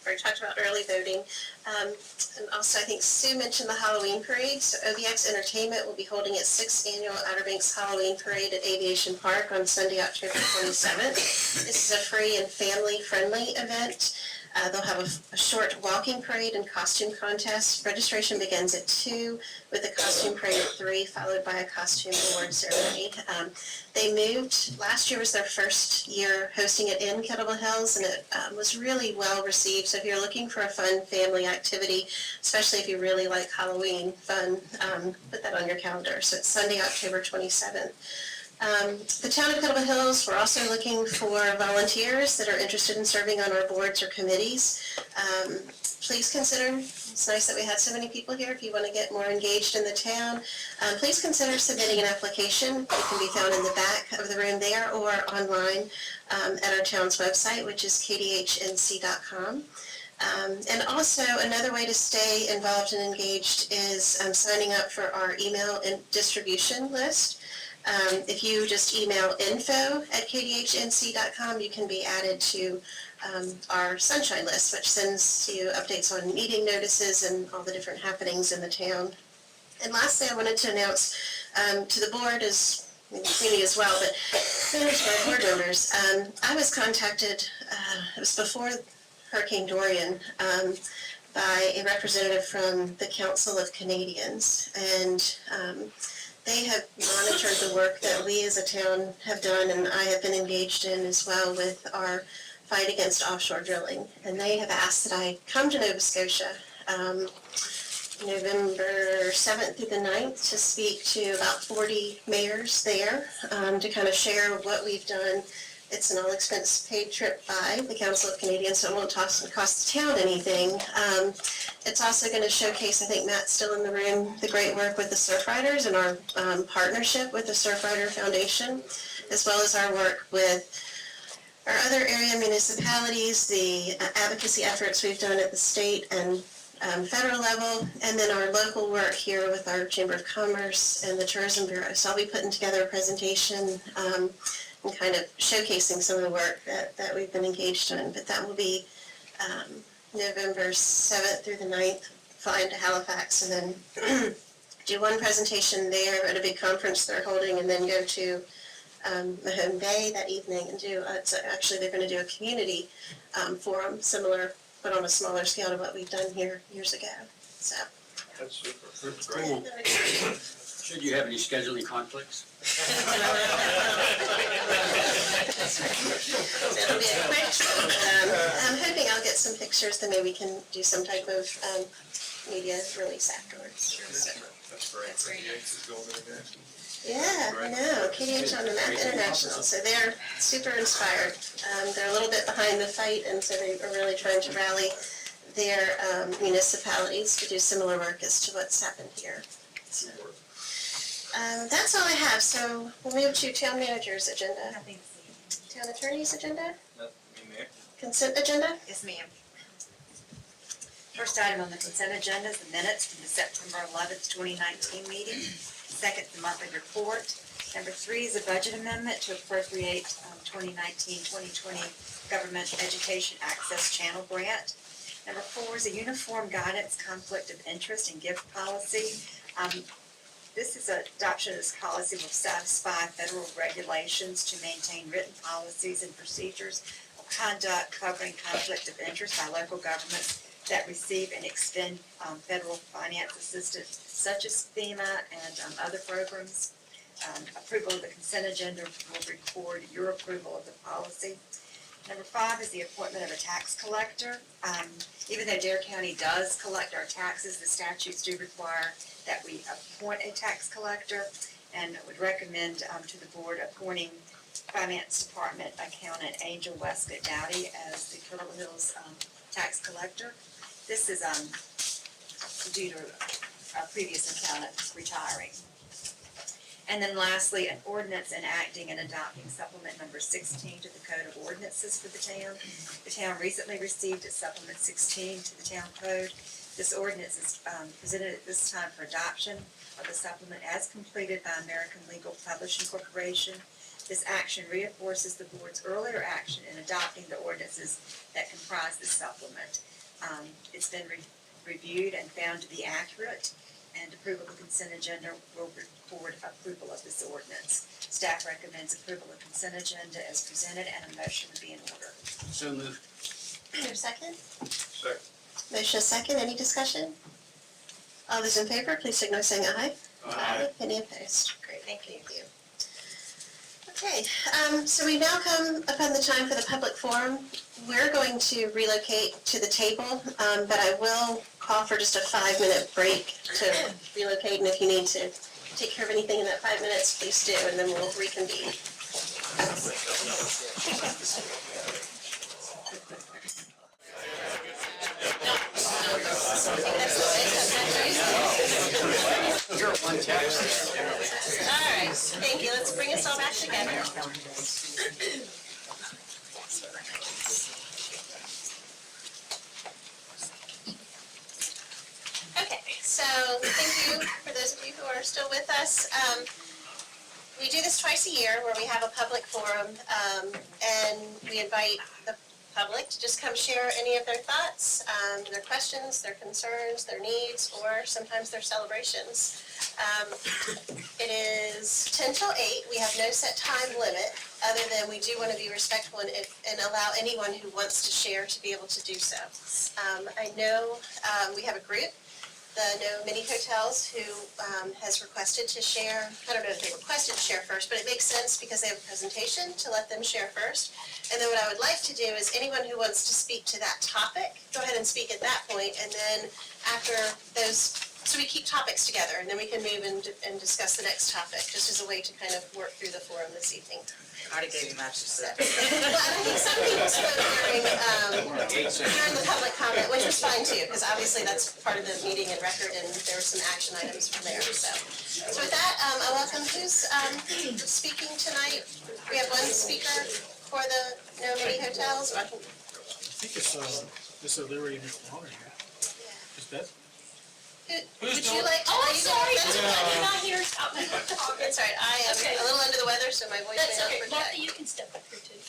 A: We talked about early voting. And also, I think Sue mentioned the Halloween parade. So OBX Entertainment will be holding its 6th annual Outer Banks Halloween Parade at Aviation Park on Sunday, October 27th. This is a free and family-friendly event. They'll have a short walking parade and costume contest. Registration begins at 2 with a costume parade at 3, followed by a costume award ceremony. They moved, last year was their first year hosting it in Kill Devil Hills, and it was really well received. So if you're looking for a fun family activity, especially if you really like Halloween fun, put that on your calendar. So it's Sunday, October 27th. The town of Kill Devil Hills, we're also looking for volunteers that are interested in serving on our boards or committees. Please consider, it's nice that we had so many people here. If you want to get more engaged in the town, please consider submitting an application. It can be found in the back of the room there or online at our town's website, which is kdhnc.com. And also, another way to stay involved and engaged is signing up for our email and distribution list. If you just email info@kdhnc.com, you can be added to our Sunshine List, which sends you updates on meeting notices and all the different happenings in the town. And lastly, I wanted to announce to the board, as in the community as well, but members of our board members, I was contacted, it was before Hurricane Dorian, by a representative from the Council of Canadians, and they have monitored the work that we as a town have done, and I have been engaged in as well with our fight against offshore drilling. And they have asked that I come to Nova Scotia November 7th through the 9th to speak to about 40 mayors there to kind of share what we've done. It's an all-expense paid trip by the Council of Canadians, so it won't cost the town anything. It's also going to showcase, I think Matt's still in the room, the great work with the Surfriders and our partnership with the Surfrider Foundation, as well as our work with our other area municipalities, the advocacy efforts we've done at the state and federal level, and then our local work here with our Chamber of Commerce and the Tourism Bureau. So I'll be putting together a presentation and kind of showcasing some of the work that we've been engaged in. But that will be November 7th through the 9th, fly into Halifax, and then do one presentation there at a big conference they're holding, and then go to Mahone Bay that evening and do, so actually they're going to do a community forum, similar, but on a smaller scale to what we've done here years ago. So.
I: That's super. That's great. Should you have any scheduling conflicts?
A: It'll be a quick trip. I'm hoping I'll get some pictures, then maybe we can do some type of media release afterwards.
F: That's great.
A: That's great.
F: KDH is going international.
A: Yeah, I know, KDH on the Map International, so they're super inspired. They're a little bit behind the fight, and so they are really trying to rally their municipalities to do similar work as to what's happened here. So, that's all I have, so we'll move to town manager's agenda. Town attorney's agenda? Consent agenda?
K: Yes, ma'am. First item on the consent agenda is the minutes from the September 11th, 2019 meeting. Second, the monthly report. Number 3 is a budget amendment to appropriate 2019-2020 Government Education Access Channel Grant. Number 4 is a uniform guidance, conflict of interest, and gift policy. This is adoption of this policy will satisfy federal regulations to maintain written policies and procedures of conduct covering conflict of interest by local governments that receive and extend federal finance assistance such as FEMA and other programs. Approval of the consent agenda will record your approval of the policy. Number 5 is the appointment of a tax collector. Even though Dare County does collect our taxes, the statutes do require that we appoint a tax collector, and would recommend to the board appointing Finance Department Accountant Angel Westcott Dowdy as the Turtle Hills tax collector. This is due to our previous accountant retiring. And then lastly, an ordinance enacting and adopting supplement number 16 to the Code of Ordinances for the town. The town recently received its supplement 16 to the town code. This ordinance is presented at this time for adoption of the supplement as completed by American Legal Publishing Corporation. This action reinforces the board's earlier action in adopting the ordinances that comprise the supplement. It's been reviewed and found to be accurate, and approval of the consent agenda will record approval of this ordinance. Staff recommends approval of consent agenda as presented, and a motion would be in order.
I: So moved.
A: Is there a second?
F: Second.
A: Motion is second, any discussion? All those in favor, please signal by saying aye. Aye. Any opposed? Great, thank you. Okay, so we now come upon the time for the public forum. We're going to relocate to the table, but I will call for just a 5-minute break to relocate, and if you need to take care of anything in that 5 minutes, please do, and then we'll reconvene.
I: You're one text.
A: All right, thank you. Let's bring us all back together. Okay, so thank you for those of you who are still with us. We do this twice a year where we have a public forum, and we invite the public to just come share any of their thoughts, their questions, their concerns, their needs, or sometimes their celebrations. It is 10 till 8. We have no set time limit, other than we do want to be respectful and allow anyone who wants to share to be able to do so. I know we have a group, the No Mini Hotels, who has requested to share. I don't know if they requested to share first, but it makes sense because they have a presentation to let them share first. And then what I would like to do is anyone who wants to speak to that topic, go ahead and speak at that point, and then after those, so we keep topics together, and then we can move and discuss the next topic, just as a way to kind of work through the forum this evening.
O: I already gave you matches.
A: Well, I think some people spoke during the public comment, which was fine too, because obviously that's part of the meeting and record, and there were some action items from there, so. So with that, I welcome who's speaking tonight. We have one speaker for the No Mini Hotels, or I can.
C: I think it's, Miss O'Leary and Mr. Hunter here. Is that?
A: Would you like to?
Q: Oh, I'm sorry,
A: That's okay.
Q: I'm not here. Stop me.
A: That's all right, I am
Q: Okay.
A: a little under the weather, so my voice may
L: That's
A: not
L: okay,
A: project.
L: Martha, you can step up here too.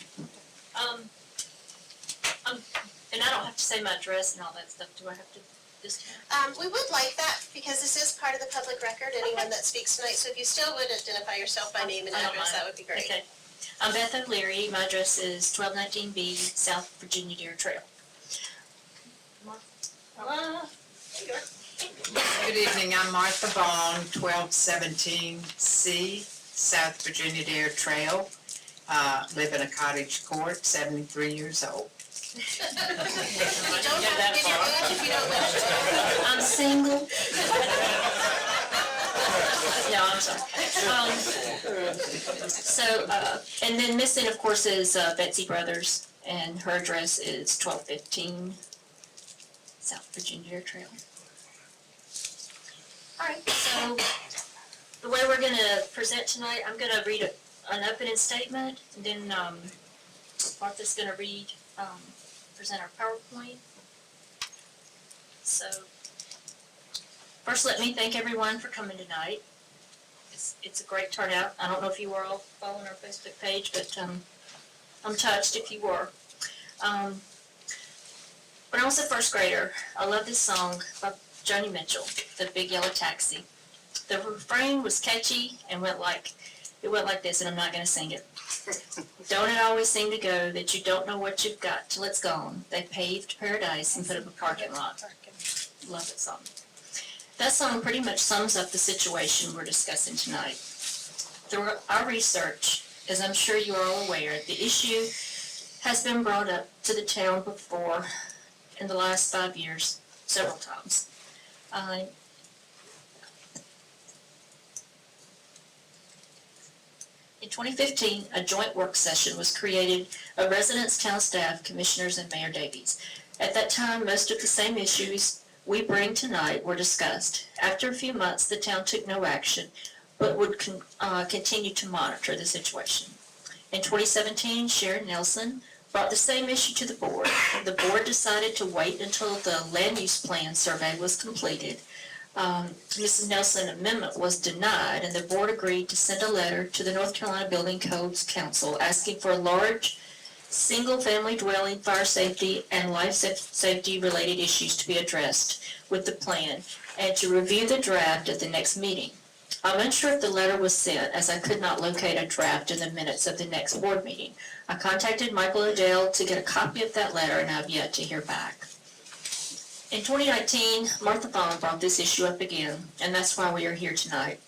L: And I don't have to say my address and all that stuff, do I have to just?
A: We would like that, because this is part of the public record, anyone that speaks tonight, so if you still would identify yourself by name and
L: I don't
A: address,
L: mind.
A: that would be great.
L: Okay. I'm Beth O'Leary, my address is 1219B South Virginia Deer Trail.
V: Good evening, I'm Martha Vaughn, 1217C, South Virginia Deer Trail. Live in a cottage court, 73 years old.
A: You don't have to give your age if you don't wish to.
L: I'm single. No, I'm sorry. And then missing, of course, is Betsy Brothers, and her address is 1215 South Virginia Deer Trail. All right, so the way we're gonna present tonight, I'm gonna read an opening statement, and then Martha's gonna present our PowerPoint. So, first let me thank everyone for coming tonight. It's a great turnout. I don't know if you were all following our Facebook page, but I'm touched if you were. When I was a first grader, I loved this song by Joni Mitchell, The Big Yellow Taxi. The refrain was catchy and went like this, and I'm not gonna sing it. Don't it always seem to go that you don't know what you've got till it's gone? They paved paradise and put up a parking lot. Love that song. That song pretty much sums up the situation we're discussing tonight. Through our research, as I'm sure you are all aware, the issue has been brought up to the town before in the last 5 years, several times. In 2015, a joint work session was created of residents, town staff, commissioners, and Mayor Davies. At that time, most of the same issues we bring tonight were discussed. After a few months, the town took no action, but would continue to monitor the situation. In 2017, Sharon Nelson brought the same issue to the board. The board decided to wait until the land use plan survey was completed. Mrs. Nelson's amendment was denied, and the board agreed to send a letter to the North Carolina Building Codes Council asking for large, single-family dwelling, fire safety, and life safety-related issues to be addressed with the plan, and to review the draft at the next meeting. I'm unsure if the letter was sent, as I could not locate a draft in the minutes of the next board meeting. I contacted Michael Odell to get a copy of that letter, and I've yet to hear back. In 2019, Martha Vaughn brought this issue up again, and that's why we are here tonight.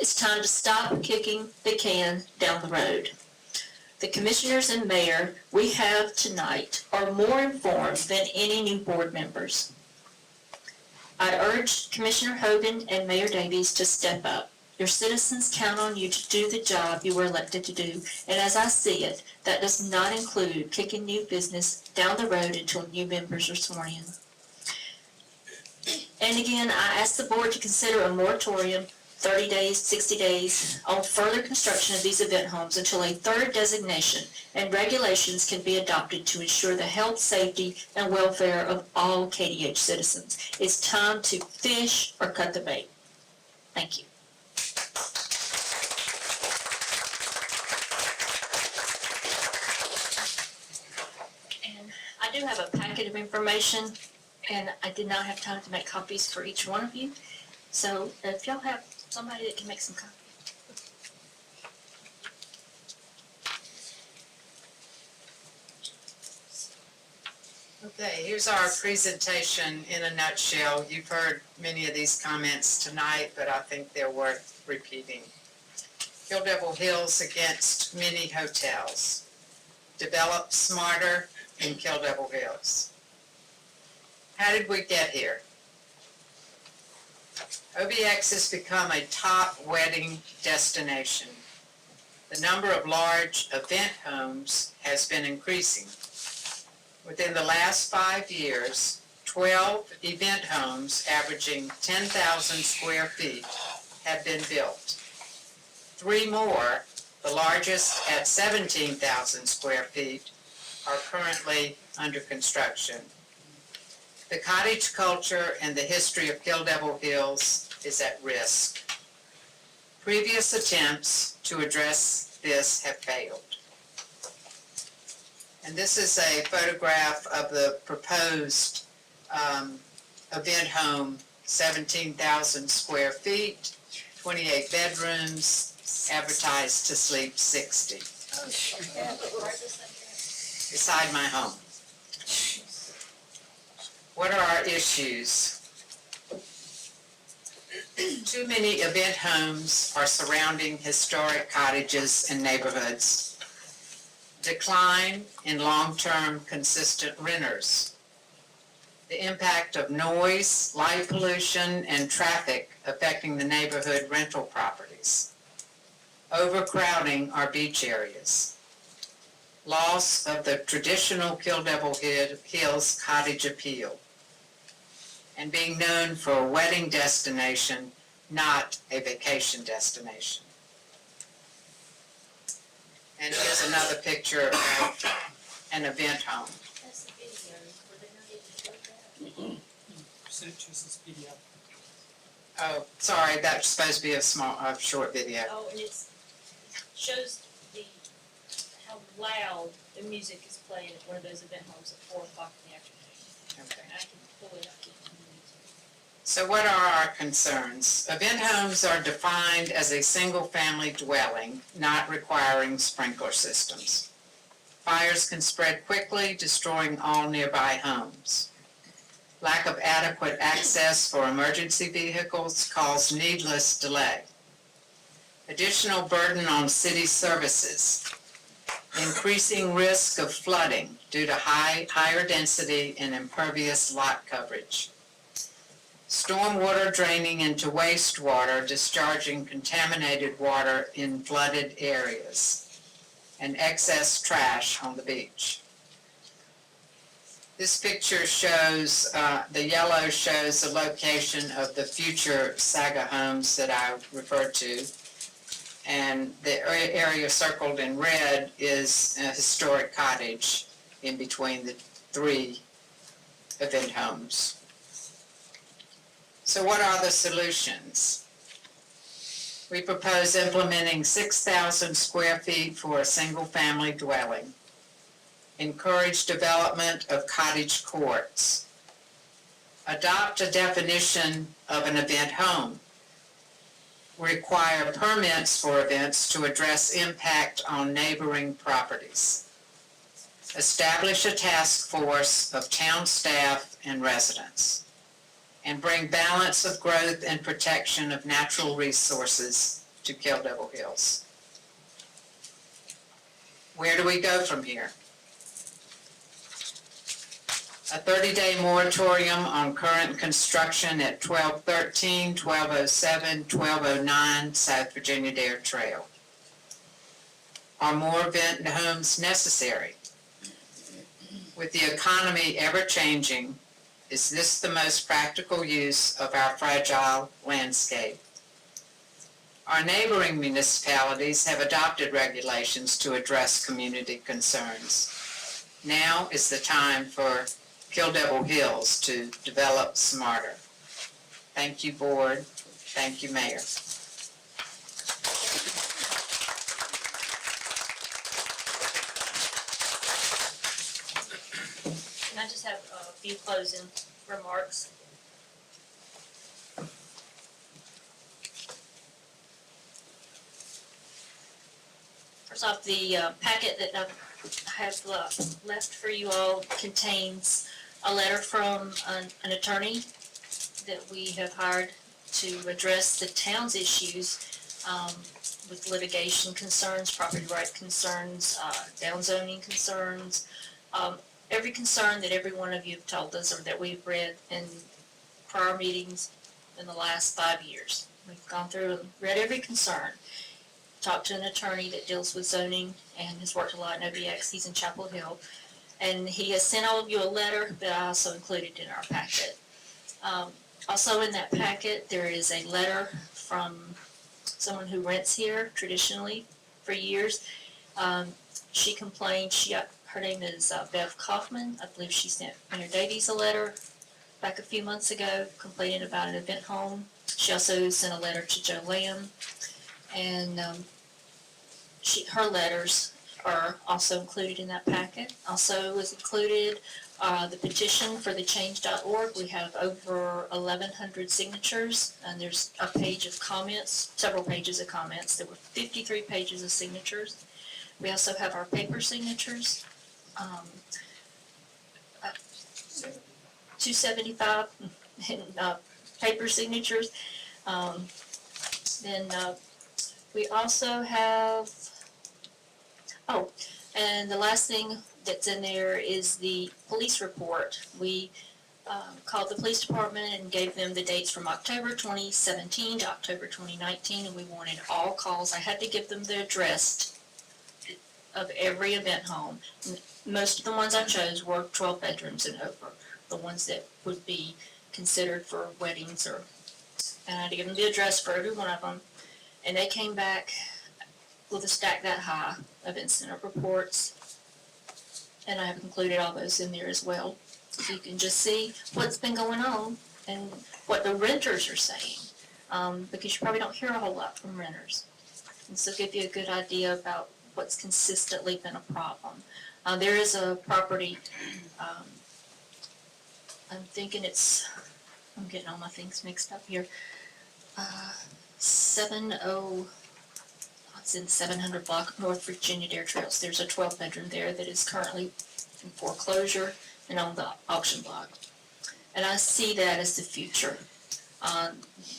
L: It's time to stop kicking the can down the road. The commissioners and mayor we have tonight are more informed than any new board members. I urge Commissioner Hogan and Mayor Davies to step up. Your citizens count on you to do the job you were elected to do, and as I see it, that does not include kicking new business down the road until new members are sworn in. And again, I ask the board to consider a moratorium, 30 days, 60 days, on further construction of these event homes until a third designation and regulations can be adopted to ensure the health, safety, and welfare of all KDH citizens. It's time to fish or cut the bait. Thank you. And I do have a packet of information, and I did not have time to make copies for each one of you. So if y'all have somebody that can make some copies.
V: Okay, here's our presentation in a nutshell. You've heard many of these comments tonight, but I think they're worth repeating. Kill Devil Hills against mini hotels. Develop smarter in Kill Devil Hills. How did we get here? OBX has become a top wedding destination. The number of large event homes has been increasing. Within the last 5 years, 12 event homes averaging 10,000 square feet have been built. 3 more, the largest at 17,000 square feet, are currently under construction. The cottage culture and the history of Kill Devil Hills is at risk. Previous attempts to address this have failed. And this is a photograph of the proposed event home, 17,000 square feet, 28 bedrooms, advertised to sleep 60. Beside my home. What are our issues? Too many event homes are surrounding historic cottages and neighborhoods. Decline in long-term consistent renters. The impact of noise, light pollution, and traffic affecting the neighborhood rental properties. Overcrowding our beach areas. Loss of the traditional Kill Devil Hills cottage appeal. And being known for a wedding destination, not a vacation destination. And here's another picture of an event home.
L: That's the video. Were they not able to show that?
P: Sent it to us as PDF.
V: Oh, sorry, that's supposed to be a short video.
L: Oh, and it shows how loud the music is playing at one of those event homes at 4 o'clock in the afternoon.
V: Okay.
L: I can pull it up.
V: So what are our concerns? Event homes are defined as a single-family dwelling, not requiring sprinkler systems. Fires can spread quickly, destroying all nearby homes. Lack of adequate access for emergency vehicles cause needless delay. Additional burden on city services. Increasing risk of flooding due to higher density and impervious lot coverage. Stormwater draining into wastewater, discharging contaminated water in flooded areas, and excess trash on the beach. This picture shows, the yellow shows the location of the future Saga homes that I referred to, and the area circled in red is a historic cottage in between the 3 event homes. So what are the solutions? We propose implementing 6,000 square feet for a single-family dwelling. Encourage development of cottage courts. Adopt a definition of an event home. Require permits for events to address impact on neighboring properties. Establish a task force of town staff and residents. And bring balance of growth and protection of natural resources to Kill Devil Hills. Where do we go from here? A 30-day moratorium on current construction at 1213, 1207, 1209 South Virginia Dare Trail. Are more event homes necessary? With the economy ever changing, is this the most practical use of our fragile landscape? Our neighboring municipalities have adopted regulations to address community concerns. Now is the time for Kill Devil Hills to develop smarter. Thank you, Board. Thank you, Mayor.
L: And I just have a few closing remarks. First off, the packet that I have left for you all contains a letter from an attorney that we have hired to address the town's issues with litigation concerns, property right concerns, downzoning concerns, every concern that every one of you have told us or that we've read in prior meetings in the last 5 years. We've gone through and read every concern, talked to an attorney that deals with zoning and has worked a lot in OBX. He's in Chapel Hill. And he has sent all of you a letter that I also included in our packet. Also in that packet, there is a letter from someone who rents here traditionally for years. She complained, her name is Bev Kaufman. I believe she sent Mayor Davies a letter back a few months ago complaining about an event home. She also sent a letter to Joe Lamb. And her letters are also included in that packet. Also was included the petition for the change.org. We have over 1,100 signatures, and there's a page of comments, several pages of comments. There were 53 pages of signatures. We also have our paper signatures, 275 in paper signatures. Then we also have, and the last thing that's in there is the police report. We called the police department and gave them the dates from October 2017 to October 2019, and we wanted all calls. I had to give them the address of every event home. Most of the ones I chose were 12 bedrooms and over, the ones that would be considered for weddings, and I had to give them the address for every one of them. And they came back with a stack that high of incident reports. And I have included all those in there as well. So you can just see what's been going on and what the renters are saying. Because you probably don't hear a whole lot from renters. And so give you a good idea about what's consistently been a problem. There is a property, I'm getting all my things mixed up here. It's in 700 block North Virginia Dare Trails. There's a 12-bedroom there that is currently in foreclosure and on the auction block. And I see that as the future.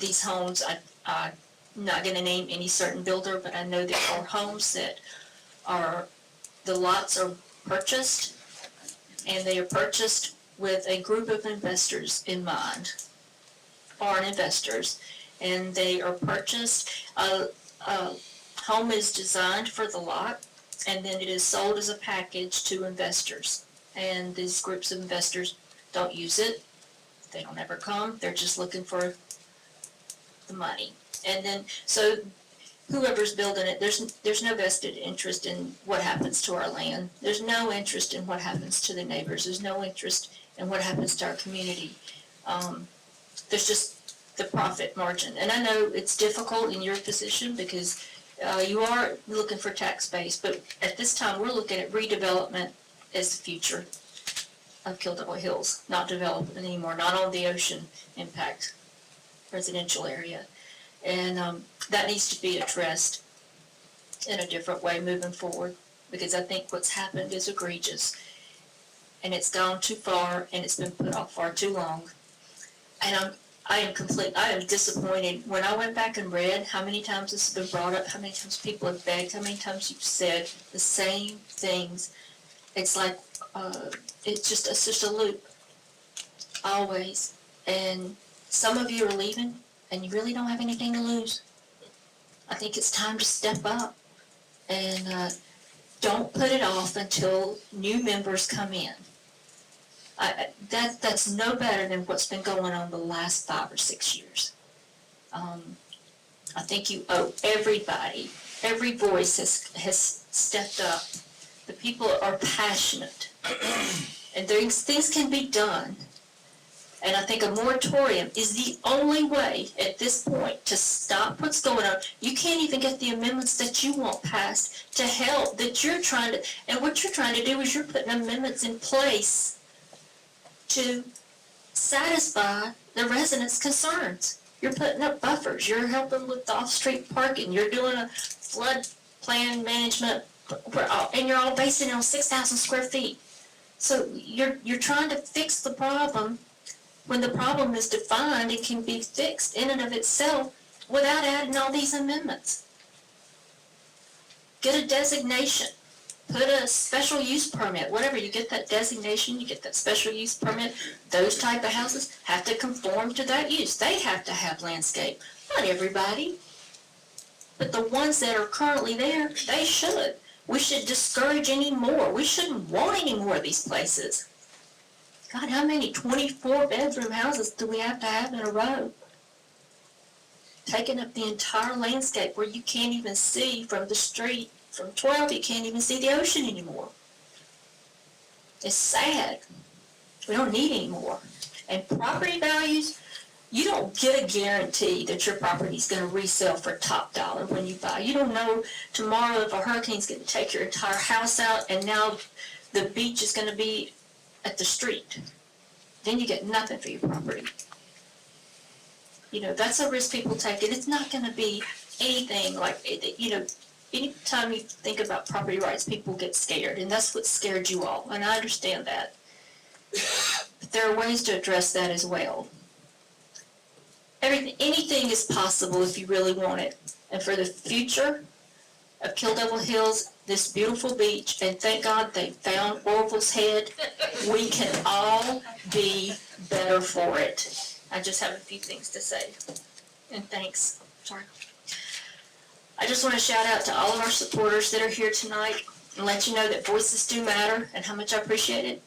L: These homes, I'm not going to name any certain builder, but I know there are homes that the lots are purchased, and they are purchased with a group of investors in mind, foreign investors. And they are purchased, home is designed for the lot, and then it is sold as a package to investors. And these groups of investors don't use it. They don't ever come. They're just looking for the money. And then, so whoever's building it, there's no vested interest in what happens to our land. There's no interest in what happens to the neighbors. There's no interest in what happens to our community. There's just the profit margin. And I know it's difficult in your position because you are looking for tax base, but at this time we're looking at redevelopment as the future of Kill Devil Hills, not development anymore, not on the ocean impact residential area. And that needs to be addressed in a different way moving forward, because I think what's happened is egregious and it's gone too far and it's been put off far too long. And I am disappointed. When I went back and read how many times this has been brought up, how many times people have begged, how many times you've said the same things. It's like, it's just a loop, always. And some of you are leaving and you really don't have anything to lose. I think it's time to step up and don't put it off until new members come in. That's no better than what's been going on the last 5 or 6 years. I think you owe everybody, every voice has stepped up. The people are passionate, and things can be done. And I think a moratorium is the only way at this point to stop what's going on. You can't even get the amendments that you want passed to help that you're trying to, and what you're trying to do is you're putting amendments in place to satisfy the residents' concerns. You're putting up buffers, you're helping with the off-street parking, you're doing a flood plan management, and you're all basing it on 6,000 square feet. So you're trying to fix the problem when the problem is defined and can be fixed in and of itself without adding all these amendments. Get a designation, put a special use permit, whatever, you get that designation, you get that special use permit. Those type of houses have to conform to that use. They have to have landscape, not everybody. But the ones that are currently there, they should. We should discourage any more. We shouldn't want any more of these places. God, how many 24-bedroom houses do we have to have in a row? Taking up the entire landscape where you can't even see from the street. From 12, you can't even see the ocean anymore. It's sad. We don't need any more. And property values, you don't get a guarantee that your property's going to resell for top dollar when you buy. You don't know tomorrow if a hurricane's going to take your entire house out and now the beach is going to be at the street. Then you get nothing for your property. You know, that's a risk people take, and it's not going to be anything like, you know, anytime you think about property rights, people get scared, and that's what scared you all, and I understand that. But there are ways to address that as well. Anything is possible if you really want it. And for the future of Kill Devil Hills, this beautiful beach, and thank God they found Orville's Head, we can all be better for it. I just have a few things to say. And thanks. Sorry. I just want to shout out to all of our supporters that are here tonight and let you know that voices do matter and how much I appreciate it.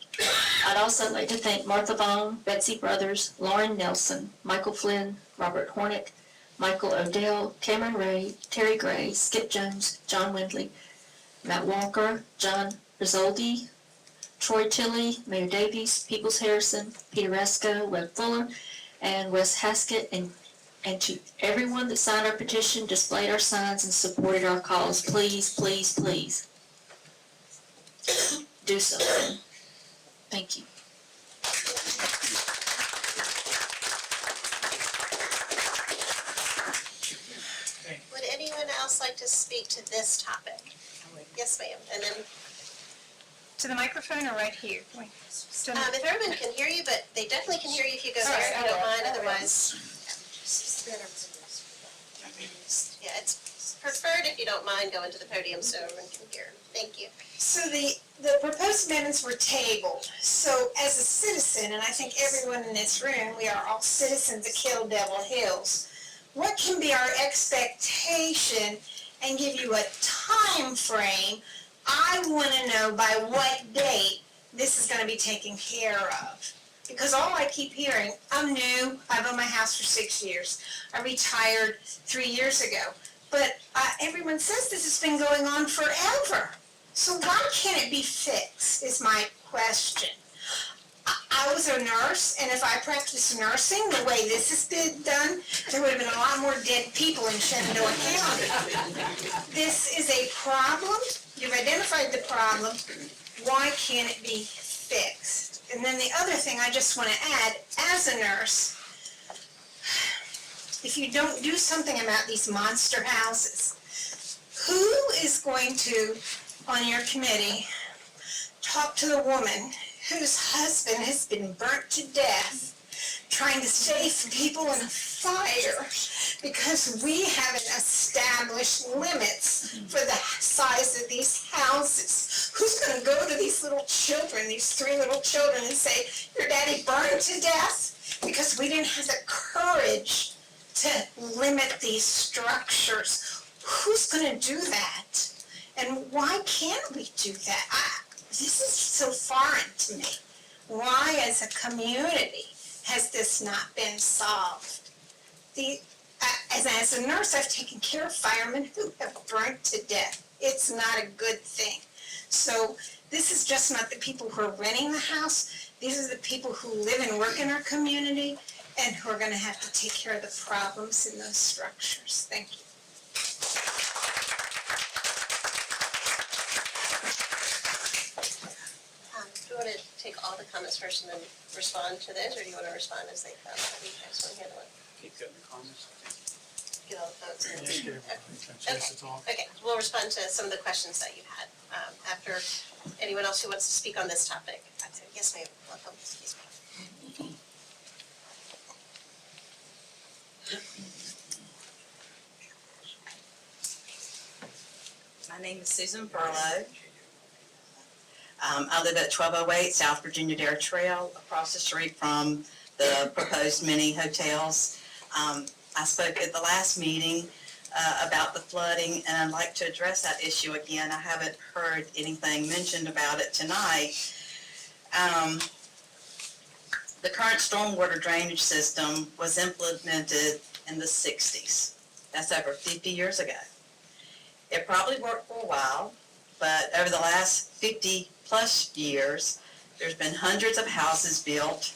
L: I'd also like to thank Martha Vaughn, Betsy Brothers, Lauren Nelson, Michael Flynn, Robert Hornick, Michael Odell, Cameron Ray, Terry Gray, Skip Jones, John Windley, Matt Walker, John Rizzoldi, Troy Tilley, Mayor Davies, Peoples Harrison, Peter Esco, Webb Fuller, and Wes Haskett, and to everyone that signed our petition, displayed our signs, and supported our cause. Please, please, please do something. Thank you.
A: Would anyone else like to speak to this topic? Yes, ma'am, and then,
R: To the microphone or right here?
A: if everyone can hear you, but they definitely can hear you if you go there, if you don't mind, otherwise. Yeah, it's preferred if you don't mind going to the podium so everyone can hear. Thank you.
R: So the proposed amendments were tabled. So as a citizen, and I think everyone in this room, we are all citizens of Kill Devil Hills, what can be our expectation and give you a time frame? I want to know by what date this is going to be taken care of. Because all I keep hearing, I'm new, I've owned my house for 6 years. I retired 3 years ago. But everyone says this has been going on forever. So why can't it be fixed, is my question. I was a nurse, and if I practiced nursing the way this has been done, there would have been a lot more dead people in Shenandoah County. This is a problem. You've identified the problem. Why can't it be fixed? And then the other thing I just want to add, as a nurse, if you don't do something about these monster houses, who is going to, on your committee, talk to the woman whose husband has been burnt to death trying to save people in a fire because we haven't established limits for the size of these houses? Who's going to go to these little children, these 3 little children, and say, your daddy burned to death because we didn't have the courage to limit these structures? Who's going to do that? And why can't we do that? This is so foreign to me. Why, as a community, has this not been solved? As a nurse, I've taken care of firemen who have burnt to death. It's not a good thing. So this is just not the people who are renting the house. These are the people who live and work in our community and who are going to have to take care of the problems in those structures. Thank you.
A: Do you want to take all the comments first and then respond to those, or do you want to respond as they come? How do you guys want to handle it?
I: Keep getting the comments.
A: Get all the comments in?
C: Just give everybody a chance to talk.
A: Okay, we'll respond to some of the questions that you had. After anyone else who wants to speak on this topic. Yes, ma'am, welcome, excuse me.
D: My name is Susan Furlow. I live at 1208 South Virginia Dare Trail, across the street from the proposed mini hotels. I spoke at the last meeting about the flooding, and I'd like to address that issue again. I haven't heard anything mentioned about it tonight. The current stormwater drainage system was implemented in the 60s. That's over 50 years ago. It probably worked for a while, but over the last 50-plus years, there's been hundreds of houses built.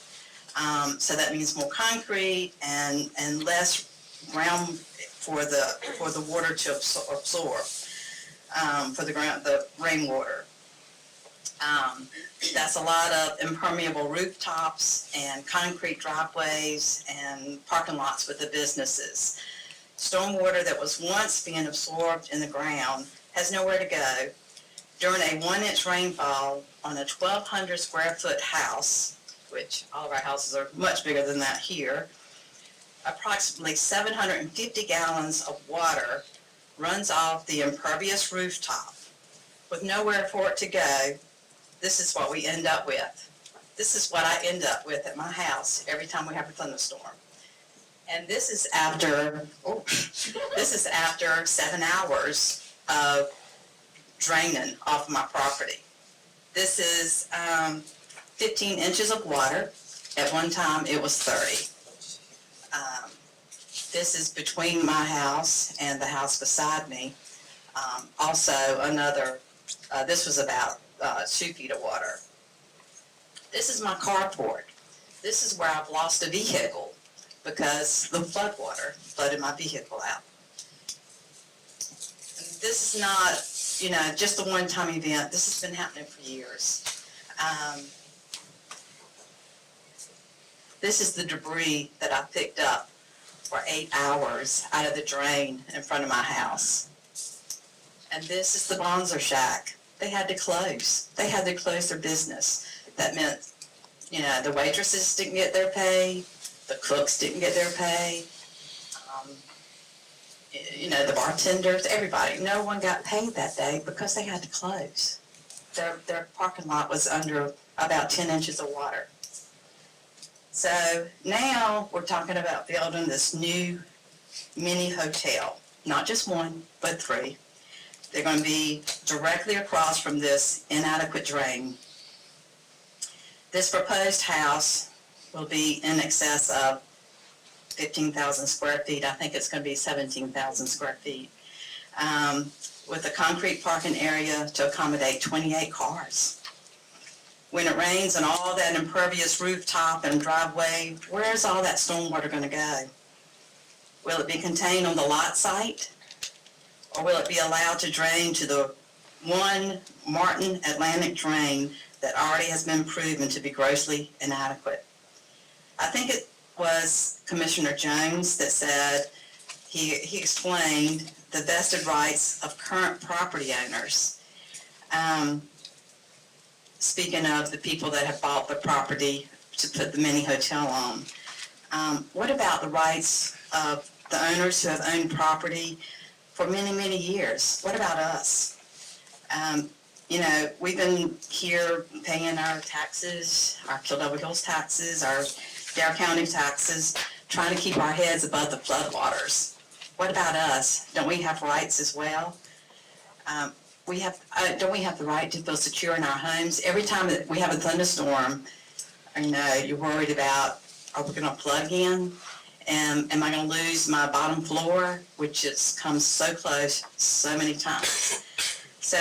D: So that means more concrete and less ground for the water to absorb, for the rainwater. That's a lot of impermeable rooftops and concrete driveways and parking lots with the businesses. Stormwater that was once being absorbed in the ground has nowhere to go. During a 1-inch rainfall on a 1,200 square foot house, which all of our houses are much bigger than that here, approximately 750 gallons of water runs off the impervious rooftop. With nowhere for it to go, this is what we end up with. This is what I end up with at my house every time we have a thunderstorm. And this is after, this is after 7 hours of draining off my property. This is 15 inches of water. At one time, it was 30. This is between my house and the house beside me. Also, another, this was about 2 feet of water. This is my carport. This is where I've lost a vehicle because the flood water flooded my vehicle out. This is not, just a one-time event. This has been happening for years. This is the debris that I picked up for 8 hours out of the drain in front of my house. And this is the Bonzer Shack. They had to close. They had to close their business. That meant, the waitresses didn't get their pay, the cooks didn't get their pay, the bartenders, everybody. No one got paid that day because they had to close. Their parking lot was under about 10 inches of water. So now we're talking about building this new mini hotel, not just one, but 3. They're going to be directly across from this inadequate drain. This proposed house will be in excess of 15,000 square feet. I think it's going to be 17,000 square feet, with a concrete parking area to accommodate 28 cars. When it rains and all that impervious rooftop and driveway, where's all that stormwater going to go? Will it be contained on the lot site? Or will it be allowed to drain to the one Martin Atlantic drain that already has been proven to be grossly inadequate? I think it was Commissioner Jones that said, he explained the vested rights of current property owners. Speaking of the people that have bought the property to put the mini hotel on, what about the rights of the owners who have owned property for many, many years? What about us? We've been here paying our taxes, our Kill Devil Hills taxes, our Dare County taxes, trying to keep our heads above the floodwaters. What about us? Don't we have rights as well? Don't we have the right to feel secure in our homes? Every time that we have a thunderstorm, you're worried about, are we going to flood again? Am I going to lose my bottom floor, which has come so close so many times? So,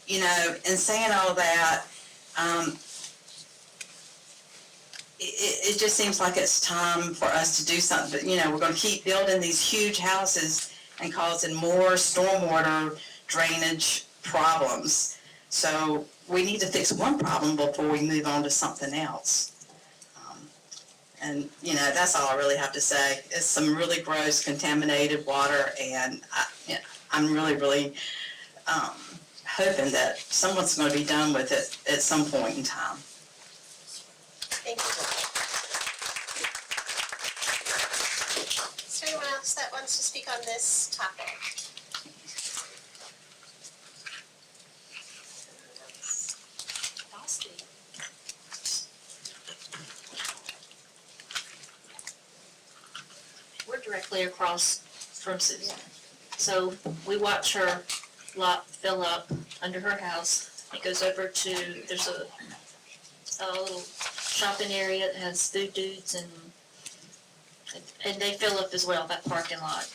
D: in saying all that, it just seems like it's time for us to do something. We're going to keep building these huge houses and causing more stormwater drainage problems. So we need to fix one problem before we move on to something else. And, that's all I really have to say. It's some really gross contaminated water, and I'm really hoping that someone's going to be done with it at some point in time.
A: Thank you. Is there anyone else that wants to speak on this topic? I'll speak.
L: We're directly across from Susan. So we watch her lot fill up under her house. It goes over to, there's a little shopping area that has Food Dudes and they fill up as well, that parking lot.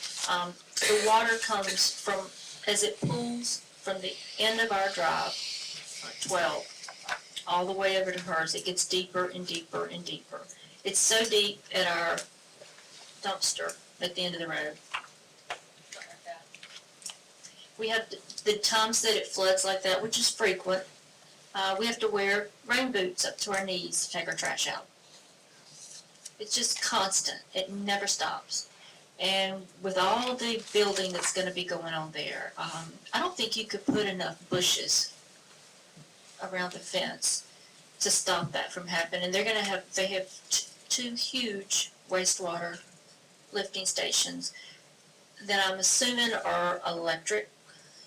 L: The water comes from, as it pools from the end of our drive, 12, all the way over to hers, it gets deeper and deeper and deeper. It's so deep at our dumpster at the end of the road. We have the times that it floods like that, which is frequent, we have to wear rain boots up to our knees to take our trash out. It's just constant. It never stops. And with all the building that's going to be going on there, I don't think you could put enough bushes around the fence to stop that from happening. And they have two huge wastewater lifting stations that I'm assuming are electric,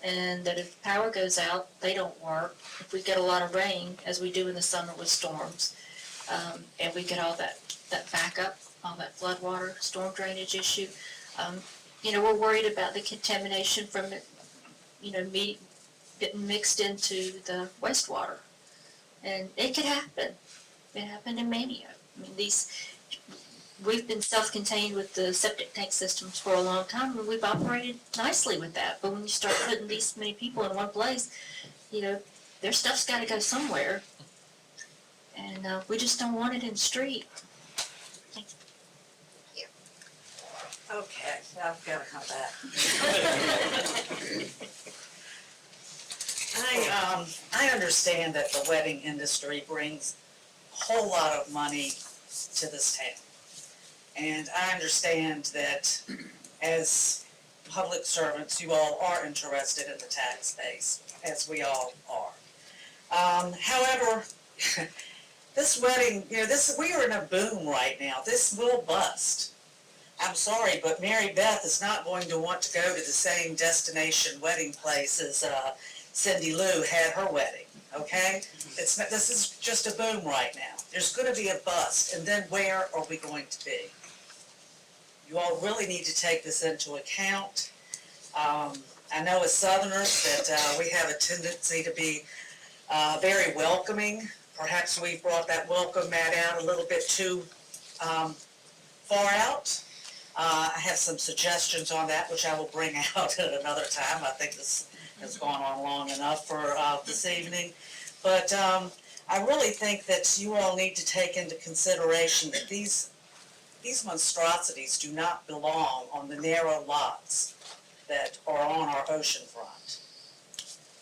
L: and that if power goes out, they don't work. If we get a lot of rain, as we do in the summer with storms, and we get all that backup, all that flood water, storm drainage issue, we're worried about the contamination from it, getting mixed into the wastewater. And it could happen. It happened in Mania. We've been self-contained with the septic tank systems for a long time, and we've operated nicely with that. But when you start putting these many people in one place, their stuff's got to go somewhere. And we just don't want it in the street.
O: Okay, I've got to come back. I understand that the wedding industry brings a whole lot of money to this town. And I understand that as public servants, you all are interested in the tax base, as we all are. However, this wedding, we are in a boom right now. This will bust. I'm sorry, but Mary Beth is not going to want to go to the same destination wedding place as Cindy Lou had her wedding, okay? This is just a boom right now. There's going to be a bust, and then where are we going to be? You all really need to take this into account. I know as Southerners that we have a tendency to be very welcoming. Perhaps we brought that welcome mat out a little bit too far out. I have some suggestions on that, which I will bring out at another time. I think this has gone on long enough for this evening. But I really think that you all need to take into consideration that these monstrosities do not belong on the narrow lots that are on our ocean front.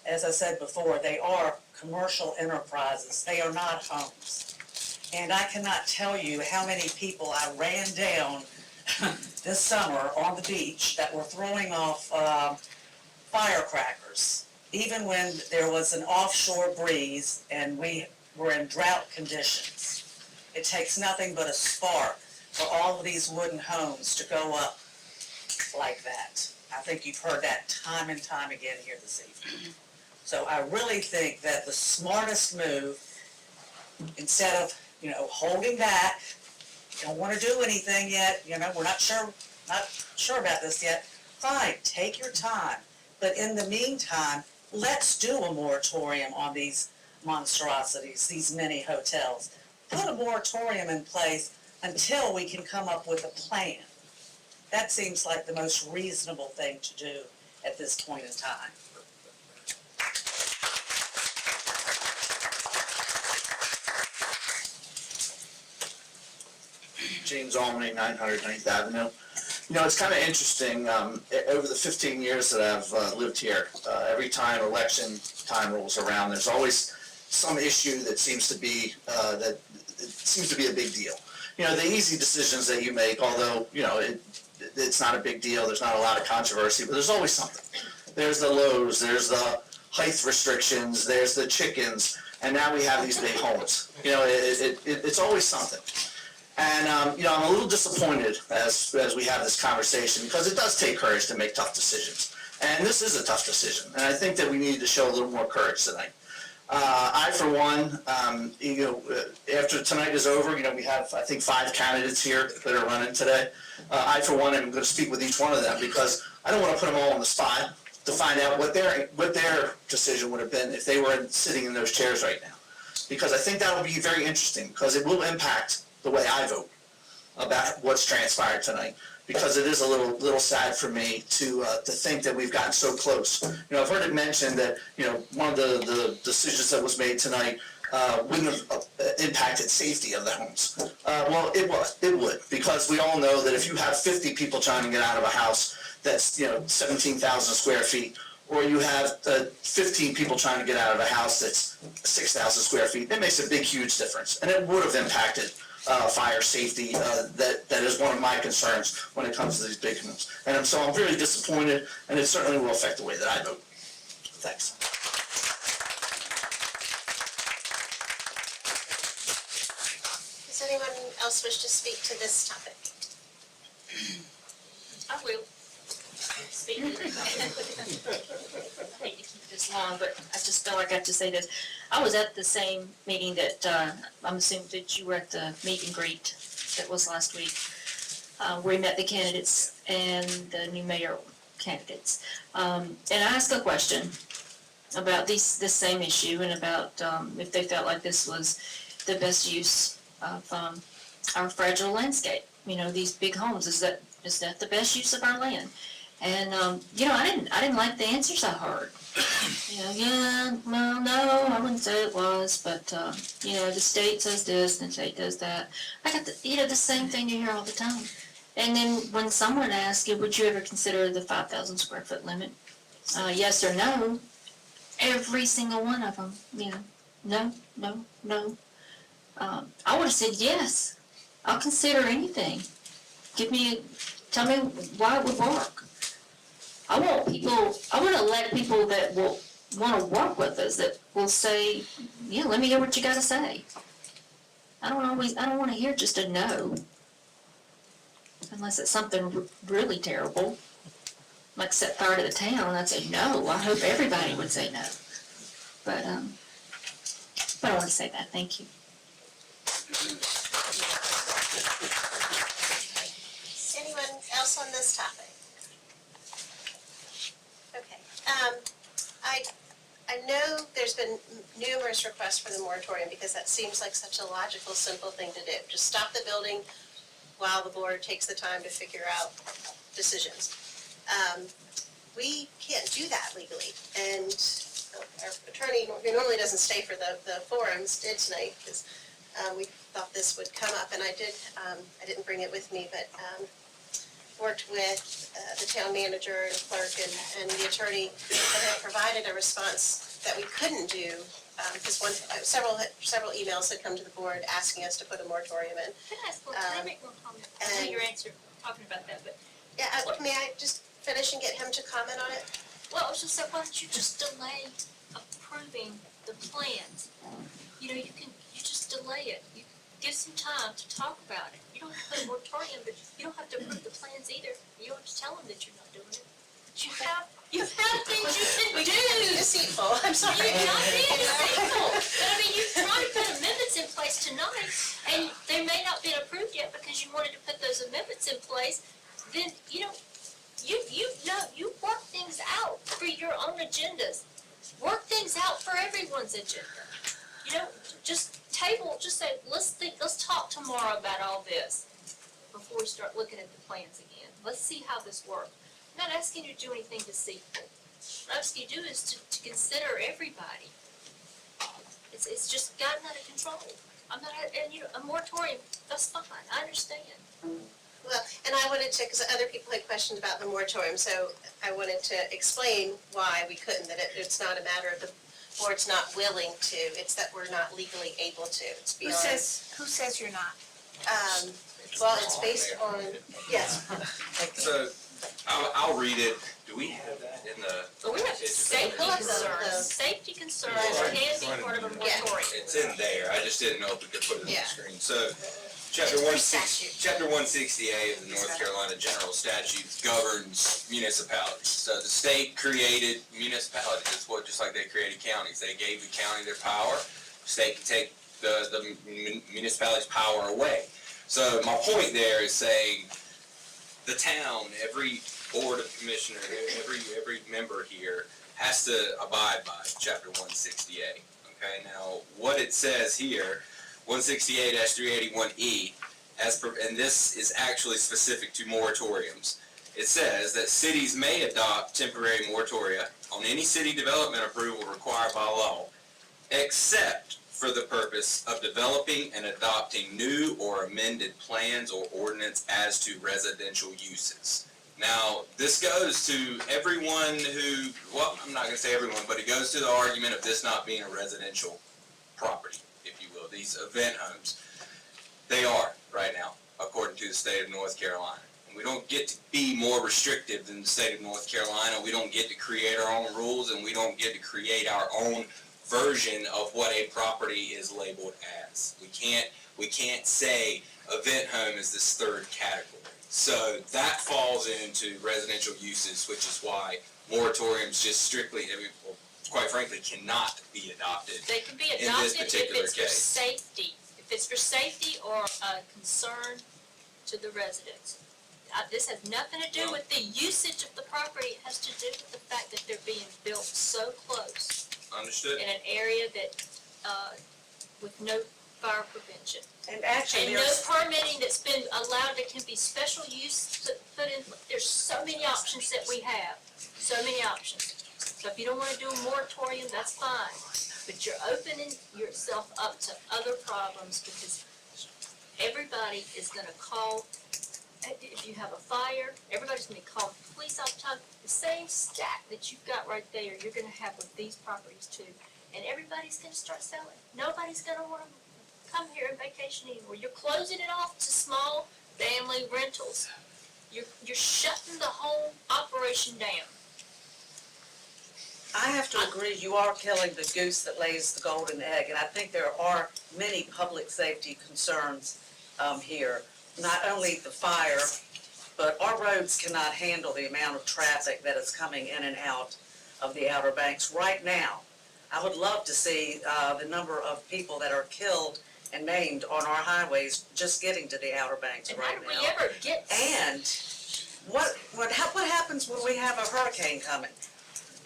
O: As I said before, they are commercial enterprises. They are not homes. And I cannot tell you how many people I ran down this summer on the beach that were throwing off firecrackers, even when there was an offshore breeze and we were in drought conditions. It takes nothing but a spark for all of these wooden homes to go up like that. I think you've heard that time and time again here this evening. So I really think that the smartest move, instead of, holding back, don't want to do anything yet, we're not sure about this yet, fine, take your time. But in the meantime, let's do a moratorium on these monstrosities, these mini hotels. Put a moratorium in place until we can come up with a plan. That seems like the most reasonable thing to do at this point in time.
T: James Almany, 900 9th Avenue. It's kind of interesting, over the 15 years that I've lived here, every time election time rolls around, there's always some issue that seems to be, that it seems to be a big deal. You know, the easy decisions that you make, although, you know, it's not a big deal, there's not a lot of controversy, but there's always something. There's the Lowe's, there's the height restrictions, there's the chickens, and now we have these big homes. You know, it's always something. And, you know, I'm a little disappointed as we have this conversation, because it does take courage to make tough decisions. And this is a tough decision, and I think that we need to show a little more courage tonight. I, for one, you know, after tonight is over, you know, we have, I think, 5 candidates here that are running today. I, for one, am going to speak with each one of them, because I don't want to put them all on the spot to find out what their decision would have been if they were sitting in those chairs right now. Because I think that will be very interesting, because it will impact the way I vote about what's transpired tonight. Because it is a little sad for me to think that we've gotten so close. You know, I've heard it mentioned that, you know, one of the decisions that was made tonight wouldn't have impacted safety of the homes. Well, it would, because we all know that if you have 50 people trying to get out of a house that's, you know, 17,000 square feet, or you have 15 people trying to get out of a house that's 6,000 square feet, it makes a big, huge difference. And it would have impacted fire safety. That is one of my concerns when it comes to these big homes. And so I'm very disappointed, and it certainly will affect the way that I vote. Thanks.
A: Does anyone else wish to speak to this topic?
L: I will. Speak. I hate to keep this long, but I just felt like I have to say this. I was at the same meeting that, I'm assuming that you were at the meet and greet that was last week, where we met the candidates and the new mayor candidates. And I asked a question about this same issue and about if they felt like this was the best use of our fragile landscape. You know, these big homes, is that the best use of our land? And, you know, I didn't like the answers I heard. You know, yeah, well, no, I wouldn't say it was, but, you know, the state says this and the state does that. I got the same thing you hear all the time. And then when someone asks you, would you ever consider the 5,000 square foot limit? Yes or no, every single one of them, you know, no. I would have said yes. I'll consider anything. Tell me why it would work. I want to elect people that will want to work with us, that will say, yeah, let me hear what you got to say. I don't want to hear just a no. Unless it's something really terrible, like set fire to the town, I'd say no. I hope everybody would say no. But I don't want to say that. Thank you.
A: Anyone else on this topic? Okay. I know there's been numerous requests for the moratorium because that seems like such a logical, simple thing to do. Just stop the building while the board takes the time to figure out decisions. We can't do that legally, and our attorney, who normally doesn't stay for the forums, did tonight because we thought this would come up, and I didn't bring it with me, but worked with the town manager and clerk and the attorney that had provided a response that we couldn't do because several emails had come to the board asking us to put a moratorium in.
L: Can I make one comment? I know your answer talking about that, but
A: yeah, may I just finish and get him to comment on it?
L: well, I was just saying, why don't you just delay approving the plans? You know, you just delay it. You give some time to talk about it. You don't have to put a moratorium, but you don't have to approve the plans either. You don't have to tell them that you're not doing it. But you have things you can do.
A: Deceitful, I'm sorry.
L: You're not being deceitful. But I mean, you're trying to put amendments in place tonight, and they may not be approved yet because you wanted to put those amendments in place. Then, you know, you work things out for your own agendas. Work things out for everyone's agenda. You know, just say, let's talk tomorrow about all this before we start looking at the plans again. Let's see how this works. I'm not asking you to do anything deceitful. What I'm asking you to do is to consider everybody. It's just gotten out of control. And you know, a moratorium, that's fine, I understand.
A: Well, and I wanted to, because other people had questioned about the moratorium, so I wanted to explain why we couldn't, that it's not a matter of the or it's not willing to, it's that we're not legally able to, it's
R: Who
A: beyond.
R: says you're not?
A: Well, it's based on, yes,
J: So, I'll read it. Do we have that in the?
L: But we have safety concerns. Safety concerns can be part of a moratorium.
J: It's in there. I just didn't know if we could put it on the
A: Yeah.
J: screen. So, chapter
A: It's per
J: 160,
A: statute.
J: chapter 160A of the North Carolina General Statutes governs municipalities. So the state created municipalities, it's what, just like they created counties. They gave the county their power. The state can take the municipality's power away. So my point there is saying the town, every board of commissioners, every member here has to abide by chapter 160A. Okay, now what it says here, 168-381E, and this is actually specific to moratoriums. It says that cities may adopt temporary moratoria on any city development approval required by law, except for the purpose of developing and adopting new or amended plans or ordinance as to residential uses. Now, this goes to everyone who, well, I'm not going to say everyone, but it goes to the argument of this not being a residential property, if you will, these event homes. They are right now, according to the state of North Carolina. And we don't get to be more restrictive than the state of North Carolina. We don't get to create our own rules, and we don't get to create our own version of what a property is labeled as. We can't say event home is this third category. So that falls into residential uses, which is why moratoriums just strictly, I mean, well, quite frankly, cannot be adopted.
L: They can be
J: In this
L: adopted if
J: particular
L: it's for
J: case.
L: safety. If it's for safety or a concern to the residents. This has nothing to do with the usage of the property. It has to do with the fact that they're being built so close
J: Understood?
L: in an area that, with no fire prevention.
O: And actually,
L: And no
O: there's,
L: permitting that's been allowed, that can be special use put in. There's so many options that we have, so many options. So if you don't wanna do a moratorium, that's fine, but you're opening yourself up to other problems, because everybody is gonna call, if you have a fire, everybody's gonna call the police all the time. The same stack that you've got right there, you're gonna have with these properties too. And everybody's gonna start selling. Nobody's gonna wanna come here and vacation anymore. You're closing it off to small family rentals. You're shutting the whole operation down.
O: I have to agree, you are killing the goose that lays the golden egg, and I think there are many public safety concerns here. Not only the fire, but our roads cannot handle the amount of traffic that is coming in and out of the Outer Banks right now. I would love to see the number of people that are killed and maimed on our highways just getting to the Outer Banks
L: And
O: right
L: how do
O: now.
L: we ever get?
O: And what happens when we have a hurricane coming?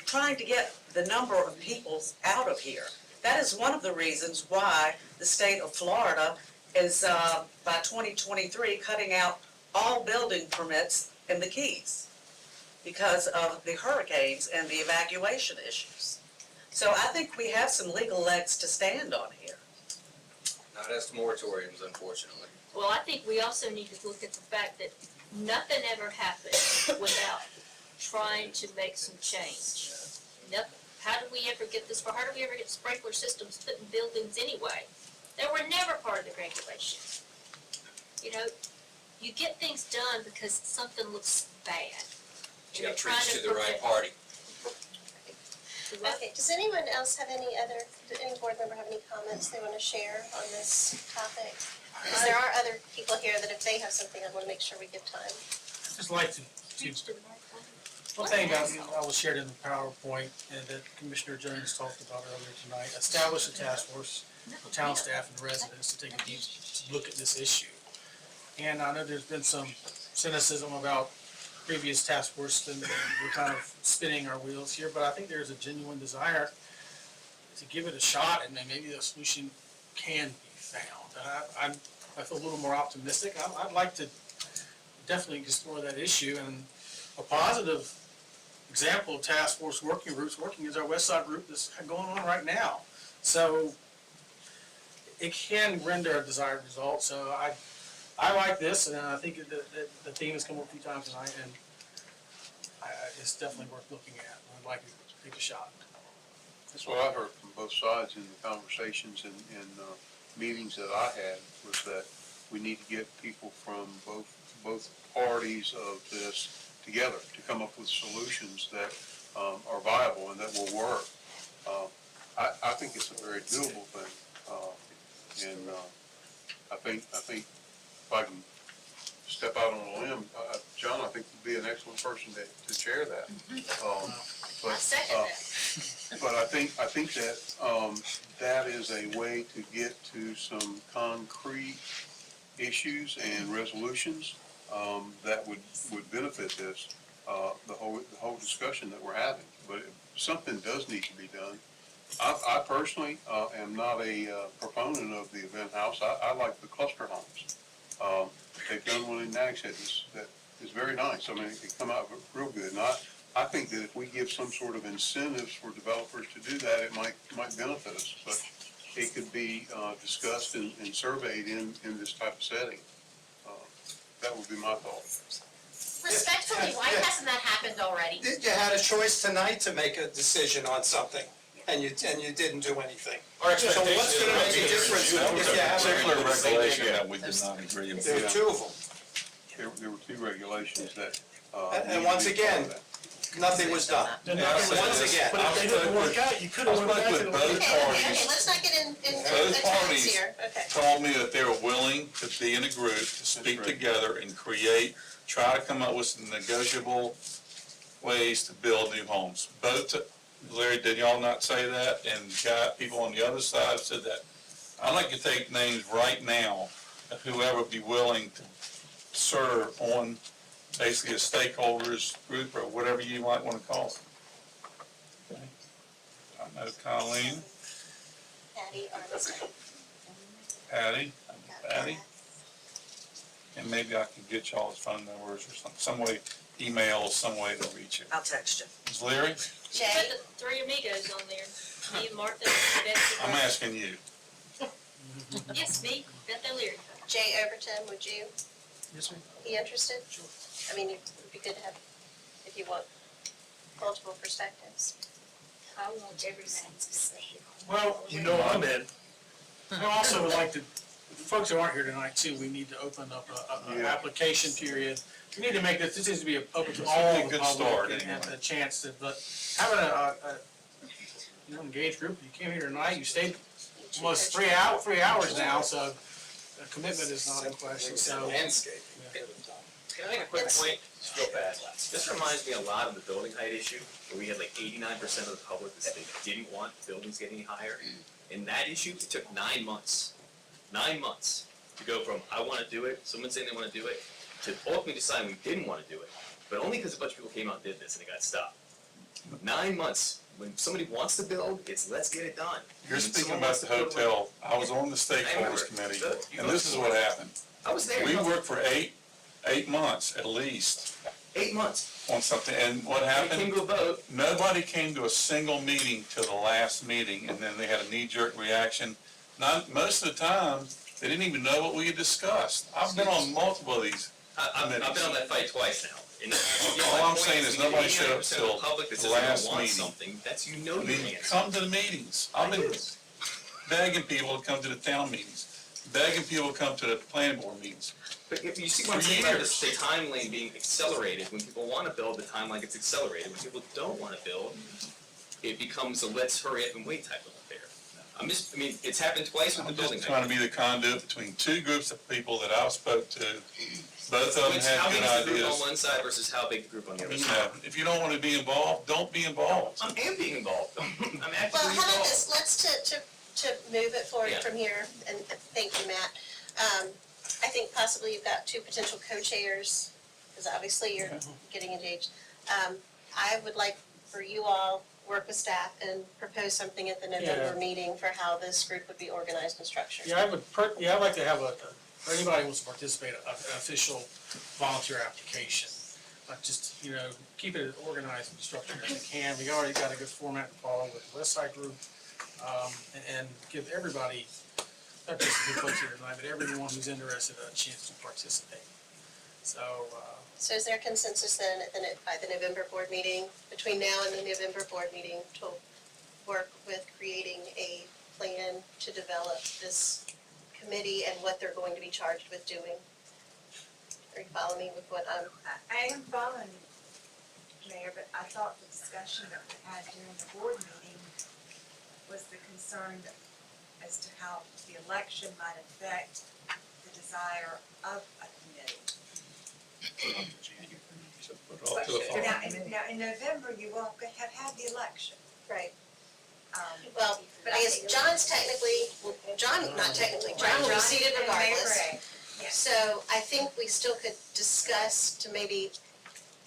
O: Trying to get the number of people out of here. That is one of the reasons why the state of Florida is, by 2023, cutting out all building permits in the Keys because of the hurricanes and the evacuation issues. So I think we have some legal legs to stand on here.
J: Not as to moratoriums, unfortunately.
L: Well, I think we also need to look at the fact that nothing ever happened without trying to make some change. Nothing. How did we ever get this far? How did we ever get sprinkler systems put in buildings anyway? They were never part of the regulations. You know, you get things done because something looks bad.
J: You gotta preach to the right party.
A: Okay, does anyone else have any board member have any comments they want to share on this topic? Because there are other people here that if they have something, I want to make sure we give time.
C: Just like to, one thing that was shared in the PowerPoint and that Commissioner Jones talked about earlier tonight, establish a task force of town staff and residents to take a deep look at this issue. And I know there's been some cynicism about previous task force, and we're kind of spinning our wheels here, but I think there's a genuine desire to give it a shot, and then maybe a solution can be found. And I feel a little more optimistic. I'd like to definitely explore that issue, and a positive example of task force working groups working is our West Side group that's going on right now. So it can render a desired result. So I like this, and I think the theme has come up a few times tonight, and it's definitely worth looking at. I'd like to take a shot.
H: That's what I heard from both sides in the conversations and meetings that I had, was that we need to get people from both parties of this together to come up with solutions that are viable and that will work. I think it's a very doable thing. And I think if I can step out on a limb, John, I think would be an excellent person to chair that.
Q: I second that.
H: But I think that that is a way to get to some concrete issues and resolutions that would benefit this, the whole discussion that we're having. But something does need to be done. I personally am not a proponent of the event house. I like the cluster homes. They've done one in Nags Head that is very nice. I mean, it can come out real good. And I think that if we give some sort of incentives for developers to do that, it might benefit us. But it could be discussed and surveyed in this type of setting. That would be my thought.
Q: Respectfully, why hasn't that happened already?
E: You had a choice tonight to make a decision on something, and you didn't do anything.
G: Our
E: So what's gonna make a difference if you have
G: Particular
E: a
G: regulation that we did not agree with.
E: There are two of them.
H: There were two regulations that.
E: And once again, nothing was done. Once again.
C: But if they didn't work out, you could have went back to the.
G: Both
A: Okay,
G: parties,
A: let's not get into
G: both
A: attacks
G: parties
A: here. Okay.
G: told me that they were willing to be in a group, to speak together and try to come up with some negotiable ways to build new homes. Both, Larry, did y'all not say that? And people on the other side said that. I'd like to take names right now of whoever would be willing to serve on basically a stakeholders group or whatever you might want to call it. Okay. I know Colleen,
A: Patty Armstead.
G: Patty, and maybe I could get y'all's phone numbers or some way, email, some way to reach you.
O: I'll text you.
G: Is Larry?
A: Jay,
L: Put the three amigos on there, me, Martha, and Betsy.
G: I'm asking you.
L: Yes, me, Beth O'Leary.
A: Jay Overton, would you
C: Yes, ma'am.
A: be interested? Sure. I mean, it would be good to have, if you want, multiple perspectives.
L: I want everything to say.
C: Well, you know I'm in. I also would like to, folks who aren't here tonight too, we need to open up an application period. We need to make this needs to be open to all the
G: Good start,
C: public and
G: anyway.
C: a chance to, but having a engaged group, you came here tonight, you stayed almost 3 hours now, so a commitment is not in question, so.
E: Landscape.
M: Can I make a quick point? Just real fast. This reminds me a lot of the building height issue, where we had like 89% of the public that said they didn't want buildings getting higher. In that issue, it took 9 months. 9 months to go from, I want to do it, someone saying they want to do it, to ultimately deciding we didn't want to do it. But only because a bunch of people came out and did this and it got stopped. 9 months. When somebody wants to build, it's let's get it done.
G: You're
M: When
G: speaking
M: someone
G: about
M: wants
G: the
M: to build,
G: hotel. I was on the stakeholders committee, and this is what happened.
M: I was there.
G: We worked for eight months at least
M: 8 months.
G: on something, and what
M: It
G: happened?
M: came to a vote.
G: Nobody came to a single meeting till the last meeting, and then they had a knee-jerk reaction. Most of the time, they didn't even know what we had discussed. I've been on multiple of these
M: I've been
G: committees.
M: on that fight twice now. And
G: All I'm saying is nobody showed up
M: 89% of
G: till
M: the public that
G: the
M: says they
G: last
M: don't want
G: meeting.
M: something, that's, you know,
G: I
M: you're
G: mean,
M: against.
G: come to the meetings. I've been begging people to come to the town meetings, begging people to come to the planning board meetings.
M: But if you see what I'm
G: For
M: saying about
G: years.
M: the timeline being accelerated, when people wanna build, the timeline gets accelerated, when people don't wanna build, it becomes a let's hurry up and wait type of affair. I mean, it's happened twice with the
G: I'm
M: building.
G: just trying to be the conduit between two groups of people that I spoke to. Both of them had
M: How
G: good
M: big is the group on
G: ideas.
M: one side versus how big the group on the other
G: You
M: side?
G: know, if you don't want to be involved, don't be involved.
M: I am being involved, I'm
A: Well,
M: actively
A: how about
M: involved.
A: this, let's to move it forward
M: Yeah.
A: from here, and thank you, Matt. I think possibly you've got two potential co-chairs, because obviously you're getting engaged. I would like for you all, work with staff and propose something at the November meeting for how this group would be organized and structured.
C: Yeah, I'd like to have for anybody who wants to participate, an official volunteer application. Like just, keep it as organized and structured as we can. We already got a good format to follow with the West Side group. And give everybody, not just the folks here tonight, but everyone who's interested a chance to participate. So
A: is there consensus then by the November board meeting, between now and the November board meeting, to work with creating a plan to develop this committee and what they're going to be charged with doing. Are you following me with what I'm?
K: I am following, Mayor, but I thought the discussion that we had during the board meeting was the concern as to how the election might affect the desire of a committee. Now, in November, you won't have had the election.
A: Right. Well,
K: but
A: I guess John's not technically, John will be seated regardless. So I think we still could discuss to maybe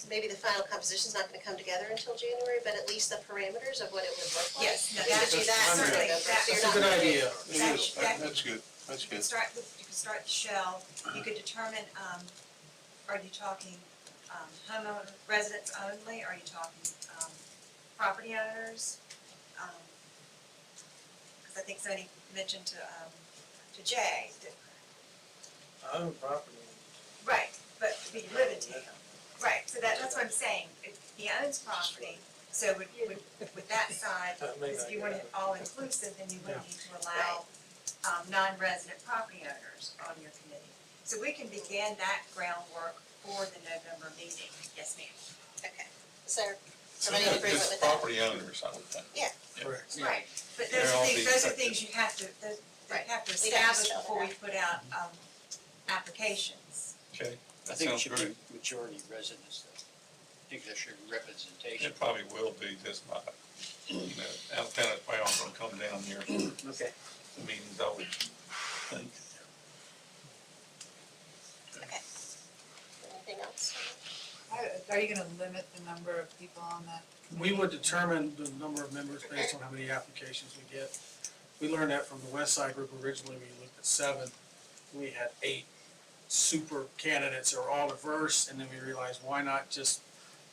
A: the final composition's not gonna come together until January, but at least the parameters of what it would look like.
K: Yes, no,
A: We could do that in
K: certainly,
A: November, so you're
C: That's a good
A: not-
C: idea.
H: That's good, that's
K: You can
H: good.
K: start the shell, you could determine, are you talking, homeowner, residents only, are you talking, property owners? Cause I think somebody mentioned to Jay, that,
E: Own property.
K: right, but you live in town. Right, so that's what I'm saying, if he owns property, so with that side, because if you want it all inclusive, then you would need to allow non-resident property owners on your committee. So we can begin that groundwork for the November meeting. Yes, ma'am.
A: Okay, is there somebody in agreement with that?
G: Property owners, I would think.
A: Yeah.
E: Correct.
K: Right, but
G: They're
K: those
G: all
K: are things,
G: being
K: those are
G: affected.
K: things you have to,
A: Right.
K: have to
A: We'd have to
K: establish
A: spell that
K: before we
A: out.
K: put out, applications.
G: Okay,
I: I
G: that
I: think it
G: sounds
I: should
G: great.
I: be majority residents, though. I think there should be representation.
G: It probably will be, just not, out of town, well, I'm gonna come down here for
I: Okay.
G: the meetings, I would think.
A: Okay. Anything else?
B: Are you gonna limit the number of people on that?
C: We would determine the number of members based on how many applications we get. We learned that from the West Side group originally, we looked at 7, we had 8 super candidates that were all diverse, and then we realized, why not just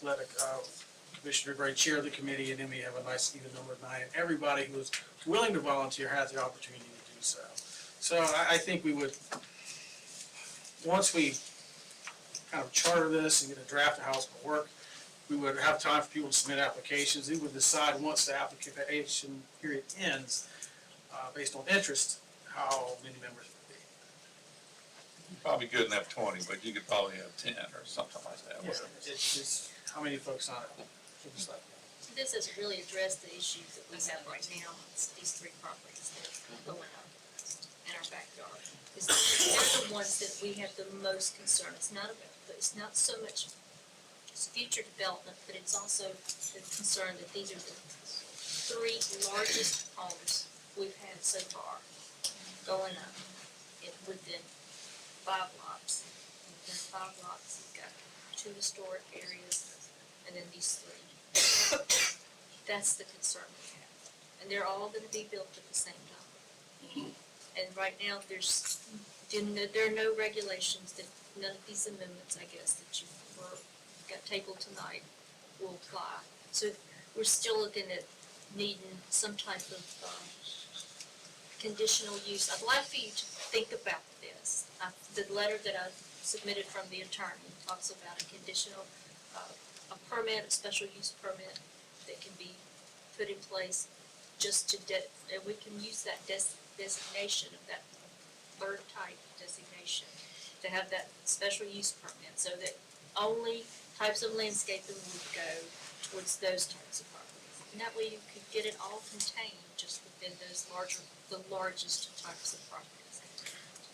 C: let Commissioner Gray chair the committee, and then we have a nice even number of 9, and everybody who is willing to volunteer has the opportunity to do so. So I think we would, once we kind of charter this and get a draft of how it's gonna work, we would have time for people to submit applications. We would decide once the application period ends, based on interest, how many members would be.
G: You're probably good enough 20, but you could probably have 10 or something like that.
C: It's just, how many folks on it?
L: This doesn't really address the issues that we have right now, it's these 3 properties that are going up in our backyard. They're the ones that we have the most concern, it's not so much just future development, but it's also the concern that these are the 3 largest homes we've had so far going up within 5 lots. Within 5 lots, you've got 2 historic areas, and then these 3. That's the concern we have. And they're all gonna be built at the same time. And right now, there are no regulations that, none of these amendments, I guess, that you got tabled tonight will apply. So we're still looking at needing some type of, conditional use. I'd like for you to think about this. The letter that I submitted from the attorney talks about a conditional, a permit, a special use permit that can be put in place just to, and we can use that designation of that bird type designation to have that special use permit, so that only types of landscaping would go towards those types of properties. And that way you could get it all contained just within those the largest types of properties.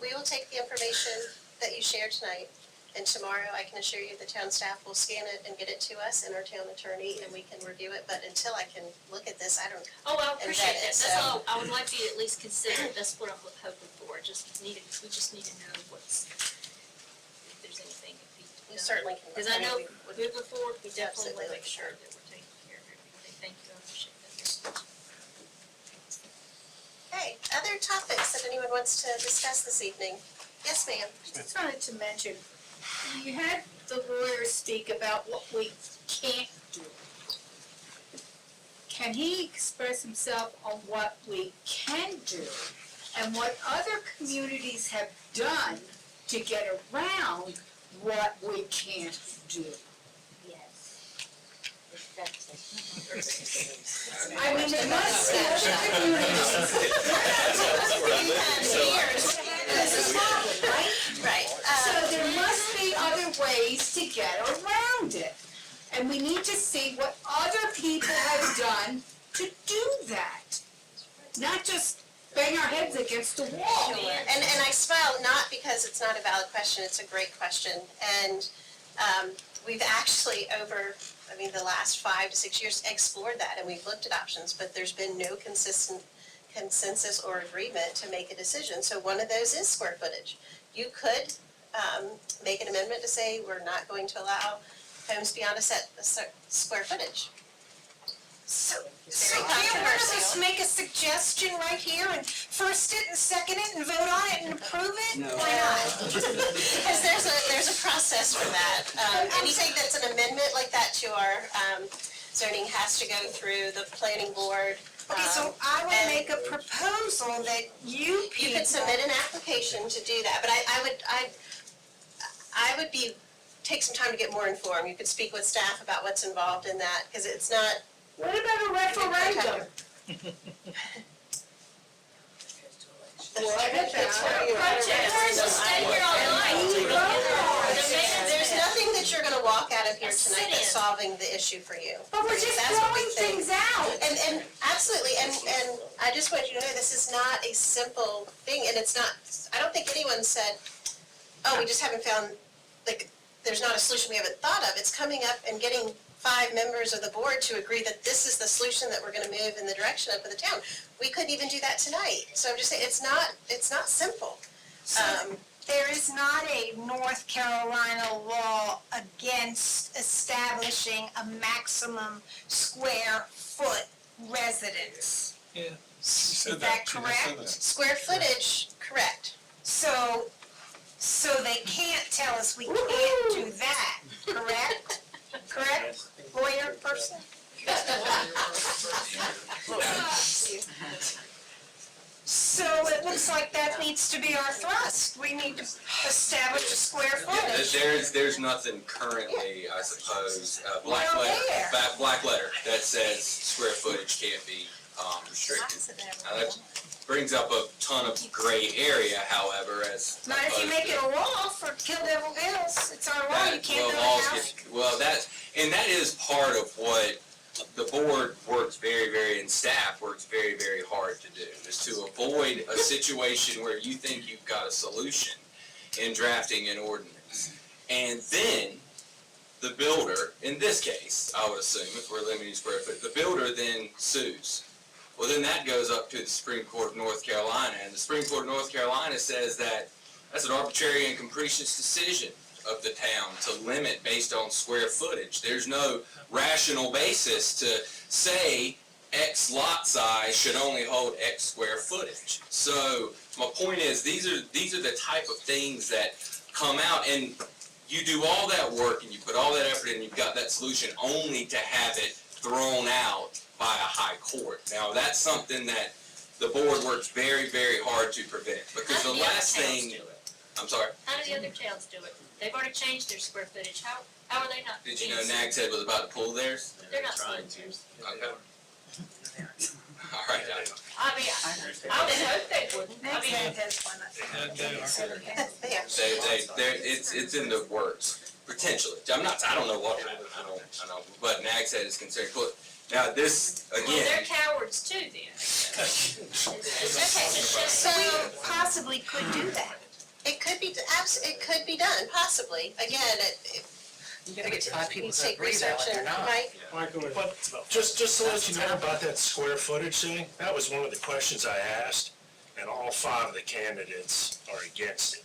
A: We will take the information that you shared tonight, and tomorrow I can assure you the town staff will scan it and get it to us and our town attorney, and we can review it, but until I can look at this, I don't.
L: Oh, I appreciate
A: embed it,
L: that, that's
A: so-
L: all, I would like for you to at least consider it, that's what I'm hoping for, we just need to know what's, if there's anything that needs to be
A: We
L: done.
A: certainly can.
L: Because I know
A: we would
L: moving forward, we definitely
A: absolutely
L: want to make
A: look at
L: sure
A: that.
L: that we're taking care of everything, thank you, I appreciate that.
A: Okay, other topics that anyone wants to discuss this evening? Yes, ma'am.
R: Just wanted to mention, you had the lawyer speak about what we can't do. Can he express himself on what we can do and what other communities have done to get around what we can't do?
L: Yes.
R: I mean, there must be other communities. This is problem, right?
A: Right.
R: So there must be other ways to get around it. And we need to see what other people have done to do that. Not just bang our heads against the wall.
A: Sure, and I smile not because it's not a valid question, it's a great question. And we've actually the last 5 to 6 years explored that and we've looked at options, but there's been no consistent consensus or agreement to make a decision. So one of those is square footage. You could make an amendment to say we're not going to allow homes beyond a set square footage.
R: So
A: Very
R: can't one of us
A: controversial.
R: make a suggestion right here and first it and second it and vote on it and approve it?
I: No.
R: Why not?
A: Because there's a process for that. Anything that's an amendment like that to our zoning has to go through the planning board.
R: Okay, so I will make a proposal that you people.
A: You could submit an application to do that, but I would take some time to get more informed. You could speak with staff about what's involved in that, because it's not.
R: What about a referendum?
A: There's nothing that you're gonna walk out of here tonight that's solving the issue for you.
R: But we're just
A: That's what we
R: throwing
A: think.
R: things out.
A: And absolutely, and I just want you to know, this is not a simple thing, and it's not, I don't think anyone said, oh, we just haven't found, like, there's not a solution we haven't thought of. It's coming up and getting 5 members of the board to agree that this is the solution that we're gonna move in the direction of for the town. We couldn't even do that tonight. So I'm just saying, it's not simple.
R: There is not a North Carolina law against establishing a maximum square foot residence.
G: Yeah.
R: Is that correct?
A: Square footage, correct.
R: So they can't tell us we can't do that, correct? Correct, lawyer person? So it looks like that needs to be our thrust. We need to establish a square footage.
J: There's nothing currently, I suppose, black
R: Well,
J: letter,
R: there.
J: black letter that says square footage can't be restricted. Now, that brings up a ton of gray area, however, as.
R: Not if you make it a law for Kill Devil Hills, it's our law, you can't build a
J: laws
R: house.
J: Well, that is part of what the board works and staff works very, very hard to do, is to avoid a situation where you think you've got a solution in drafting an ordinance. And then the builder, in this case, I would assume, if we're limiting square foot, the builder then sues. Well, then that goes up to the Supreme Court of North Carolina, and the Supreme Court of North Carolina says that that's an arbitrary and capricious decision of the town to limit based on square footage. There's no rational basis to say X lot size should only hold X square footage. So my point is, these are the type of things that come out, and you do all that work and you put all that effort in, and you've got that solution only to have it thrown out by a high court. Now, that's something that the board works very, very hard to prevent, because the last thing, I'm sorry,
L: How do the other towns do it? They've already changed their square footage. How are they not?
J: did you know Nags Head was about to pull theirs?
L: They're not pulling theirs.
J: Okay. All right,
L: I mean, I would hope they wouldn't. I mean,
J: it's in the works, potentially. I don't know what, I know, but Nags Head is concerned. Now, this,
L: well,
J: again,
L: they're cowards too then.
R: So we possibly could do that.
A: It could be, it could be done, possibly. Again,
S: You gotta get 5 people
A: you
S: to
A: take
S: agree though,
A: research
S: and
A: and,
S: they're not.
A: Mike,
N: But just to let you know about that square footage thing, that was one of the questions I asked, and all 5 of the candidates are against it.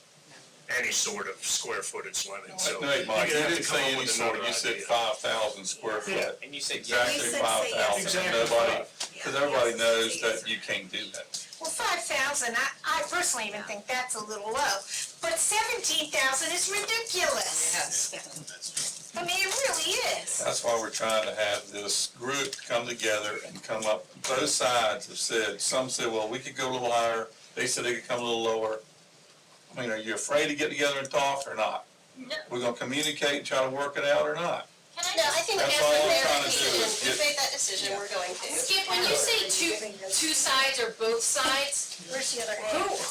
N: Any sort of square footage limit, so.
G: No, Mike, you
N: you're gonna have
G: didn't
N: to come
G: say
N: up
G: any
N: with
G: sort,
N: another
G: you said
N: idea.
G: 5,000 square
N: Yeah.
G: foot.
M: And you said
G: Exactly
R: We said
G: 5,000,
N: Exactly.
G: nobody, because everybody knows that you can't do that.
R: Well, 5,000, I personally even think that's a little low, but 17,000 is ridiculous. I mean, it really is.
G: That's why we're trying to have this group come together and come up, both sides have said, some said, well, we could go a little higher, they said they could come a little lower. I mean, are you afraid to get together and talk or not?
L: No.
G: We're gonna communicate and try to work it out or not?
L: Can
A: No, I think
G: That's
A: as
G: all
A: the
G: I'm
A: mayor
G: trying to do
A: decision,
G: is
A: we
G: get-
A: made that decision, we're going to.
Q: Skip, when you say two sides or both sides,
A: Where's the other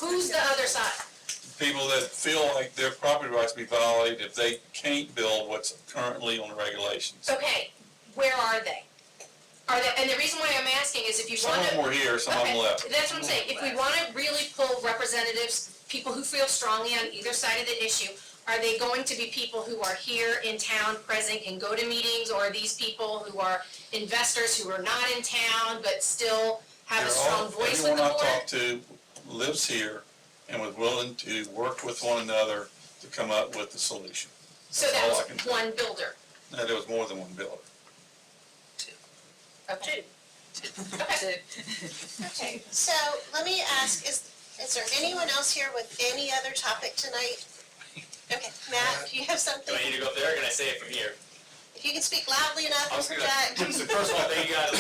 Q: who's the other side?
G: People that feel like their property rights be violated if they can't build what's currently on the regulations.
Q: Okay, where are they? Are they, and the reason why I'm asking is if you
G: Some
Q: wanna.
G: of them were here, some of them
Q: Okay,
G: left.
Q: that's what I'm saying, if we wanna really pull representatives, people who feel strongly on either side of the issue, are they going to be people who are here in town, present, can go to meetings, or are these people who are investors who are not in town, but still have a
G: They're
Q: strong
G: all-
Q: voice with the
G: Everyone
Q: board?
G: I talked to lives here and was willing to work with one another to come up with the solution.
Q: So
G: That's all I
Q: that
G: can
Q: was
G: say.
Q: one builder.
G: No, there was more than one builder.
Q: Okay.
A: Okay, so let me ask, is there anyone else here with any other topic tonight? Okay, Matt, do you have something?
M: Do I need to go up there, or can I say it from here?
A: If you can speak loudly enough
M: I
A: and
M: was gonna,
A: project.
M: so first of all, thank you guys,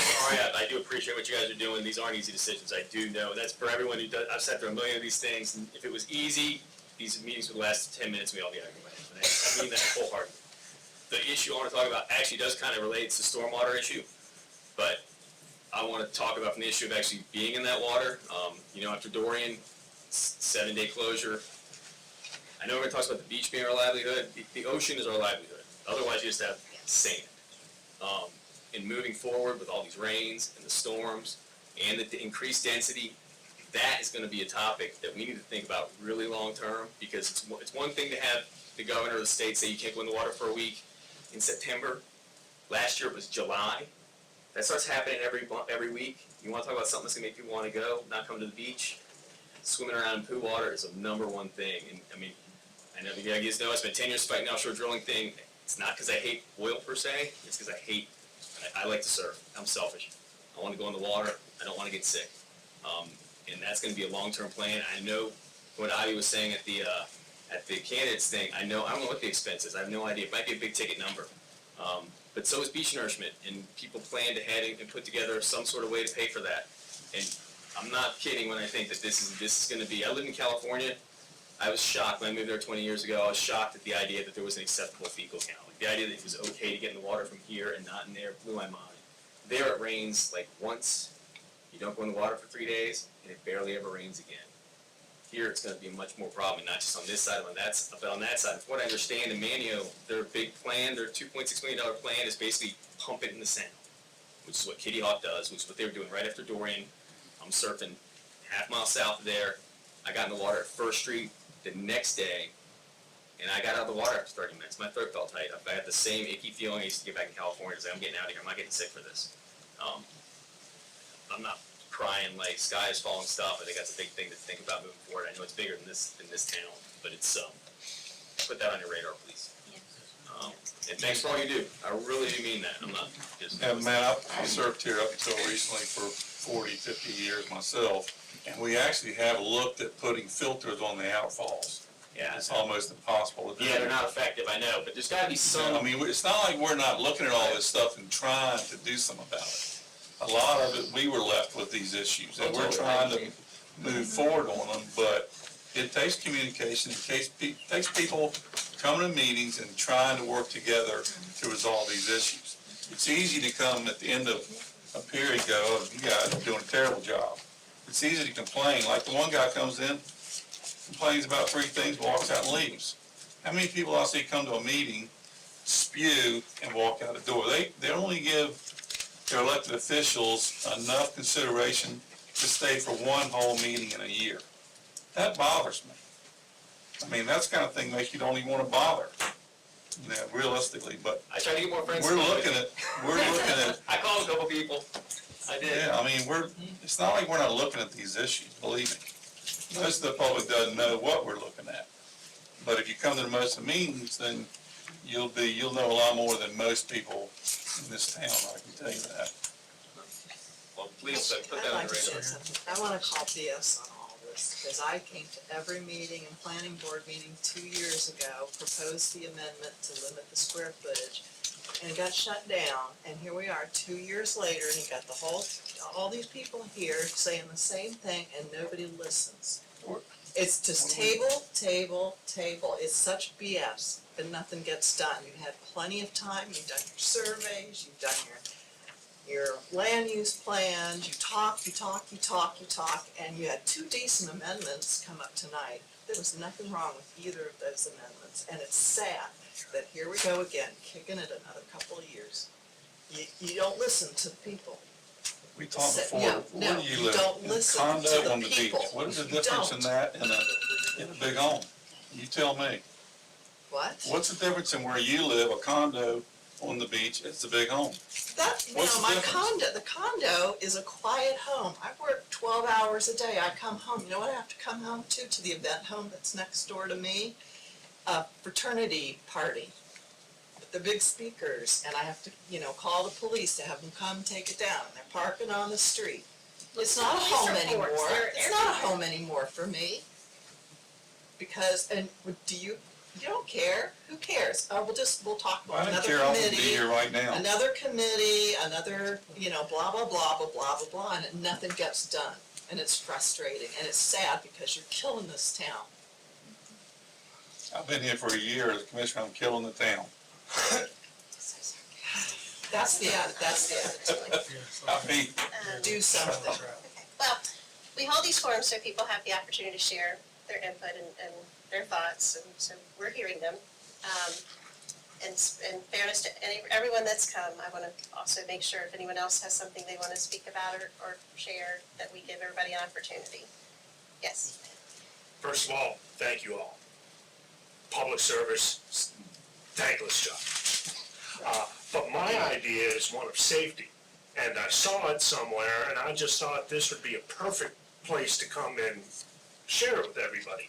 M: I do appreciate what you guys are doing, these aren't easy decisions, I do know, that's for everyone who does, I've sat through a million of these things, and if it was easy, these meetings would last 10 minutes, we'd all be arguing about it, but I mean that wholeheartedly. The issue I wanna talk about actually does kind of relate to the stormwater issue, but I wanna talk about from the issue of actually being in that water, after Dorian, 7-day closure. I know everyone talks about the beach being our livelihood, the ocean is our livelihood, otherwise you just have sand. And moving forward with all these rains and the storms and the increased density, that is gonna be a topic that we need to think about really long-term, because it's one thing to have the governor of the state say you can't go in the water for a week in September. Last year it was July. That starts happening every week. You wanna talk about something that's gonna make people wanna go, not come to the beach? Swimming around in poo water is a number one thing, and I know you guys know, I spent 10 years fighting offshore drilling thing. It's not because I hate oil per se, it's because I like to surf. I'm selfish. I want to go in the water. I don't want to get sick. And that's going to be a long-term plan. I know what Ivy was saying at the candidates thing. I don't know what the expense is. I have no idea. It might be a big ticket number. But so is beach nourishment, and people planned ahead and put together some sort of way to pay for that. And I'm not kidding when I think that this is going to be. I live in California. I was shocked when I moved there 20 years ago. I was shocked at the idea that there was an acceptable fecal count. Like the idea that it was okay to get in the water from here and not in there blew my mind. There it rains like once, you don't go in the water for 3 days, and it barely ever rains again. Here it's going to be a much more problem, and not just on this side, but on that side. From what I understand, in Manio, their big plan, their $2.6 million plan is basically pump it in the sound, which is what Kitty Hawk does, which is what they were doing right after Dorian. I'm surfing half-mile south of there. I got in the water at First Street the next day, and I got out of the water after 30 minutes. My throat felt tight. I had the same icky feeling I used to get back in California. It's like, I'm getting out of here. I'm not getting sick for this. I'm not crying like sky is falling stuff. I think that's a big thing to think about moving forward. I know it's bigger than this town, but it's put that on your radar, please. And thanks for all you do. I really do mean that. I'm not just.
G: And Matt, I surfed here up until recently for 40, 50 years myself, and we actually have looked at putting filters on the outfalls.
M: Yeah.
G: It's almost impossible to do.
M: Yeah, they're not effective, I know, but there's gotta be some.
G: I mean, it's not like we're not looking at all this stuff and trying to do something about it. A lot of it, we were left with these issues, and we're trying to move forward on them, but it takes communication, it takes people coming to meetings and trying to work together to resolve these issues. It's easy to come at the end of a period and go, oh, you guys are doing a terrible job. It's easy to complain, like the one guy comes in, complains about 3 things, walks out and leaves. How many people I see come to a meeting, spew, and walk out the door? They only give their elected officials enough consideration to stay for one whole meeting in a year. That bothers me. I mean, that's the kind of thing makes you don't even want to bother, realistically, but
M: I try to get more friends.
G: we're looking at,
M: I called a couple people. I did.
G: yeah, I mean, it's not like we're not looking at these issues, believe me. Most of the public doesn't know what we're looking at. But if you come to most of the meetings, then you'll know a lot more than most people in this town, I can tell you that.
M: Well, please put that on the radar.
F: I wanna call BS on all this, because I came to every meeting and planning board meeting 2 years ago, proposed the amendment to limit the square footage, and it got shut down, and here we are 2 years later, and you got all these people here saying the same thing, and nobody listens. It's just table, table, table. It's such BS, and nothing gets done. You had plenty of time, you've done your surveys, you've done your land use plans, you talk, and you had 2 decent amendments come up tonight. There was nothing wrong with either of those amendments, and it's sad that here we go again, kicking it another couple of years. You don't listen to the people.
G: We talked before,
F: No,
G: where
F: no,
G: do you
F: you
G: live?
F: don't
G: In
F: listen
G: condo
F: to the
G: on the beach.
F: people.
G: What is the
F: You
G: difference in
F: don't.
G: that and a big home? You tell me.
F: What?
G: What's the difference in where you live, a condo on the beach, it's a big home?
F: That,
G: What's the
F: my
G: difference?
F: the condo is a quiet home. I work 12 hours a day. I come home. You know what I have to come home to? To the event home that's next door to me? A fraternity party. With the big speakers, and I have to, call the police to have them come take it down. They're parking on the street. It's not a home anymore. It's not a home anymore for me. Because, and you don't care? Who cares? Oh, we'll talk
G: I
F: about
G: don't
F: another
G: care, I wouldn't be
F: committee.
G: here right now.
F: Another committee, another, blah, blah, blah, blah, blah, blah, blah, and nothing gets done. And it's frustrating, and it's sad because you're killing this town.
G: I've been here for a year as commissioner, I'm killing the town.
F: That's the attitude.
G: I mean,
F: Do something.
A: Well, we hold these forums so people have the opportunity to share their input and their thoughts, and so we're hearing them. In fairness to everyone that's come, I want to also make sure if anyone else has something they want to speak about or share, that we give everybody an opportunity. Yes.
N: First of all, thank you all. Public service, thankless job. But my idea is one of safety, and I saw it somewhere, and I just thought this would be a perfect place to come and share it with everybody.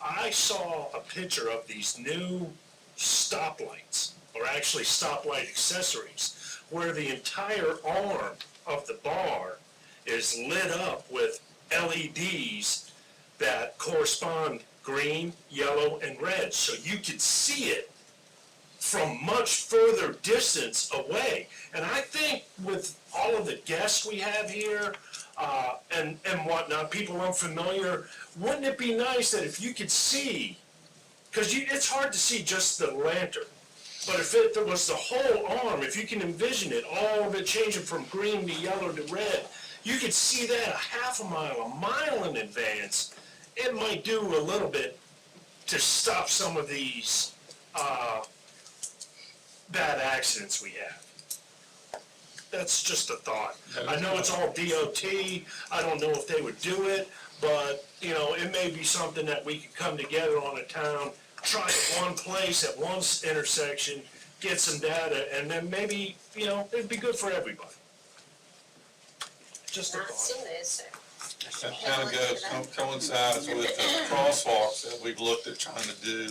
N: I saw a picture of these new stoplights, or actually stoplight accessories, where the entire arm of the bar is lit up with LEDs that correspond green, yellow, and red, so you can see it from much further distance away. And I think with all of the guests we have here, and whatnot, people unfamiliar, wouldn't it be nice that if you could see, because it's hard to see just the lantern, but if there was the whole arm, if you can envision it, all of it changing from green to yellow to red, you could see that a half a mile in advance. It might do a little bit to stop some of these bad accidents we have. That's just a thought. I know it's all DOT, I don't know if they would do it, but, it may be something that we could come together on a town, try it one place at one intersection, get some data, and then maybe, it'd be good for everybody. Just a
A: Not
N: thought.
A: seen this, so.
G: that kind of coincides with the crosswalks that we've looked at trying to do,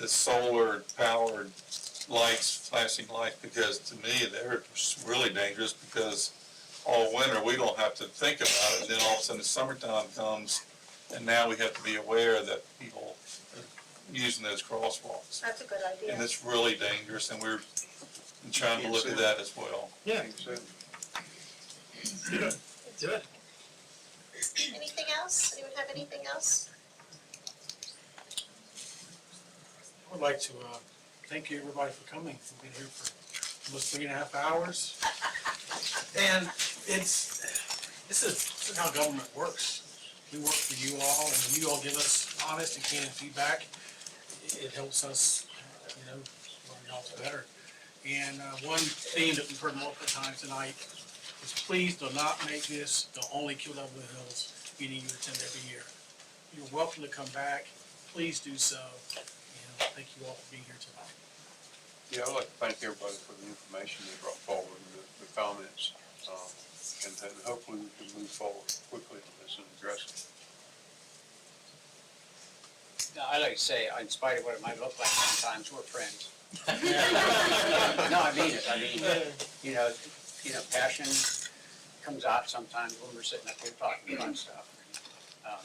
G: the solar powered lights, flashing lights, because to me, they're really dangerous because all winter, we don't have to think about it, and then all of a sudden the summertime comes, and now we have to be aware that people are using those crosswalks.
A: That's a good idea.
G: And it's really dangerous, and we're trying to look at that as well.
N: Yeah. Good. Good.
A: Anything else? Anyone have anything else?
C: I would like to thank you, everybody, for coming. We've been here for almost 3.5 hours. And this is how government works. We work for you all, and when you all give us honest and candid feedback, it helps us, learn y'all better. And one theme that we've heard multiple times tonight is please do not make this the only Kill Devil Hills meeting you attend every year. You're welcome to come back. Please do so. And thank you all for being here tonight.
H: Yeah, I'd like to thank everybody for the information they brought forward and the comments. And hopefully we can move forward quickly on this and address it.
I: I like to say, in spite of what it might look like sometimes, we're friends. No, I mean it. Passion comes out sometimes when we're sitting up here talking about stuff.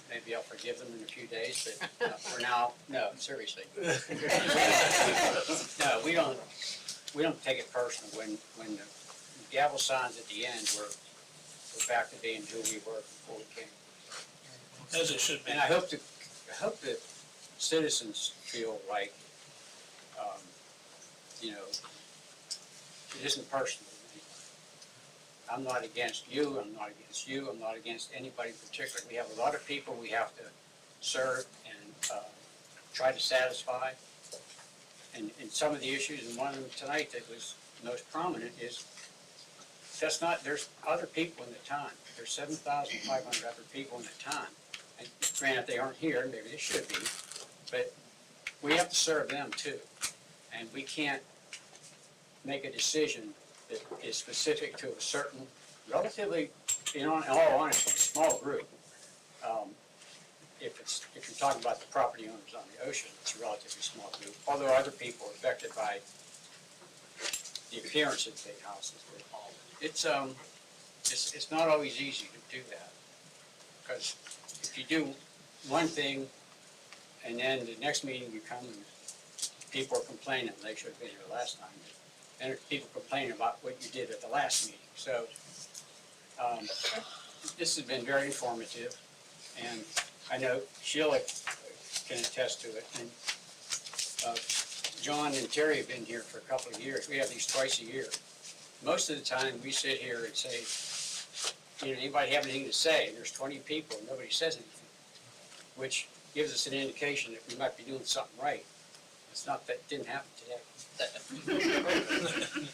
I: Maybe I'll forgive them in a few days, but for now, no, seriously. No, we don't take it personal. When the gavel signs at the end, we're back to being who we were before we came.
C: As it should be.
I: And I hope that citizens feel like, you know, it isn't personal to me. I'm not against you, I'm not against you, I'm not against anybody in particular. We have a lot of people we have to serve and try to satisfy. And some of the issues, and one of them tonight that was most prominent is, there's other people in the town. There's 7,500 other people in the town. And granted, they aren't here, maybe they should be, but we have to serve them too. And we can't make a decision that is specific to a certain, relatively, in all honesty, small group. If you're talking about the property owners on the ocean, it's a relatively small group, although other people are affected by the appearance of big houses. It's not always easy to do that, because if you do one thing and then the next meeting you come and people are complaining, they should have been here last time, and there's people complaining about what you did at the last meeting. So this has been very informative, and I know Sheila can attest to it, and John and Terry have been here for a couple of years. We have these twice a year. Most of the time, we sit here and say, you know, anybody have anything to say? And there's 20 people, and nobody says anything, which gives us an indication that we might be doing something right. It's not that it didn't happen today.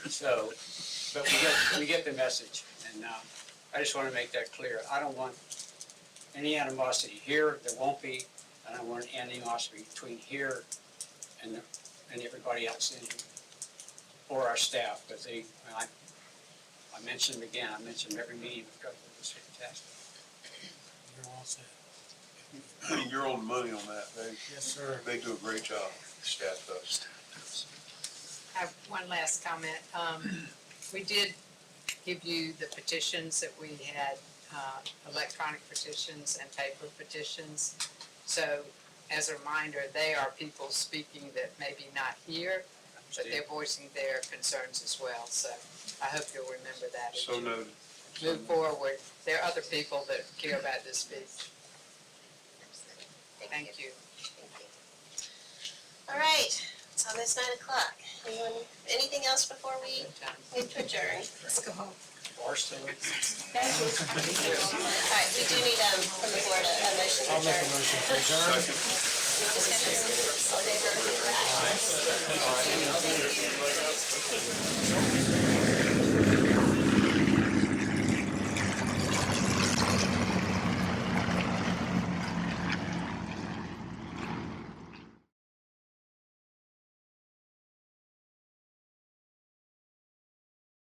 I: So, but we get the message, and I just want to make that clear. I don't want any animosity here. There won't be. I don't want any animosity between here and everybody else in here, or our staff, because I mention them again. I mention them every meeting because it was fantastic.
C: You're all set.
H: I mean, you're on the money on that.
C: Yes, sir.
H: They do a great job, the staff does.
B: I have one last comment. We did give you the petitions that we had, electronic petitions and paper petitions. So as a reminder, they are people speaking that may be not here, but they're voicing their concerns as well. So I hope you'll remember that as
H: So
B: you
H: noted.
B: move forward. There are other people that care about this speech. Thank you.
A: All right, it's almost 9 o'clock. Anything else before we move to adjourn?
B: Let's go home.
A: Thank you. All right, we do need, from the board, a motion to adjourn.
C: I'll make a motion to adjourn.
A: All in favor? Aye.